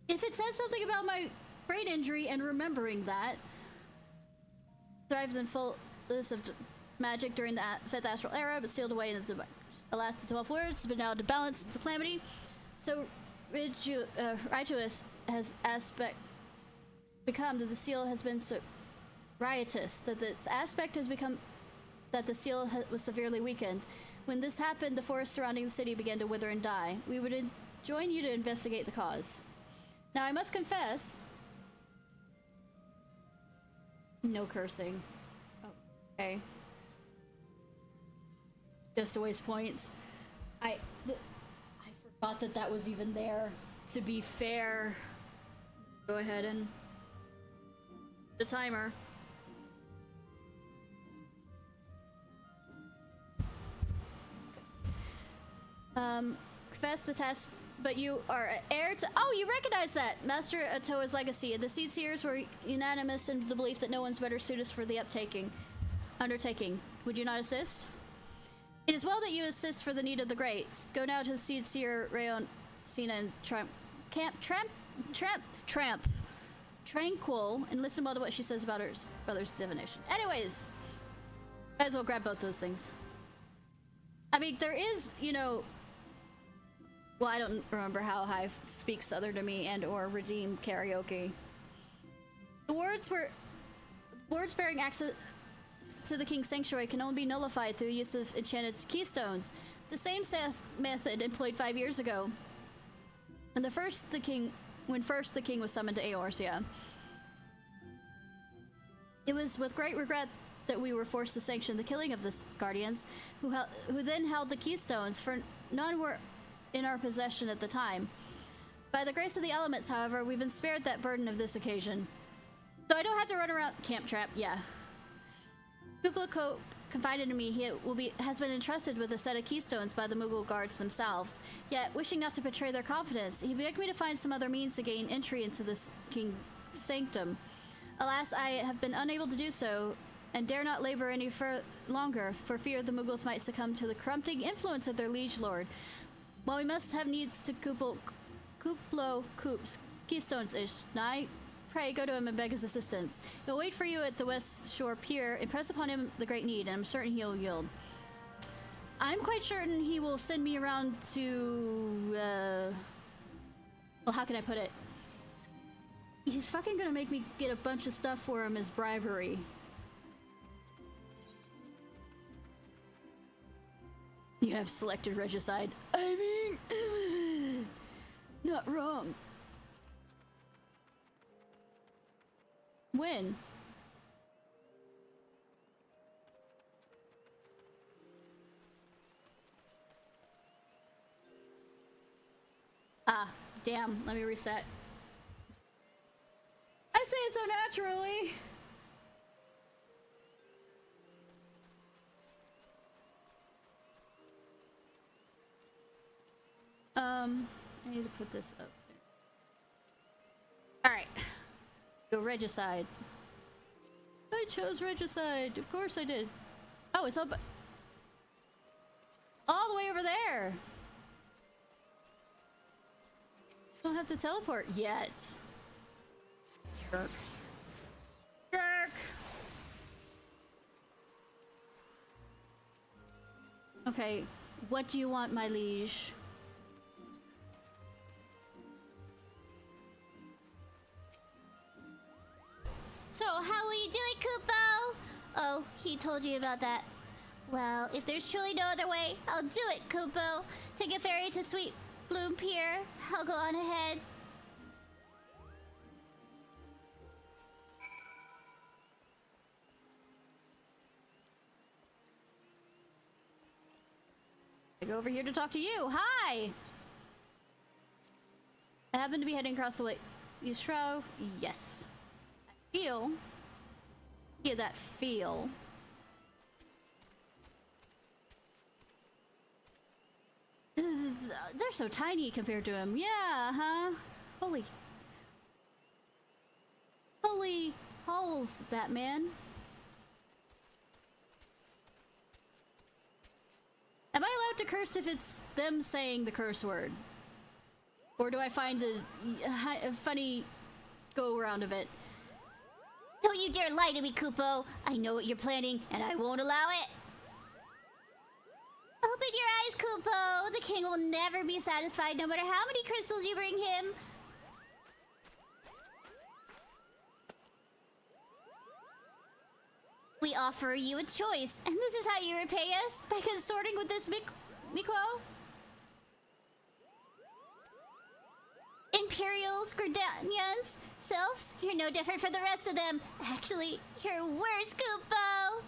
if it says something about my brain injury and remembering that, thrived in fullness of magic during the Fifth Astral Era, but sealed away in the last 12 words, but now to balance the calamity. So righteous has aspect become that the seal has been so riotous that its aspect has become that the seal was severely weakened. When this happened, the forest surrounding the city began to wither and die. We would join you to investigate the cause. Now, I must confess... No cursing. Oh, okay. Just to waste points. I forgot that that was even there. To be fair. Go ahead and... the timer. Confess the test, but you are heir to— oh, you recognize that! Master Atoa's legacy. The Seed Seers were unanimous in the belief that no one's better suited for the undertaking. Would you not assist? It is well that you assist for the need of the greats. Go now to the Seed Seer, Rayon, Sina, and Tranquil, and listen well to what she says about her brother's divination. Anyways, might as well grab both those things. I mean, there is, you know... well, I don't remember how Hive speaks other to me and or redeem karaoke. The words bearing access to the King's Sanctuary can only be nullified through the use of enchanted keystones. The same method employed 5 years ago. And when first the king was summoned to Eorzea. It was with great regret that we were forced to sanction the killing of the Guardians, who then held the keystones, for none were in our possession at the time. By the grace of the elements, however, we've been spared that burden of this occasion. So I don't have to run around— camp trap, yeah. Kupla confided to me he has been entrusted with a set of keystones by the Moogle guards themselves. Yet, wishing not to betray their confidence, he begged me to find some other means to gain entry into this King's sanctum. Alas, I have been unable to do so, and dare not labor any longer, for fear the Moogles might succumb to the corrupting influence of their liege lord. While we must have needs to Kuplo keystones Ishnai, pray go to him and beg his assistance. He'll wait for you at the West Shore Pier. Impress upon him the great need, and I'm certain he'll yield. I'm quite certain he will send me around to, well, how can I put it? He's fucking gonna make me get a bunch of stuff for him as bribery. You have selected regicide. I mean, not wrong. When? Ah, damn. Let me reset. I say it so naturally. I need to put this up there. Alright. Go regicide. I chose regicide. Of course I did. Oh, it's up all the way over there. Don't have to teleport yet. Jerk. Jerk. Okay, what do you want, my liege? So, how will you do it, Kupo? Oh, he told you about that. Well, if there's truly no other way, I'll do it, Kupo. Take a ferry to Sweet Bloom Pier. I'll go on ahead. I go over here to talk to you. Hi! I happen to be heading across the way. East Shroud? Yes. I feel Get that feel. They're so tiny compared to him. Yeah, huh? Holy holes, Batman. Am I allowed to curse if it's them saying the curse word? Or do I find a funny go around of it? Don't you dare lie to me, Kupo. I know what you're planning, and I won't allow it. Open your eyes, Kupo. The king will never be satisfied no matter how many crystals you bring him. We offer you a choice, and this is how you repay us? By consorting with this Miko? Imperials, Gordanians, Sylphs, you're no different from the rest of them. Actually, you're worse, Kupo.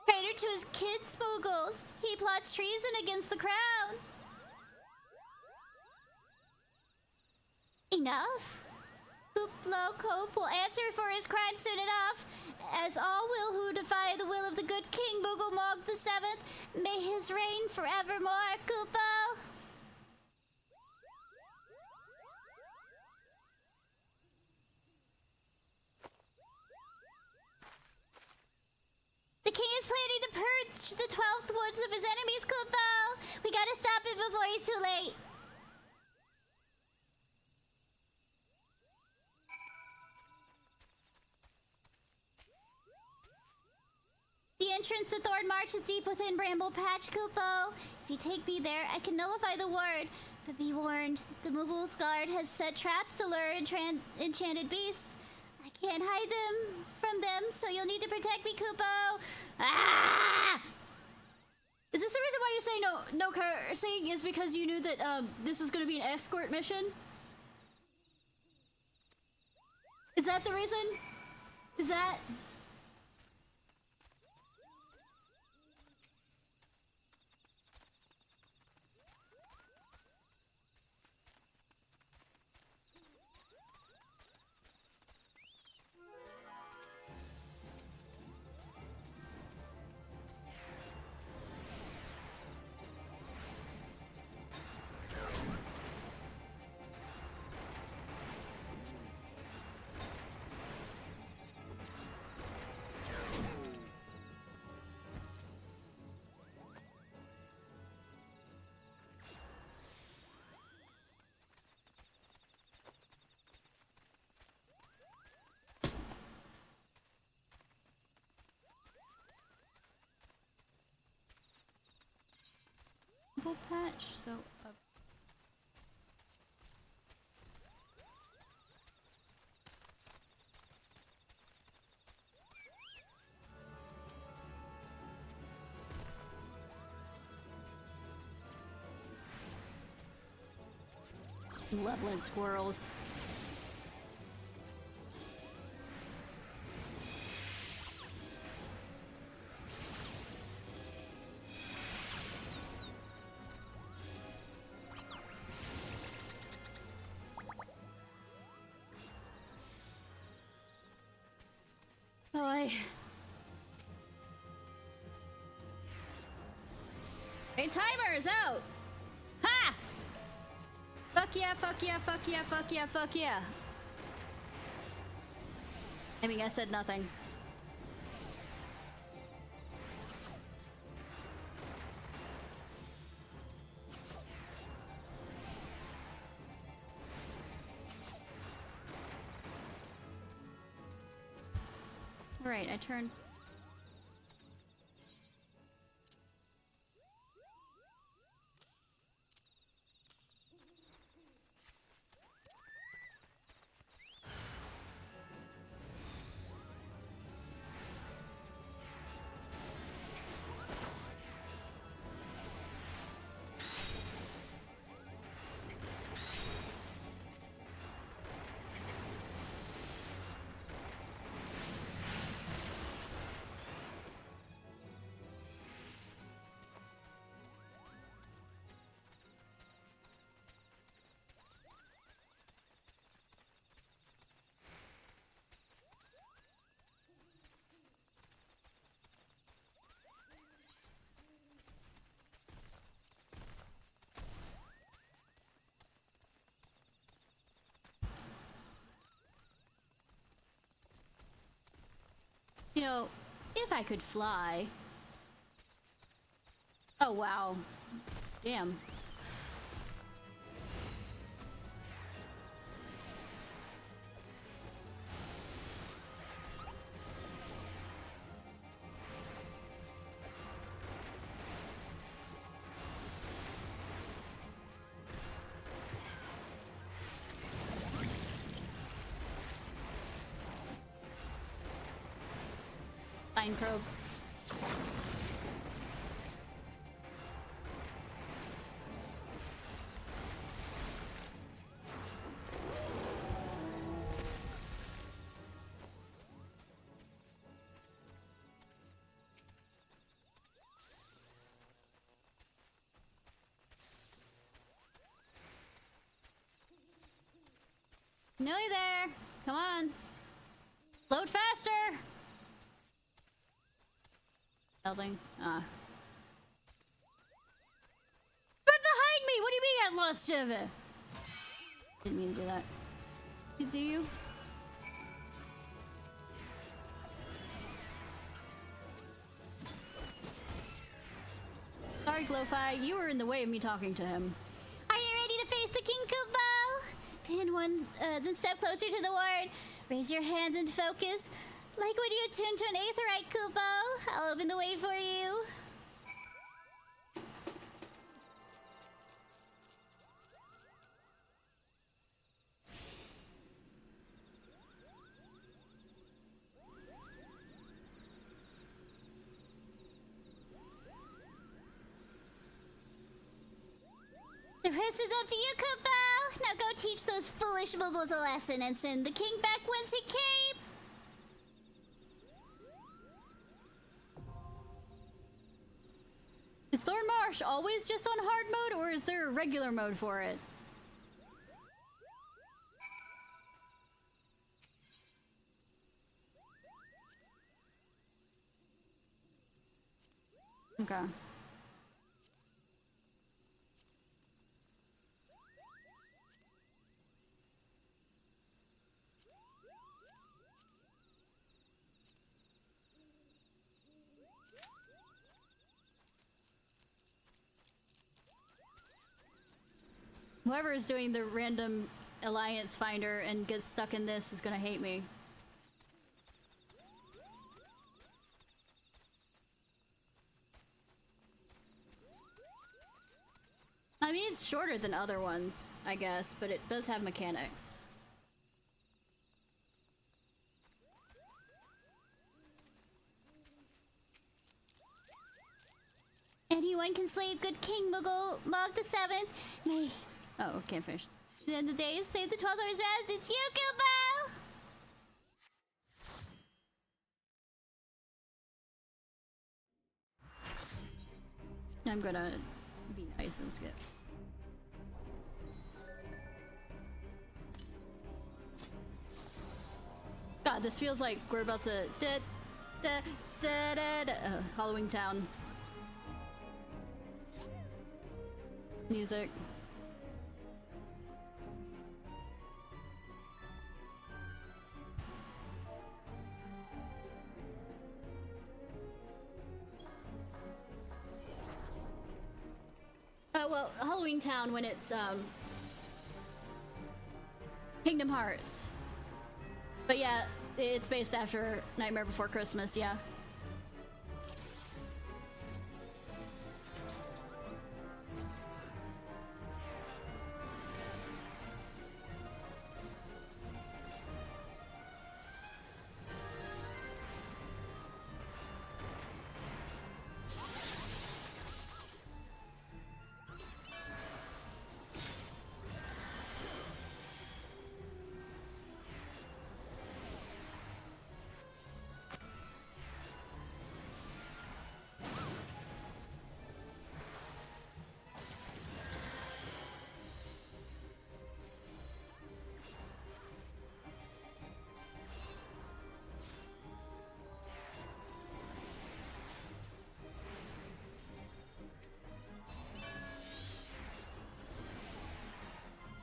Traitor to his kids, Moogles. He plots treason against the crown. Enough? Kuplo Cope will answer for his crime soon enough, as all will who defy the will of the good King Moogle Mog the Seventh. May his reign forevermore, Kupo. The king is planning to purge the 12th woods of his enemies, Kupo. We gotta stop it before he's too late. The entrance to Thorn March is deep within Bramble Patch, Kupo. If you take me there, I can nullify the word. But be warned, the Moogle's guard has set traps to lure enchanted beasts. I can't hide them from them, so you'll need to protect me, Kupo. Ah! Is this the reason why you say no cursing? Is because you knew that this was going to be an escort mission? Is that the reason? Is that... patch, so leveling squirrels. Boy. Hey, timer is out! Ha! Fuck yeah, fuck yeah, fuck yeah, fuck yeah, fuck yeah. I mean, I said nothing. Alright, I turned... You know, if I could fly. Oh, wow. Damn. Fine probe. Nearly there. Come on. Load faster. Building. Ah. Right behind me! What do you mean I lost it? Didn't mean to do that. Do you? Sorry, Glowfi. You were in the way of me talking to him. Are you ready to face the King Kubo? Then step closer to the ward. Raise your hands and focus. Like when you attune to an aetherite, Kubo. I'll open the way for you. The rest is up to you, Kubo. Now go teach those foolish Moogles a lesson and send the king back whence he came. Is Thornmarsh always just on hard mode, or is there a regular mode for it? Okay. Whoever is doing the random alliance finder and gets stuck in this is gonna hate me. I mean, it's shorter than other ones, I guess, but it does have mechanics. Anyone can slay good King Moogle Mog the 7th. May Oh, can't finish. the end of the days save the 12 hours rest. It's you, Kubo! I'm gonna be nice and skip. God, this feels like we're about to Halloween Town. Music. Well, Halloween Town when it's Kingdom Hearts. But yeah, it's based after Nightmare Before Christmas, yeah.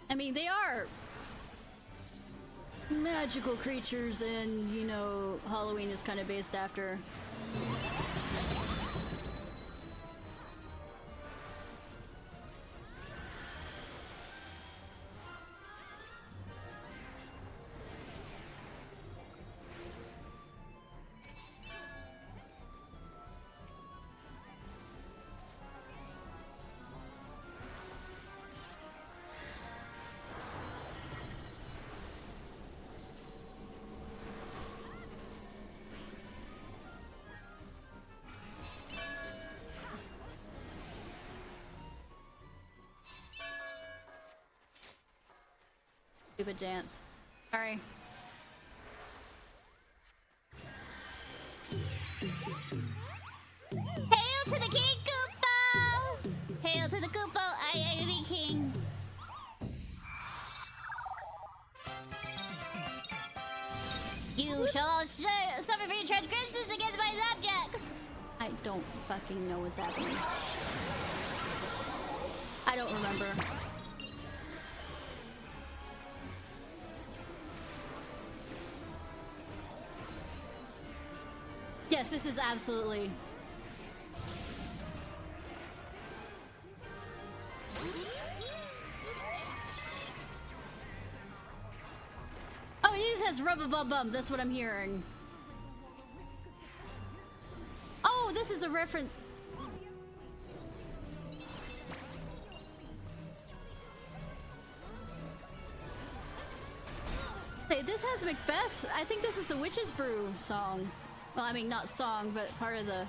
I mean, they are magical creatures, and, you know, Halloween is kind of based after. Stupid dance. Sorry. Hail to the King Koopo! Hail to the Koopo, I am the king. You shall all suffer for your transgressions against my subjects. I don't fucking know what's happening. I don't remember. Yes, this is absolutely... Oh, he says rub-a-bum-bum. That's what I'm hearing. Oh, this is a reference. Hey, this has Macbeth. I think this is the Witch's Brew song. Well, I mean, not song, but part of the...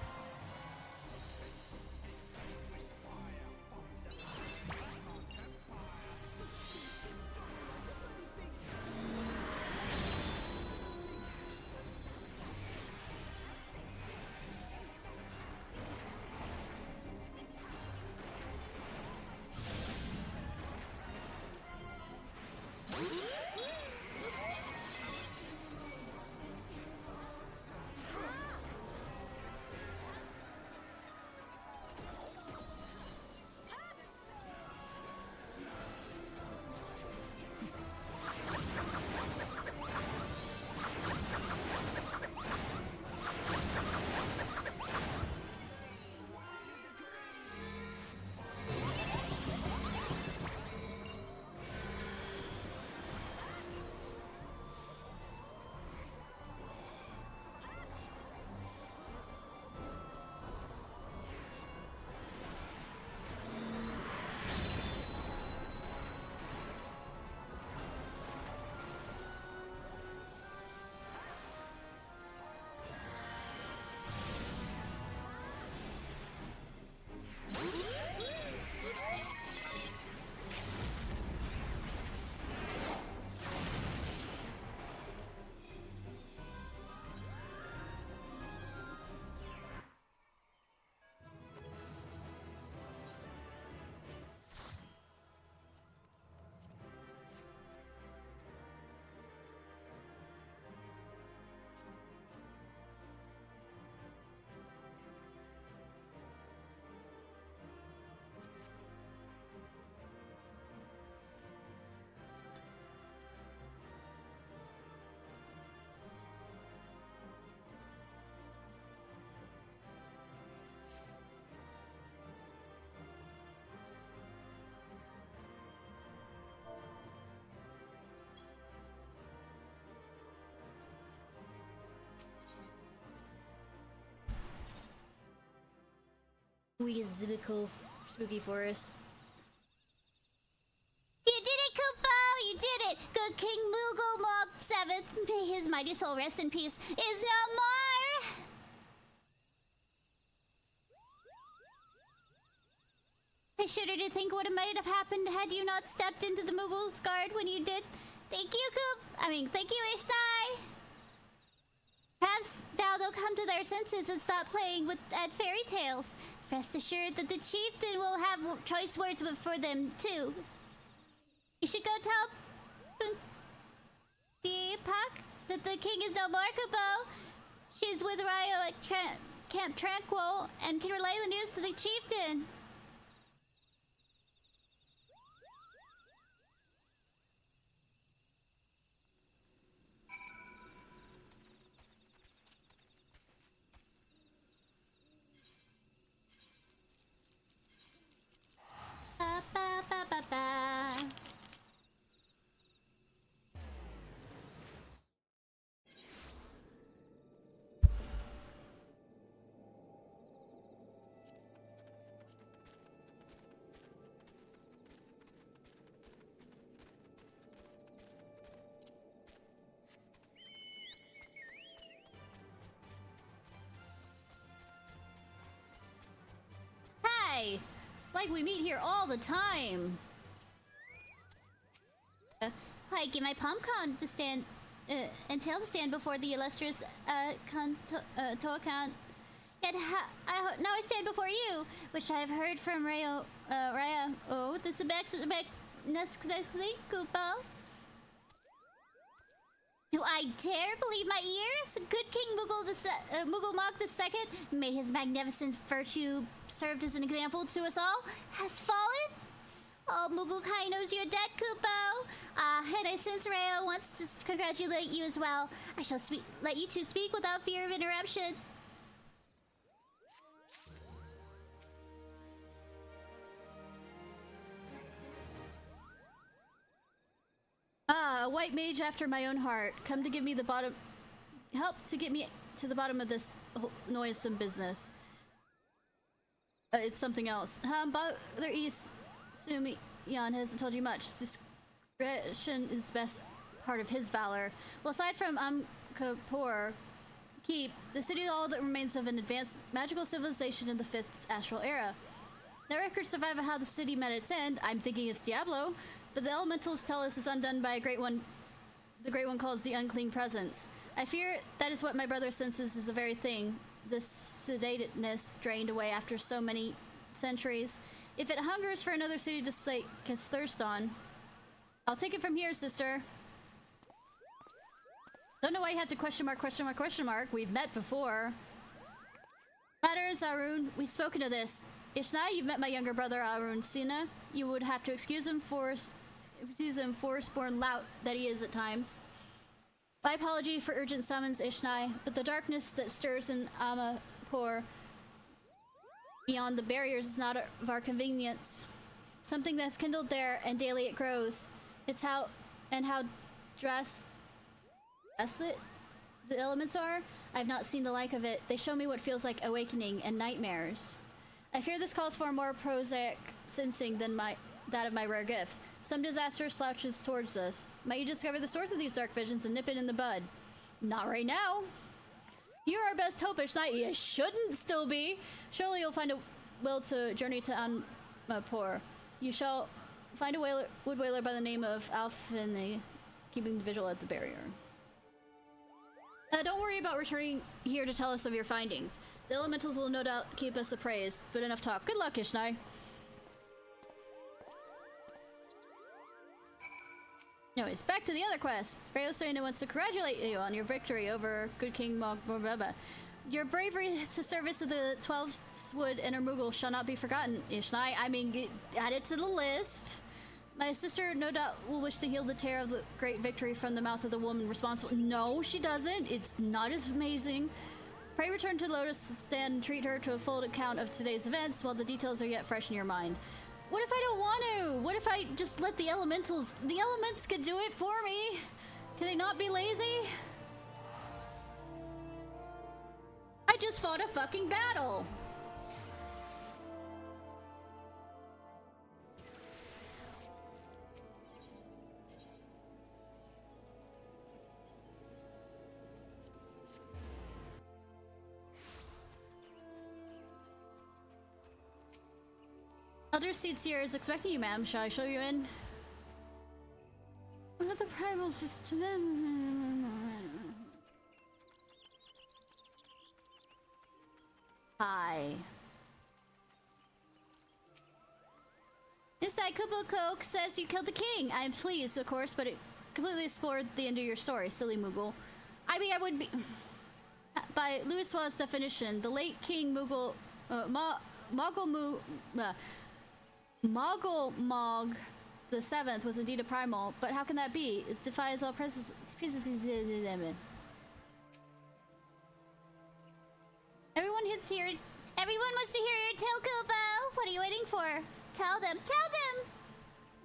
Whimsical spooky forest. You did it, Koopo! You did it! Good King Moogle Mog 7th, may his mighty soul rest in peace, is no more! I shudder to think what might have happened had you not stepped into the Moogle's guard when you did. Thank you, Ishnai! Perhaps now they'll come to their senses and stop playing at fairy tales. Rest assured that the chieftain will have choice words for them, too. You should go tell the Pak that the king is no more, Kupo. She's with Ryo at Camp Tranquil and can relay the news to the chieftain. like we meet here all the time. I get my PomCon to stand and tail to stand before the illustrious Toakan. Yet now I stand before you, which I have heard from Raya. Oh, this is next Koopa. Do I dare believe my ears? Good King Moogle Mog the Second, may his magnificent virtue served as an example to us all, has fallen? Oh, Moogle Kai knows you're dead, Kupo. And I sense Raya wants to congratulate you as well. I shall let you two speak without fear of interruption. A white mage after my own heart. Come to give me help to get me to the bottom of this noisome business. It's something else. Bother East. Sumi Yan hasn't told you much. Discretion is the best part of his valor. Well, aside from Kapor Keep, the city is all that remains of an advanced magical civilization in the 5th astral era. No records survive of how the city met its end. I'm thinking it's Diablo, but the elementals tell us it's undone by a great one. The great one calls the unclean presence. I fear that is what my brother senses is the very thing. The sedatedness drained away after so many centuries. If it hungers for another city to slake its thirst on, I'll take it from here, sister. Don't know why you have to question mark. We've met before. Patterns, Arun, we've spoken of this. Ishnai, you've met my younger brother, Arun Sina. You would have to excuse him forest-born lout that he is at times. My apology for urgent summons, Ishnai, but the darkness that stirs in Amapur beyond the barriers is not of our convenience. Something that's kindled there, and daily it grows. It's how drastic the elements are. I've not seen the like of it. They show me what feels like awakening and nightmares. I fear this calls for a more prosaic sensing than that of my rare gift. Some disaster slouches towards us. Might you discover the source of these dark visions and nip it in the bud? Not right now. You're our best hope, Ishnai. You shouldn't still be. Surely you'll find a will to journey to Anmapur. You shall find a wood whaler by the name of Alfini, keeping the vigil at the barrier. Don't worry about returning here to tell us of your findings. The elementals will no doubt keep us appraised, but enough talk. Good luck, Ishnai. Anyways, back to the other quest. Rayosena wants to congratulate you on your victory over Good King Mogbaba. Your bravery to service of the 12 Wood and her Moogle shall not be forgotten, Ishnai. I mean, add it to the list. My sister no doubt will wish to heal the tear of the great victory from the mouth of the woman responsible. No, she doesn't. It's not as amazing. Pray return to Lotus Stand and treat her to a full account of today's events while the details are yet fresh in your mind. What if I don't want to? What if I just let the elementals... The elements could do it for me. Can they not be lazy? I just fought a fucking battle. Elder Seed Seer is expecting you, ma'am. Shall I show you in? One of the primals just... Hi. This Kupo Coke says you killed the king. I am pleased, of course, but it completely explored the end of your story, silly Moogle. I mean, I would be... By Louis Wa's definition, the late King Moogle... Moogle Mog the 7th was indeed a primal, but how can that be? It defies all pieces. Everyone wants to hear your tale, Kupo. What are you waiting for? Tell them. Tell them.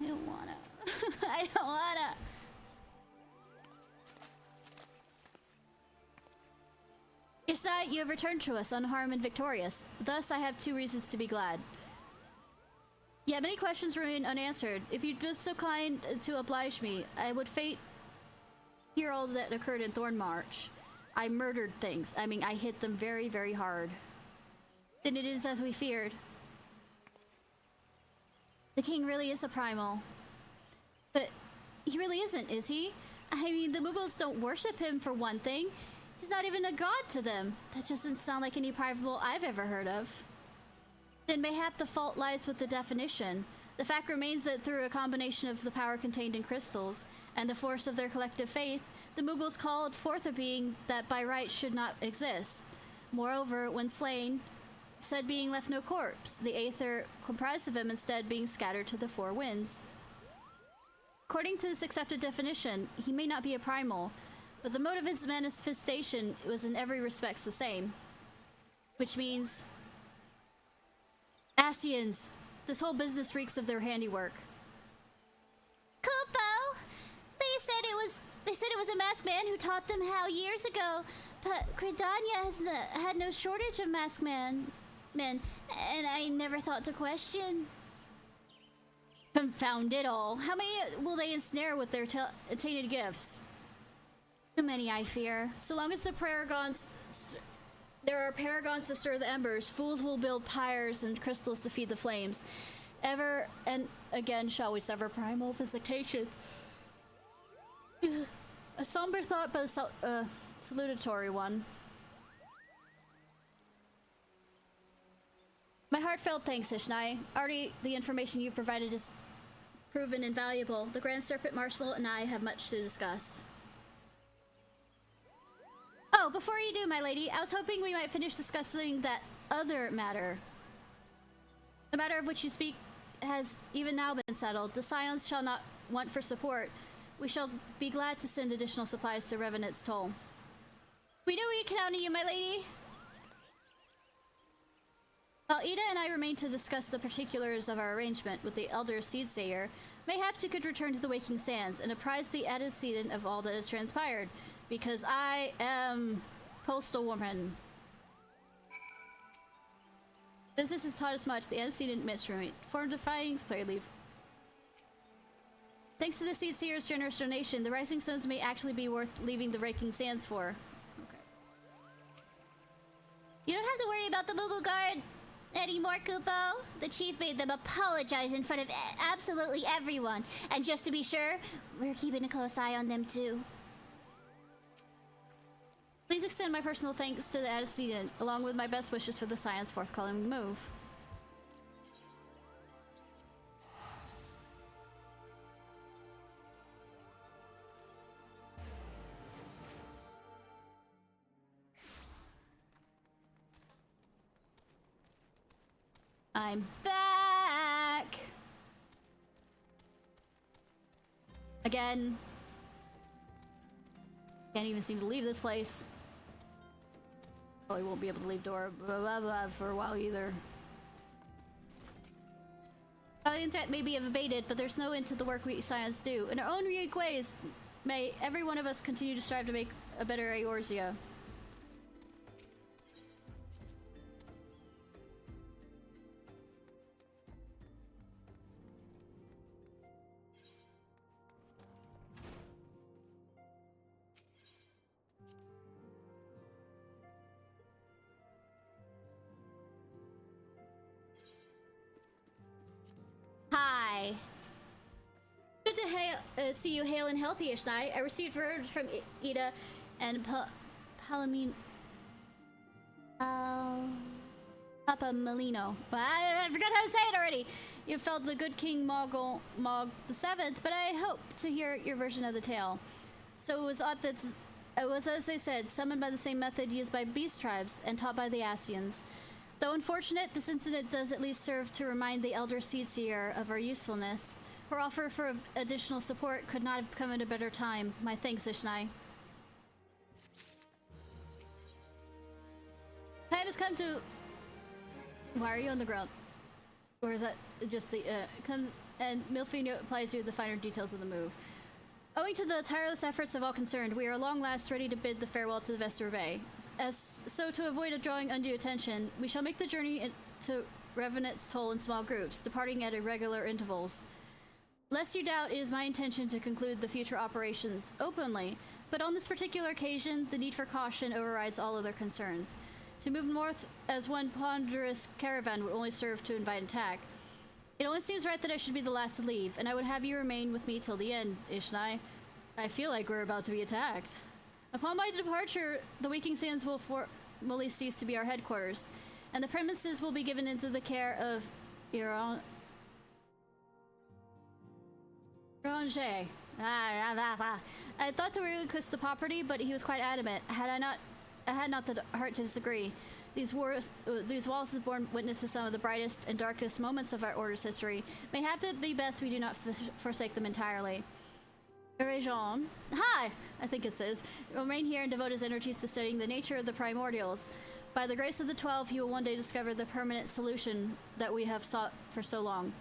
I don't wanna. I don't wanna. Ishnai, you have returned to us unharmed and victorious. Thus, I have 2 reasons to be glad. Yeah, many questions remain unanswered. If you'd been so kind to oblige me, I would hear all that occurred in Thornmarch. I murdered things. I mean, I hit them very, very hard. Then it is as we feared. The king really is a primal. But he really isn't, is he? I mean, the Moogles don't worship him for one thing. He's not even a god to them. That just doesn't sound like any primal I've ever heard of. Then mayhap the fault lies with the definition. The fact remains that through a combination of the power contained in crystals and the force of their collective faith, the Moogles called forth a being that by right should not exist. Moreover, when slain, said being left no corpse, the aether comprised of him instead being scattered to the four winds. According to this accepted definition, he may not be a primal, but the mode of his manifestation was in every respect the same. Which means... Ascians! This whole business reeks of their handiwork. Kupo! They said it was a masked man who taught them how years ago, but Gridania has had no shortage of masked men, and I never thought to question. Confound it all. How many will they ensnare with their tainted gifts? Too many, I fear. So long as there are paragons to stir the embers, fools will build pyres and crystals to feed the flames. Ever and again shall we sever primal visitation. A somber thought, but a salutatory one. My heartfelt thanks, Ishnai. Already the information you provided is proven invaluable. The Grand Serpent Marshal and I have much to discuss. Oh, before you do, my lady, I was hoping we might finish discussing that other matter. The matter of which you speak has even now been settled. The Scions shall not want for support. We shall be glad to send additional supplies to Revenant's Toll. We know we can count on you, my lady. While Ida and I remain to discuss the particulars of our arrangement with the Elder Seedsayer, mayhaps you could return to the Waking Sands and apprise the antecedent of all that has transpired, because I am Postal Woman. Business has taught us much. The antecedent misremate formed of findings, player leave. Thanks to the Seedsayer's generous donation, the Rising Stones may actually be worth leaving the Waking Sands for. Okay. You don't have to worry about the Moogle Guard anymore, Kupo. The chief made them apologize in front of absolutely everyone. And just to be sure, we're keeping a close eye on them too. Please extend my personal thanks to the antecedent, along with my best wishes for the Scion's forthcoming move. I'm back! Again. Can't even seem to leave this place. Probably won't be able to leave Dora for a while either. The intent may be abated, but there's no end to the work we Scions do. In our own unique ways, may every one of us continue to strive to make a better Eorzea. Hi. Good to see you hale and healthy, Ishnai. I received word from Ida and Palomino. Papa Molino. I forgot how to say it already. You felled the good King Mog the Seventh, but I hope to hear your version of the tale. So it was as they said, summoned by the same method used by beast tribes and taught by the Ascians. Though unfortunate, this incident does at least serve to remind the Elder Seedseer of our usefulness. Her offer for additional support could not have come at a better time. My thanks, Ishnai. Time has come to... Why are you on the ground? Or is that just the... comes and Milfino applies you the finer details of the move. Owing to the tireless efforts of all concerned, we are long last ready to bid the farewell to the Vesper Bay. So to avoid drawing undue attention, we shall make the journey to Revenant's Toll in small groups, departing at irregular intervals. Lest you doubt, it is my intention to conclude the future operations openly, but on this particular occasion, the need for caution overrides all other concerns. To move north as one ponderous caravan would only serve to invite attack. It only seems right that I should be the last to leave, and I would have you remain with me till the end, Ishnai. I feel like we're about to be attacked. Upon my departure, the Waking Sands will formally cease to be our headquarters, and the premises will be given into the care of Irange. I thought to relinquish the property, but he was quite adamant. I had not the heart to disagree. These walls have borne witness to some of the brightest and darkest moments of our Order's history. Mayhap it be best we do not forsake them entirely. Jean, hi! I think it says. Remain here and devote his energies to studying the nature of the primordials. By the grace of the 12, he will one day discover the permanent solution that we have sought for so long.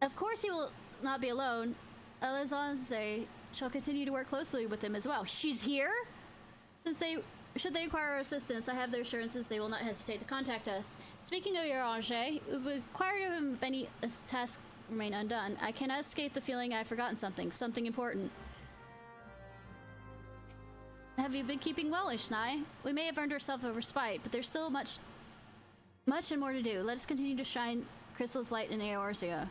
Of course he will not be alone. Elizonze shall continue to work closely with him as well. She's here? Should they require our assistance, I have their assurances they will not hesitate to contact us. Speaking of Irange, it would require of him if any tasks remain undone. I cannot escape the feeling I've forgotten something important. Have you been keeping well, Ishnai? We may have earned ourselves a respite, but there's still much and more to do. Let us continue to shine Crystal's light in Eorzea.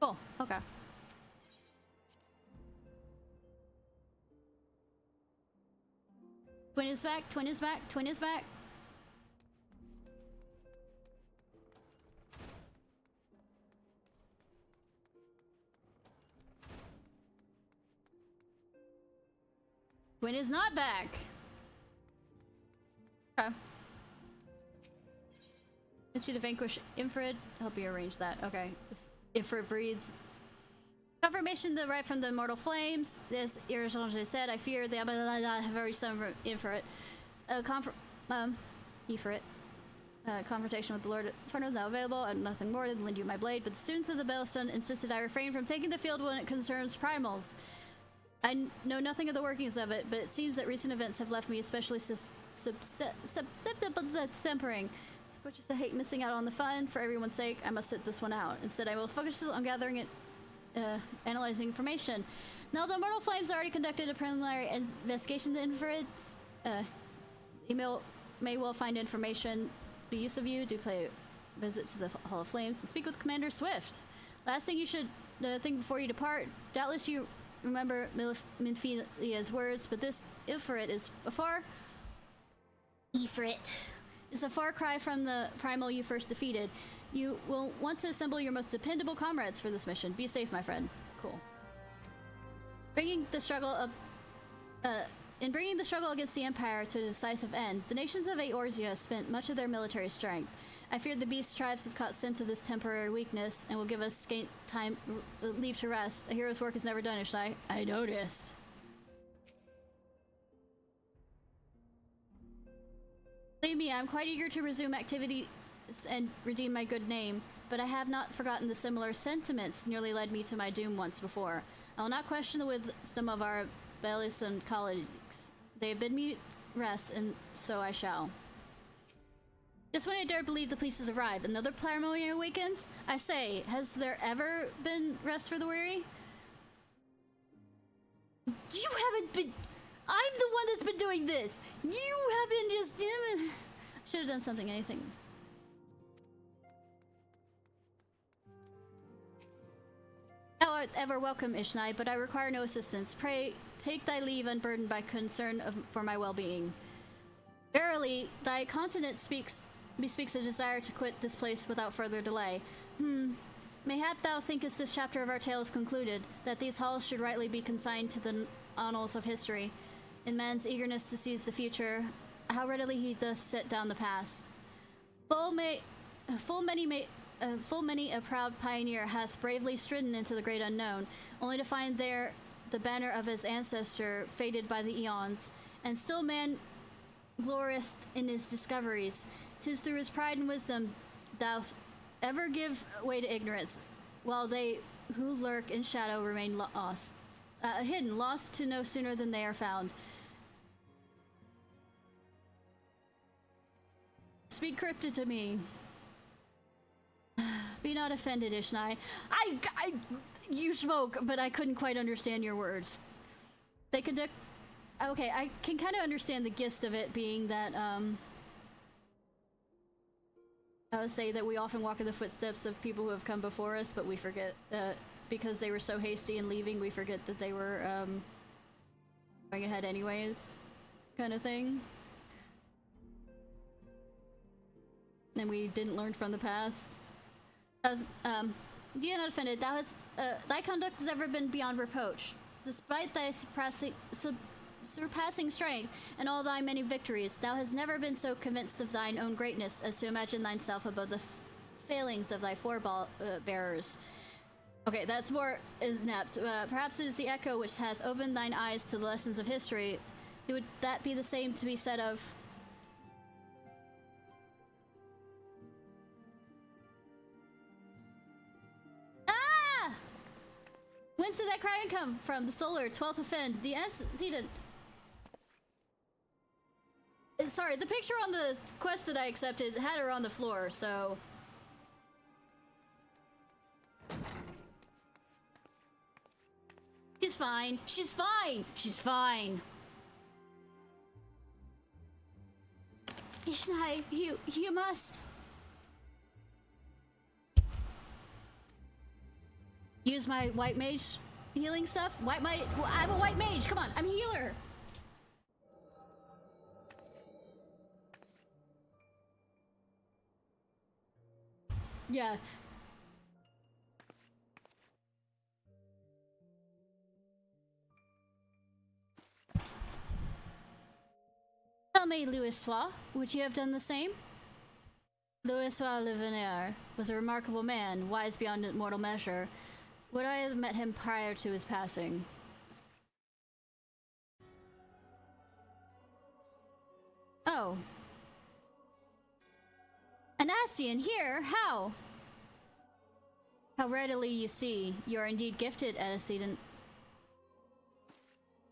Cool, okay. Twin is back, twin is back, twin is back. Twin is not back. Okay. Get you to vanquish Infrared. Help you arrange that. Okay. Infrared breeds. Confirmation right from the immortal flames. This Irange said, I fear the have already summoned Infrared. Ifrit. Confrontation with the Lord Inferno is now available. I'm nothing more than lend you my blade, but the students of the Bellstone insisted I refrain from taking the field when it concerns primals. I know nothing of the workings of it, but it seems that recent events have left me especially susceptible to tempering. Which is I hate missing out on the fun. For everyone's sake, I must sit this one out. Instead, I will focus on gathering it, analyzing information. Now, the Immortal Flames already conducted a preliminary investigation into Infrared. Email may well find information. Be use of you. Do pay a visit to the Hall of Flames and speak with Commander Swift. Last thing you should think before you depart. Doubtless you remember Minfilia's words, but this Ifrit is a far cry from the primal you first defeated. You will want to assemble your most dependable comrades for this mission. Be safe, my friend. Cool. In bringing the struggle against the Empire to a decisive end, the nations of Eorzea spent much of their military strength. I fear the beast tribes have caught scent of this temporary weakness and will give us scant time leave to rest. A hero's work is never done, Ishnai. I noticed. Believe me, I'm quite eager to resume activities and redeem my good name, but I have not forgotten the similar sentiments nearly led me to my doom once before. I will not question the wisdom of our Bellison colleagues. They have bid me rest, and so I shall. Just when I dared believe the police has arrived, another primal awakens? I say, has there ever been rest for the weary? You haven't been... I'm the one that's been doing this! You have been just... Should have done something, anything. Thou art ever welcome, Ishnai, but I require no assistance. Pray, take thy leave unburdened by concern for my well-being. Verily, thy countenance bespeaks a desire to quit this place without further delay. Mayhap thou thinkest this chapter of our tale is concluded, that these halls should rightly be consigned to the annals of history. In man's eagerness to seize the future, how readily he doth set down the past. Full many a proud pioneer hath bravely stridden into the great unknown, only to find there the banner of his ancestor faded by the eons, and still man glorieth in his discoveries. 'Tis through his pride and wisdom thou ever give way to ignorance, while they who lurk in shadow remain hidden, lost to no sooner than they are found. Speak cryptid to me. Be not offended, Ishnai. You spoke, but I couldn't quite understand your words. They conduct... Okay, I can kind of understand the gist of it being that, I would say that we often walk in the footsteps of people who have come before us, but we forget, because they were so hasty in leaving, we forget that they were, going ahead anyways, kind of thing. And we didn't learn from the past. Be not offended, thy conduct has ever been beyond reproach. Despite thy surpassing strength and all thy many victories, thou hast never been so convinced of thine own greatness as to imagine thyself above the failings of thy forebearers. Okay, that's more inept. Perhaps it is the echo which hath opened thine eyes to the lessons of history. Would that be the same to be said of... Ah! Whence did that crying come from? The solar, 12th offend. The antecedent... Sorry, the picture on the quest that I accepted had her on the floor, so... She's fine. She's fine. She's fine. Ishnai, you must... Use my white mage healing stuff? I'm a white mage, come on, I'm a healer! Yeah. Tell me, Louisois, would you have done the same? Louisois Le Veneer was a remarkable man, wise beyond mortal measure. Would I have met him prior to his passing? Oh. An Ascian here? How? How readily you see. You are indeed gifted, antecedent.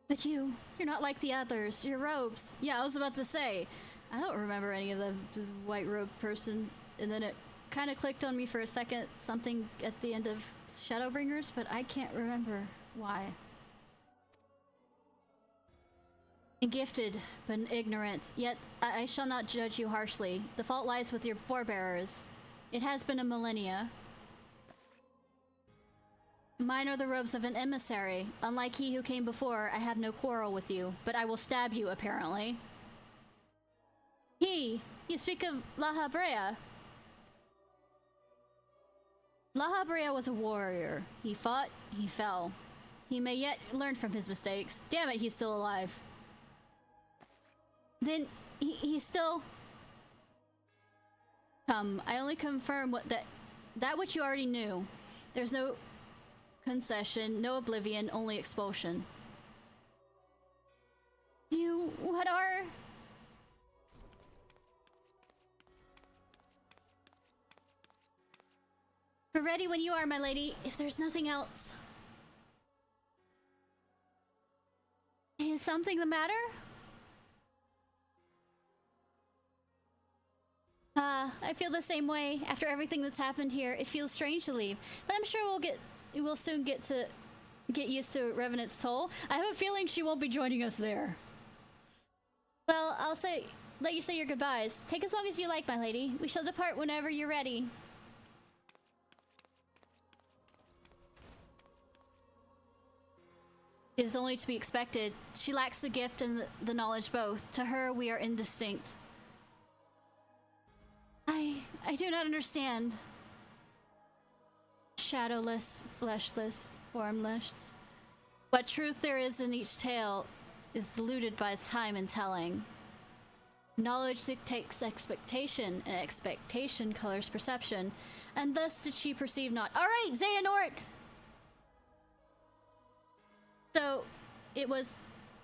But you're not like the others. Your robes. Yeah, I was about to say. I don't remember any of the white robe person. And then it kind of clicked on me for a second. Something at the end of Shadowbringers, but I can't remember why. Gifted, but ignorant. Yet I shall not judge you harshly. The fault lies with your forebearers. It has been a millennia. Mine are the robes of an emissary. Unlike he who came before, I have no quarrel with you, but I will stab you, apparently. You speak of La Habrea. La Habrea was a warrior. He fought, he fell. He may yet learn from his mistakes. Damn it, he's still alive. Then he's still... I only confirm that which you already knew. There's no concession, no oblivion, only expulsion. What are... We're ready when you are, my lady, if there's nothing else. Is something the matter? I feel the same way. After everything that's happened here, it feels strange to leave. But I'm sure we'll soon get used to Revenant's toll. I have a feeling she won't be joining us there. Well, let you say your goodbyes. Take as long as you like, my lady. We shall depart whenever you're ready. It is only to be expected. She lacks the gift and the knowledge both. To her, we are indistinct. I do not understand. Shadowless, fleshless, formless. What truth there is in each tale is diluted by time and telling. Knowledge dictates expectation, and expectation colors perception. And thus did she perceive not. Alright, Xehanort! So, it was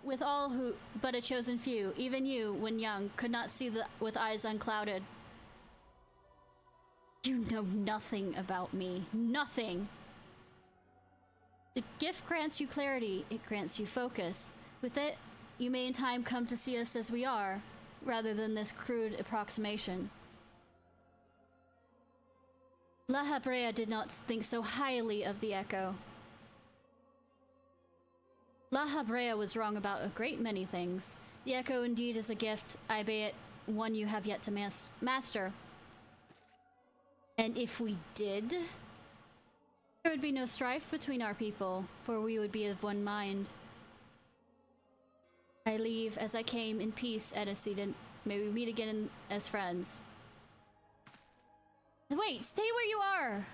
with all who but a chosen few. Even you, when young, could not see with eyes unclouded. You know nothing about me. Nothing. The gift grants you clarity. It grants you focus. With it, you may in time come to see us as we are, rather than this crude approximation. La Habrea did not think so highly of the Echo. La Habrea was wrong about a great many things. The Echo indeed is a gift, albeit one you have yet to master. And if we did, there would be no strife between our people, for we would be of one mind. I leave as I came in peace, antecedent. May we meet again as friends. Wait, stay where you are!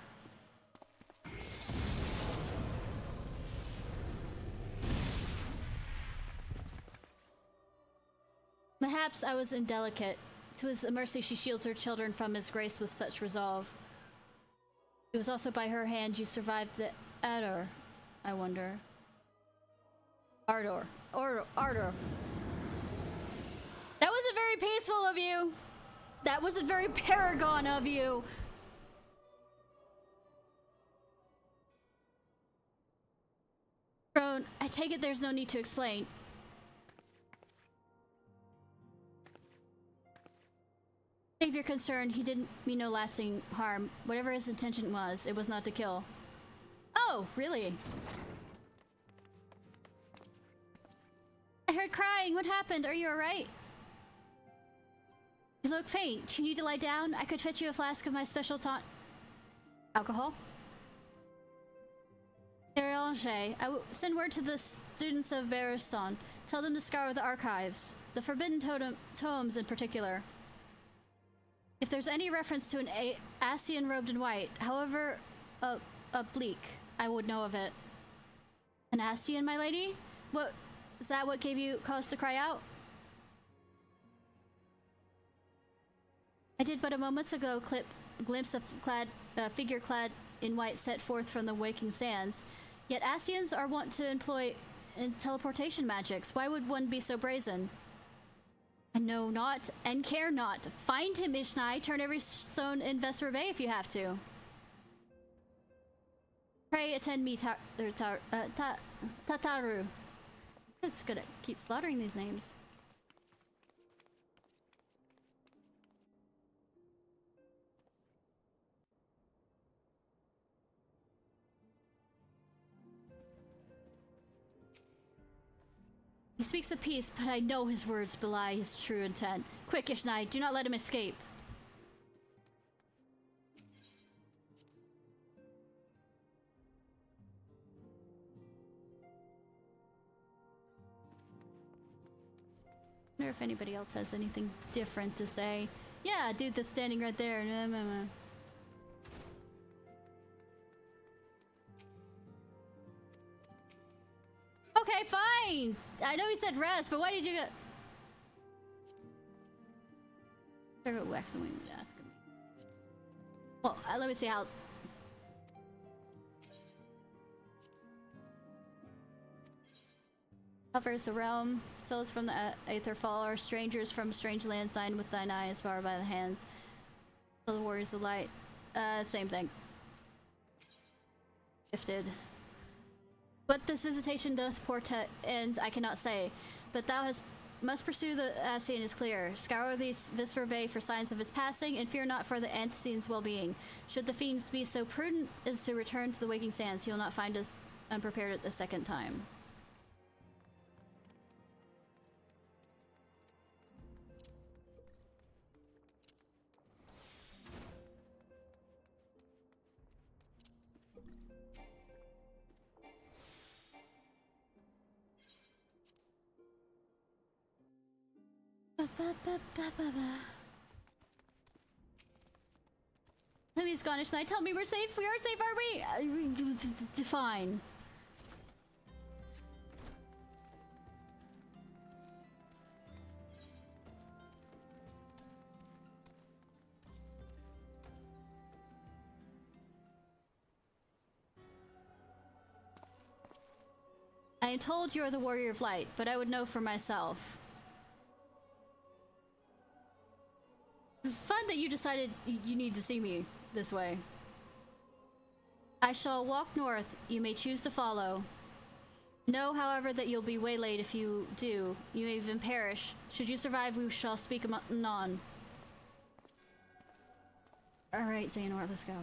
Perhaps I was indelicate. 'Twas a mercy she shields her children from his grace with such resolve. It was also by her hand you survived the Ardor, I wonder. Ardor. Ardor. That wasn't very peaceful of you! That wasn't very paragon of you! Crone, I take it there's no need to explain. Save your concern, he didn't mean no lasting harm. Whatever his intention was, it was not to kill. Oh, really? I heard crying. What happened? Are you alright? You look faint. Do you need to lie down? I could fetch you a flask of my special alcohol. Déranger, I will send word to the students of Barrisson. Tell them to scour the archives. The forbidden tomes in particular. If there's any reference to an Ascian robed in white, however oblique, I would know of it. An Ascian, my lady? What is that? What gave you cause to cry out? I did but a moments ago glimpse a figure clad in white set forth from the waking sands. Yet Ascians are wont to employ teleportation magics. Why would one be so brazen? I know not and care not. Find him, Ishnai. Turn every stone in Vesper Bay if you have to. Pray attend me, Tataru. It's gonna keep slaughtering these names. He speaks of peace, but I know his words belie his true intent. Quick, Ishnai, do not let him escape. I wonder if anybody else has anything different to say. Yeah, dude that's standing right there. Okay, fine! I know he said rest, but why did you get... They're waxing wing asking me. Well, let me see how... Covers the realm, souls from the aether fall, are strangers from strange lands, thine with thine eyes, powered by the hands. So the warriors of the light. Same thing. Gifted. What this visitation doth portend, I cannot say, but thou must pursue the Ascian is clear. Scour the Vesper Bay for signs of his passing, and fear not for the Antician's well-being. Should the fiends be so prudent as to return to the waking sands, he will not find us unprepared a second time. Enemy's gone, Ishnai. Tell me we're safe. We are safe, are we? Fine. I am told you are the warrior of light, but I would know for myself. Fun that you decided you need to see me this way. I shall walk north. You may choose to follow. Know, however, that you'll be waylaid if you do. You may even perish. Should you survive, we shall speak anon. Alright, Xehanort, let's go.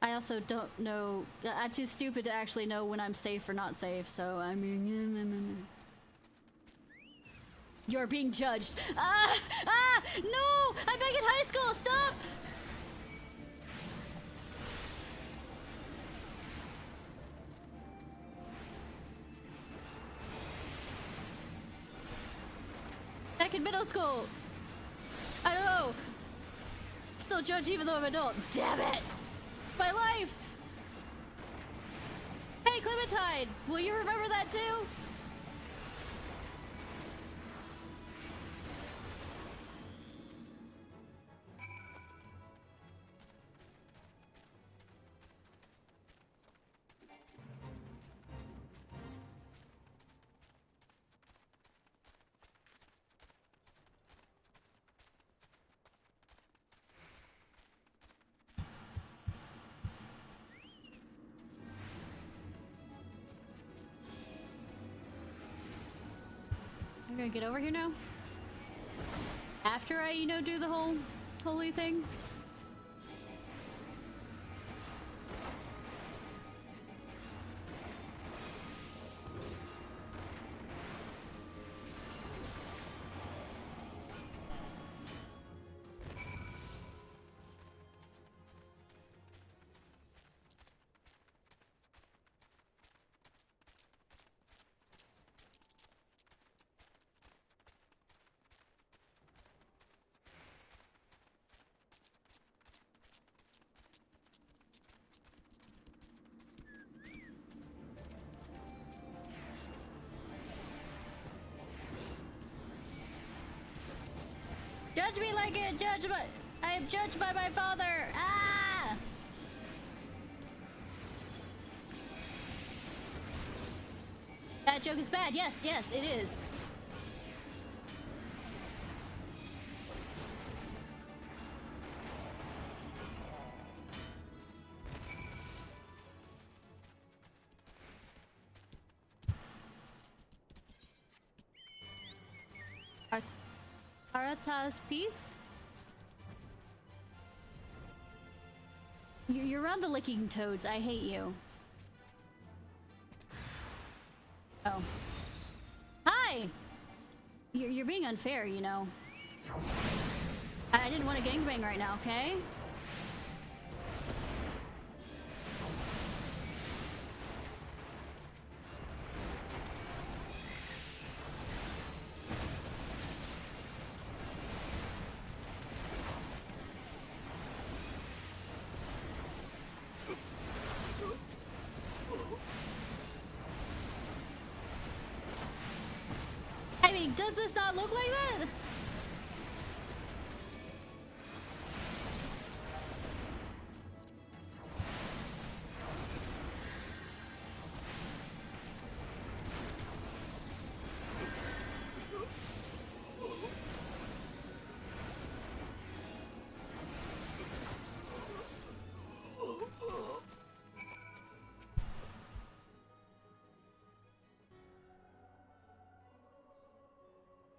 I also don't know. I'm too stupid to actually know when I'm safe or not safe, so I mean. You're being judged. Ah! Ah! No! I'm back in high school! Stop! Back in middle school! I don't know! Still judge even though I'm an adult. Damn it! It's my life! Hey, Clementine! Will you remember that too? I'm gonna get over here now. After I, you know, do the whole holy thing. Judge me like it, I am judged by my father. Ah! That joke is bad. Yes, yes, it is. Arata's piece? You're around the licking toads. I hate you. Oh. Hi! You're being unfair, you know. I didn't want a gangbang right now, okay? Does this not look like that?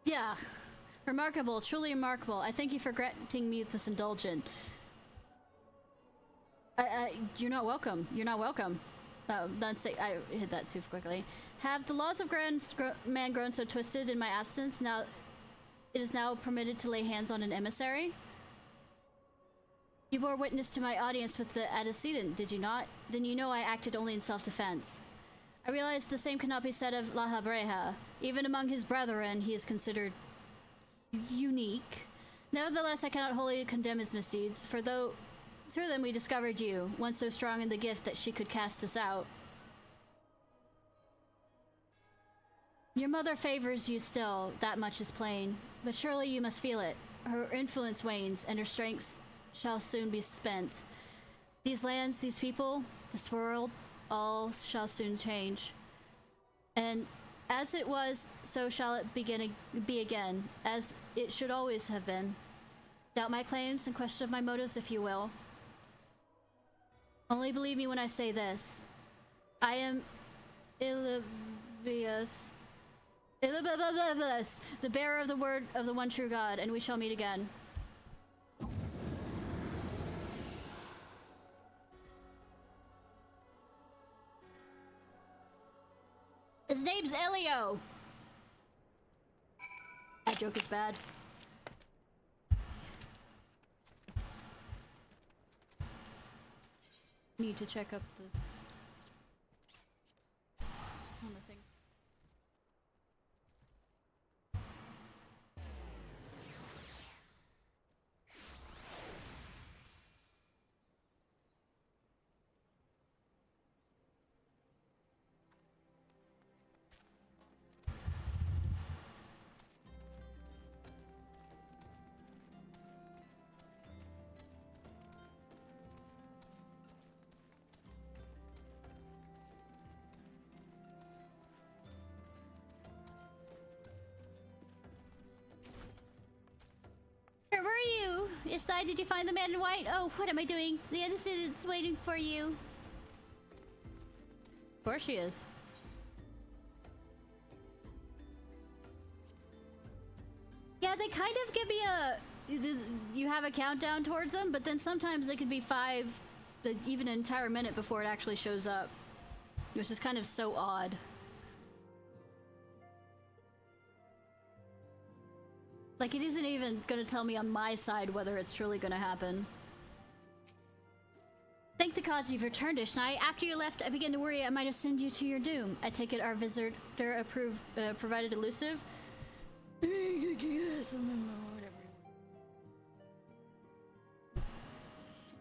Yeah. Remarkable, truly remarkable. I thank you for granting me this indulgence. You're not welcome. You're not welcome. Oh, that's it. I hit that too quickly. Have the laws of man grown so twisted in my absence? Now, it is now permitted to lay hands on an emissary? You bore witness to my audience with the antecedent, did you not? Then you know I acted only in self-defense. I realize the same cannot be said of La Habreja. Even among his brethren, he is considered unique. Nevertheless, I cannot wholly condemn his misdeeds, for though through them we discovered you, once so strong in the gift that she could cast us out. Your mother favors you still, that much is plain, but surely you must feel it. Her influence wanes, and her strength shall soon be spent. These lands, these people, this world, all shall soon change. And as it was, so shall it be again, as it should always have been. Doubt my claims and question of my motives if you will. Only believe me when I say this. I am Illivius, the bearer of the word of the one true God, and we shall meet again. His name's Elio. That joke is bad. Need to check up the... on the thing. Where were you? Ishnai, did you find the man in white? Oh, what am I doing? The antecedent's waiting for you. Of course she is. Yeah, they kind of give me a... You have a countdown towards them, but then sometimes it could be 5, even an entire minute before it actually shows up. Which is kind of so odd. Like, it isn't even gonna tell me on my side whether it's truly gonna happen. Thank the gods you've returned, Ishnai. After you left, I began to worry I might have sent you to your doom. I take it our visitor provided elusive? Yes, whatever.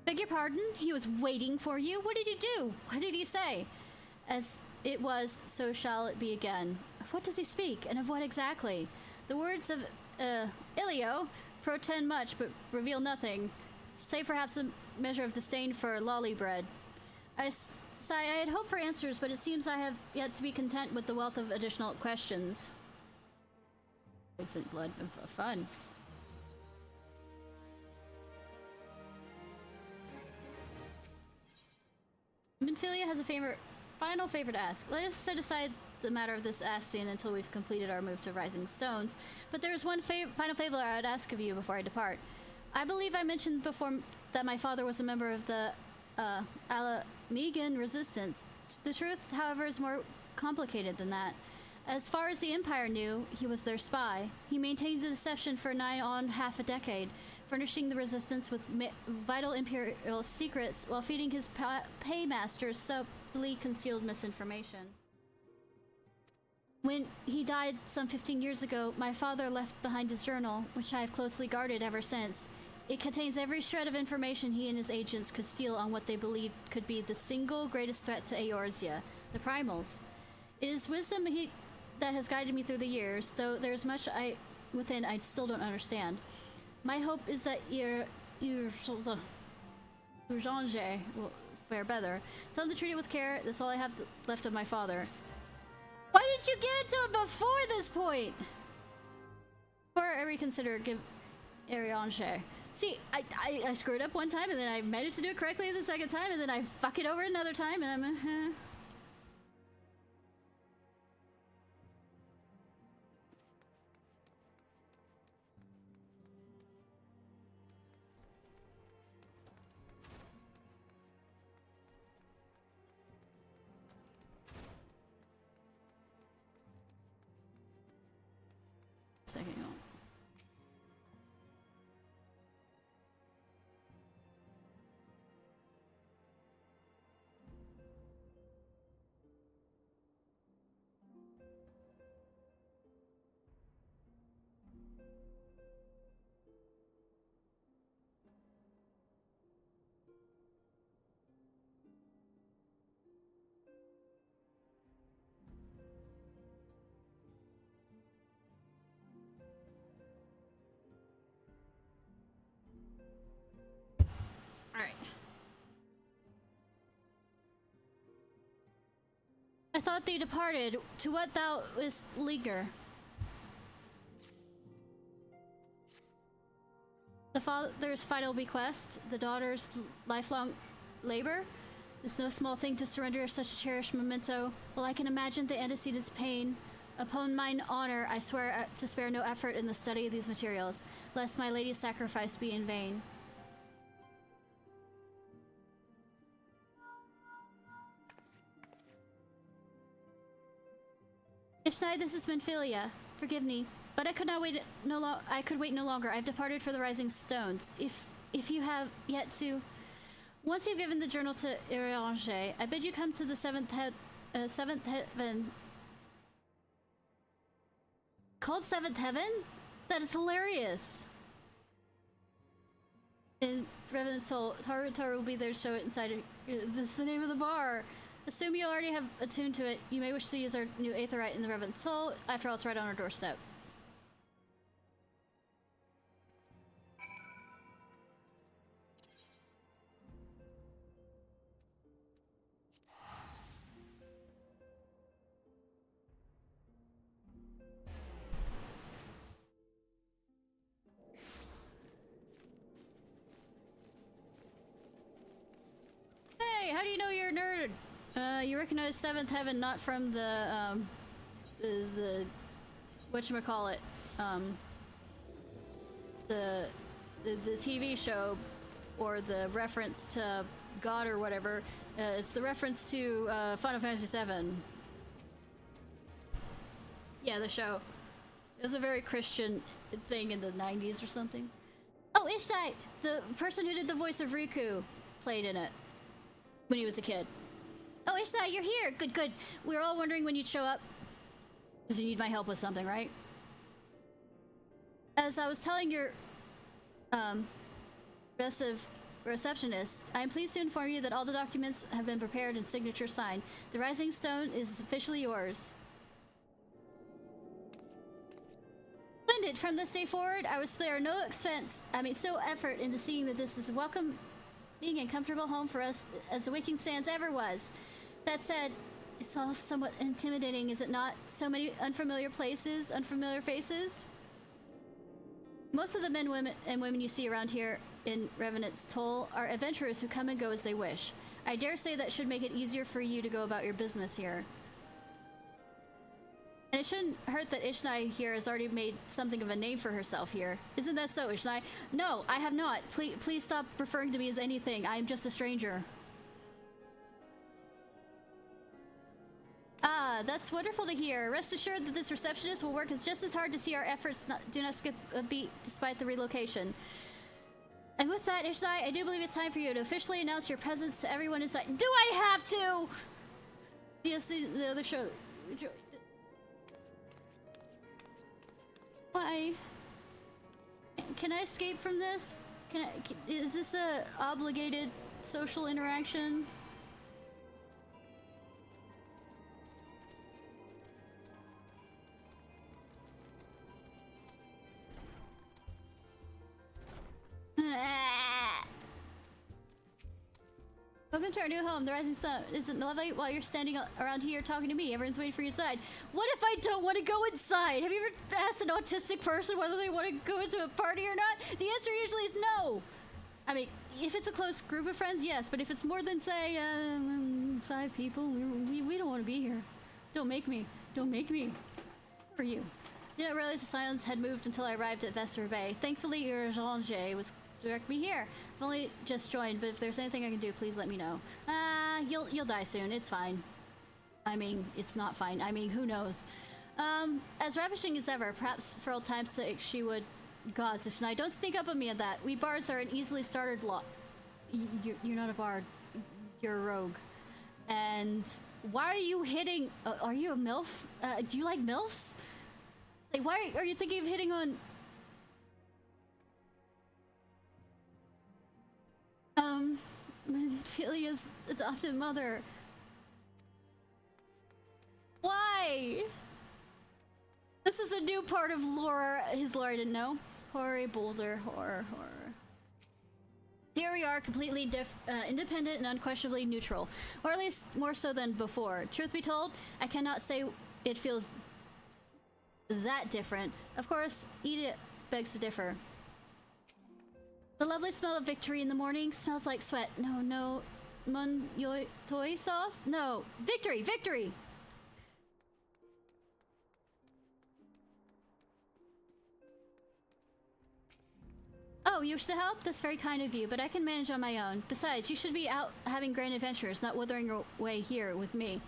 Beg your pardon? He was waiting for you? What did you do? What did he say? As it was, so shall it be again. Of what does he speak, and of what exactly? The words of Ilio portend much, but reveal nothing, save perhaps a measure of disdain for lolly bread. I sigh. I had hoped for answers, but it seems I have yet to be content with the wealth of additional questions. Instant blood of fun. Minfilia has a final favor to ask. Let us set aside the matter of this Ascian until we've completed our move to Rising Stones, but there is one final favor I would ask of you before I depart. I believe I mentioned before that my father was a member of the Alamegan Resistance. The truth, however, is more complicated than that. As far as the Empire knew, he was their spy. He maintained the deception for nigh on half a decade, furnishing the Resistance with vital Imperial secrets while feeding his paymasters subtly concealed misinformation. When he died some 15 years ago, my father left behind his journal, which I have closely guarded ever since. It contains every shred of information he and his agents could steal on what they believed could be the single greatest threat to Eorzea, the Primals. It is wisdom that has guided me through the years, though there's much within I still don't understand. My hope is that your Urgenge will fare better. Tell him to treat it with care. That's all I have left of my father. Why didn't you give it to him before this point? Before I reconsider, give Urgenge. See, I screwed up one time, and then I managed to do it correctly the second time, and then I fuck it over another time, and I'm second go. Alright. I thought they departed. To what thou wouldst linger? The father's final bequest, the daughter's lifelong labor, is no small thing to surrender such a cherished memento. Well, I can imagine the antecedent's pain. Upon mine honor, I swear to spare no effort in the study of these materials, lest my lady's sacrifice be in vain. Ishnai, this is Minfilia. Forgive me. But I could not wait I could wait no longer. I've departed for the Rising Stones. If you have yet to, once you've given the journal to Iranger, I bid you come to the seventh heaven. Called Seventh Heaven? That is hilarious. In Revenant's Soul, Taru will be there to show it inside. This is the name of the bar. Assume you already have attuned to it. You may wish to use our new Aetherite in the Revenant's Soul. After all, it's right on our doorstep. Hey, how do you know you're a nerd? You recognize Seventh Heaven not from the whatchamacallit, the TV show or the reference to God or whatever. It's the reference to Final Fantasy VII. Yeah, the show. It was a very Christian thing in the 90s or something. Oh, Ishnai! The person who did the voice of Riku played in it when he was a kid. Oh, Ishnai, you're here! Good, good. We were all wondering when you'd show up. Because you need my help with something, right? As I was telling your receptionist, I am pleased to inform you that all the documents have been prepared and signature signed. The Rising Stone is officially yours. Splendid! From this day forward, I will spare no effort into seeing that this is a welcoming and comfortable home for us as the Waking Sands ever was. That said, it's all somewhat intimidating, is it not? So many unfamiliar places, unfamiliar faces. Most of the men and women you see around here in Revenant's Toll are adventurers who come and go as they wish. I dare say that should make it easier for you to go about your business here. And it shouldn't hurt that Ishnai here has already made something of a name for herself here. Isn't that so, Ishnai? No, I have not. Please stop referring to me as anything. I am just a stranger. Ah, that's wonderful to hear. Rest assured that this receptionist will work just as hard to see our efforts do not skip a beat despite the relocation. And with that, Ishnai, I do believe it's time for you to officially announce your presence to everyone inside. Do I have to? Yes, the other show. Why? Can I escape from this? Is this a obligated social interaction? Welcome to our new home. The rising sun isn't lovely while you're standing around here talking to me. Everyone's waiting for you inside. What if I don't want to go inside? Have you ever asked an autistic person whether they want to go into a party or not? The answer usually is no. I mean, if it's a close group of friends, yes. But if it's more than, say, 5 people, we don't want to be here. Don't make me. Don't make me. Who are you? I didn't realize the silence had moved until I arrived at Vesper Bay. Thankfully, Iranger was direct me here. I've only just joined, but if there's anything I can do, please let me know. You'll die soon. It's fine. I mean, it's not fine. I mean, who knows? As ravishing as ever, perhaps for old time's sake, she would... Gods, Ishnai, don't sneak up on me at that. We bards are an easily started lot. You're not a bard. You're a rogue. And why are you hitting... are you a MILF? Do you like MILFs? Like, why are you thinking of hitting on... Philia's adopted mother. Why? This is a new part of lore. His lore I didn't know. Horror, boulder, horror. Here we are, completely independent and unquestionably neutral. Or at least more so than before. Truth be told, I cannot say it feels that different. Of course, Edith begs to differ. The lovely smell of victory in the morning smells like sweat. No, toy sauce? No, victory! Oh, you wish to help? That's very kind of you, but I can manage on my own. Besides, you should be out having grand adventures, not withering your way here with me.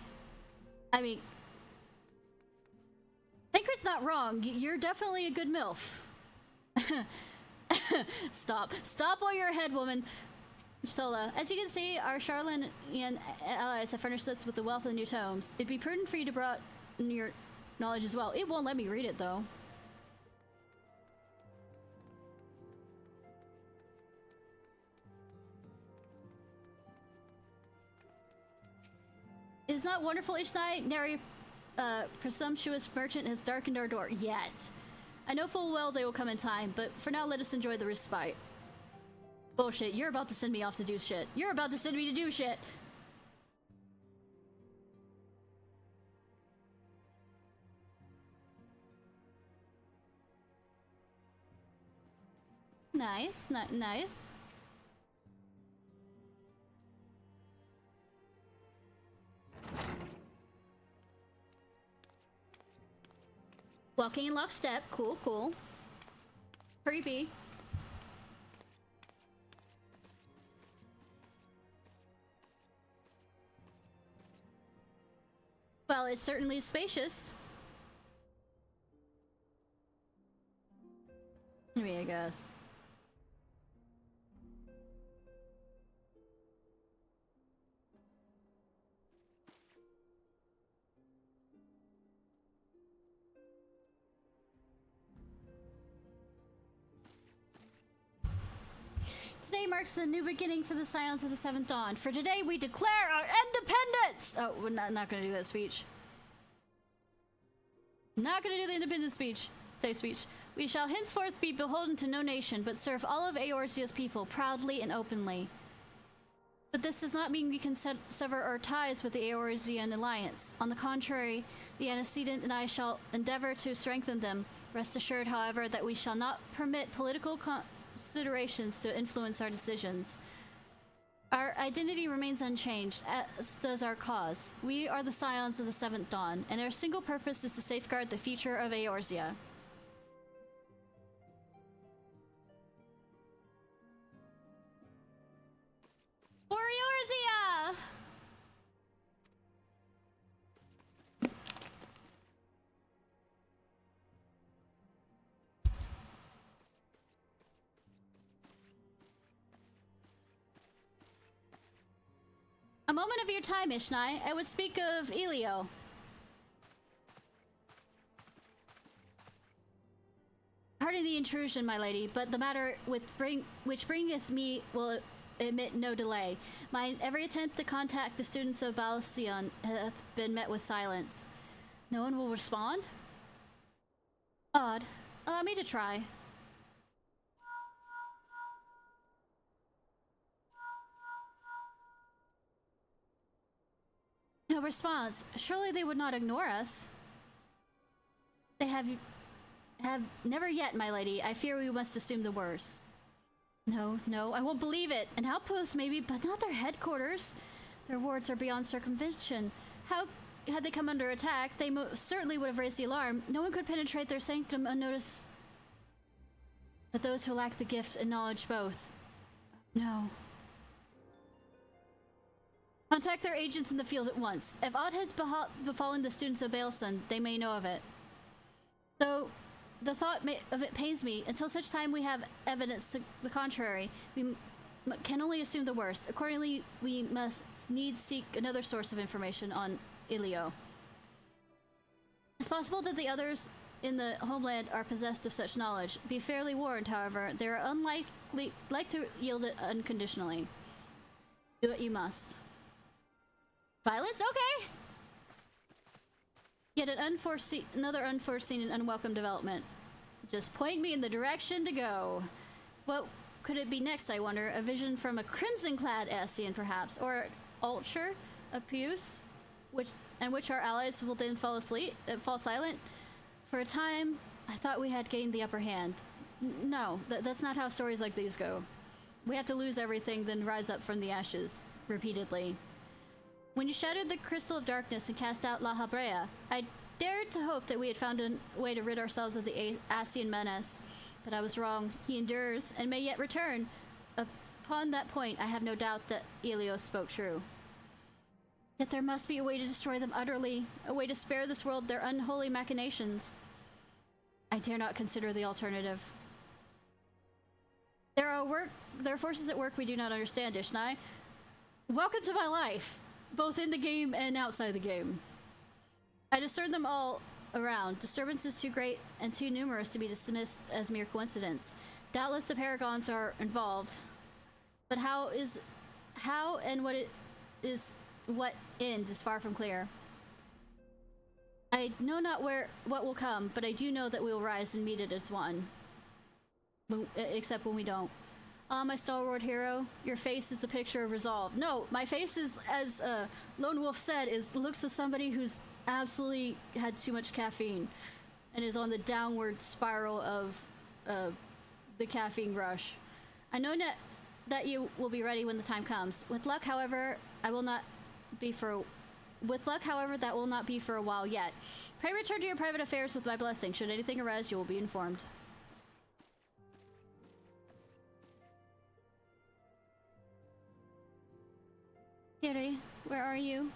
I mean... Thank Ishni's not wrong. You're definitely a good MILF. Stop. Stop while you're ahead, woman. Stola. As you can see, our Charlatan allies have furnished us with the wealth of new tomes. It'd be prudent for you to brought your knowledge as well. It won't let me read it, though. Is not wonderful, Ishnai? Nary presumptuous merchant has darkened our door yet. I know full well they will come in time, but for now let us enjoy the respite. Bullshit, you're about to send me off to do shit. You're about to send me to do shit! Nice, nice. Walking in lockstep. Cool, cool. Creepy. Well, it certainly is spacious. I guess. Today marks the new beginning for the Scions of the Seventh Dawn. For today, we declare our independence! Oh, we're not gonna do that speech. Not gonna do the independence speech. Speech. We shall henceforth be beholden to no nation, but serve all of Eorzea's people, proudly and openly. But this does not mean we can sever our ties with the Eorzean alliance. On the contrary, the antecedent and I shall endeavor to strengthen them. Rest assured, however, that we shall not permit political considerations to influence our decisions. Our identity remains unchanged, as does our cause. We are the Scions of the Seventh Dawn, and our single purpose is to safeguard the future of Eorzea. For Eorzea! A moment of your time, Ishnai. I would speak of Elio. Pardon the intrusion, my lady, but the matter which bringeth me will admit no delay. My every attempt to contact the students of Balsion hath been met with silence. No one will respond? Odd. Allow me to try. No response. Surely they would not ignore us. They have never yet, my lady. I fear we must assume the worst. No, I won't believe it. An outpost maybe, but not their headquarters. Their wards are beyond circumvention. How had they come under attack, they certainly would have raised the alarm. No one could penetrate their sanctum unnoticed. But those who lack the gift and knowledge both. No. Contact their agents in the field at once. If aught has befallen the students of Balson, they may know of it. Though the thought of it pains me, until such time we have evidence to the contrary, we can only assume the worst. Accordingly, we must needs seek another source of information on Elio. It's possible that the others in the homeland are possessed of such knowledge. Be fairly warned, however, they are unlikely to yield it unconditionally. Do what you must. Violence? Okay! Yet another unforeseen and unwelcome development. Just point me in the direction to go. What could it be next, I wonder? A vision from a crimson-clad Ascian, perhaps? Or Ulcher? A Puce? Which our allies will then fall silent? For a time, I thought we had gained the upper hand. No, that's not how stories like these go. We have to lose everything, then rise up from the ashes. Repeatedly. When you shattered the Crystal of Darkness and cast out La Habrea, I dared to hope that we had found a way to rid ourselves of the Ascian menace. But I was wrong. He endures, and may yet return. Upon that point, I have no doubt that Elios spoke true. Yet there must be a way to destroy them utterly, a way to spare this world their unholy machinations. I dare not consider the alternative. There are forces at work we do not understand, Ishnai. Welcome to my life, both in the game and outside the game. I discern them all around. Disturbance is too great and too numerous to be dismissed as mere coincidence. Doubtless the Paragons are involved, but how and what end is far from clear. I know not what will come, but I do know that we will rise and meet it as one. Except when we don't. Ah, my stalwart hero, your face is the picture of resolve. No, my face is, as Lone Wolf said, looks of somebody who's absolutely had too much caffeine and is on the downward spiral of the caffeine rush. I know that you will be ready when the time comes. With luck, however, that will not be for a while yet. Pray return to your private affairs with my blessing. Should anything arise, you will be informed. Kiri, where are you?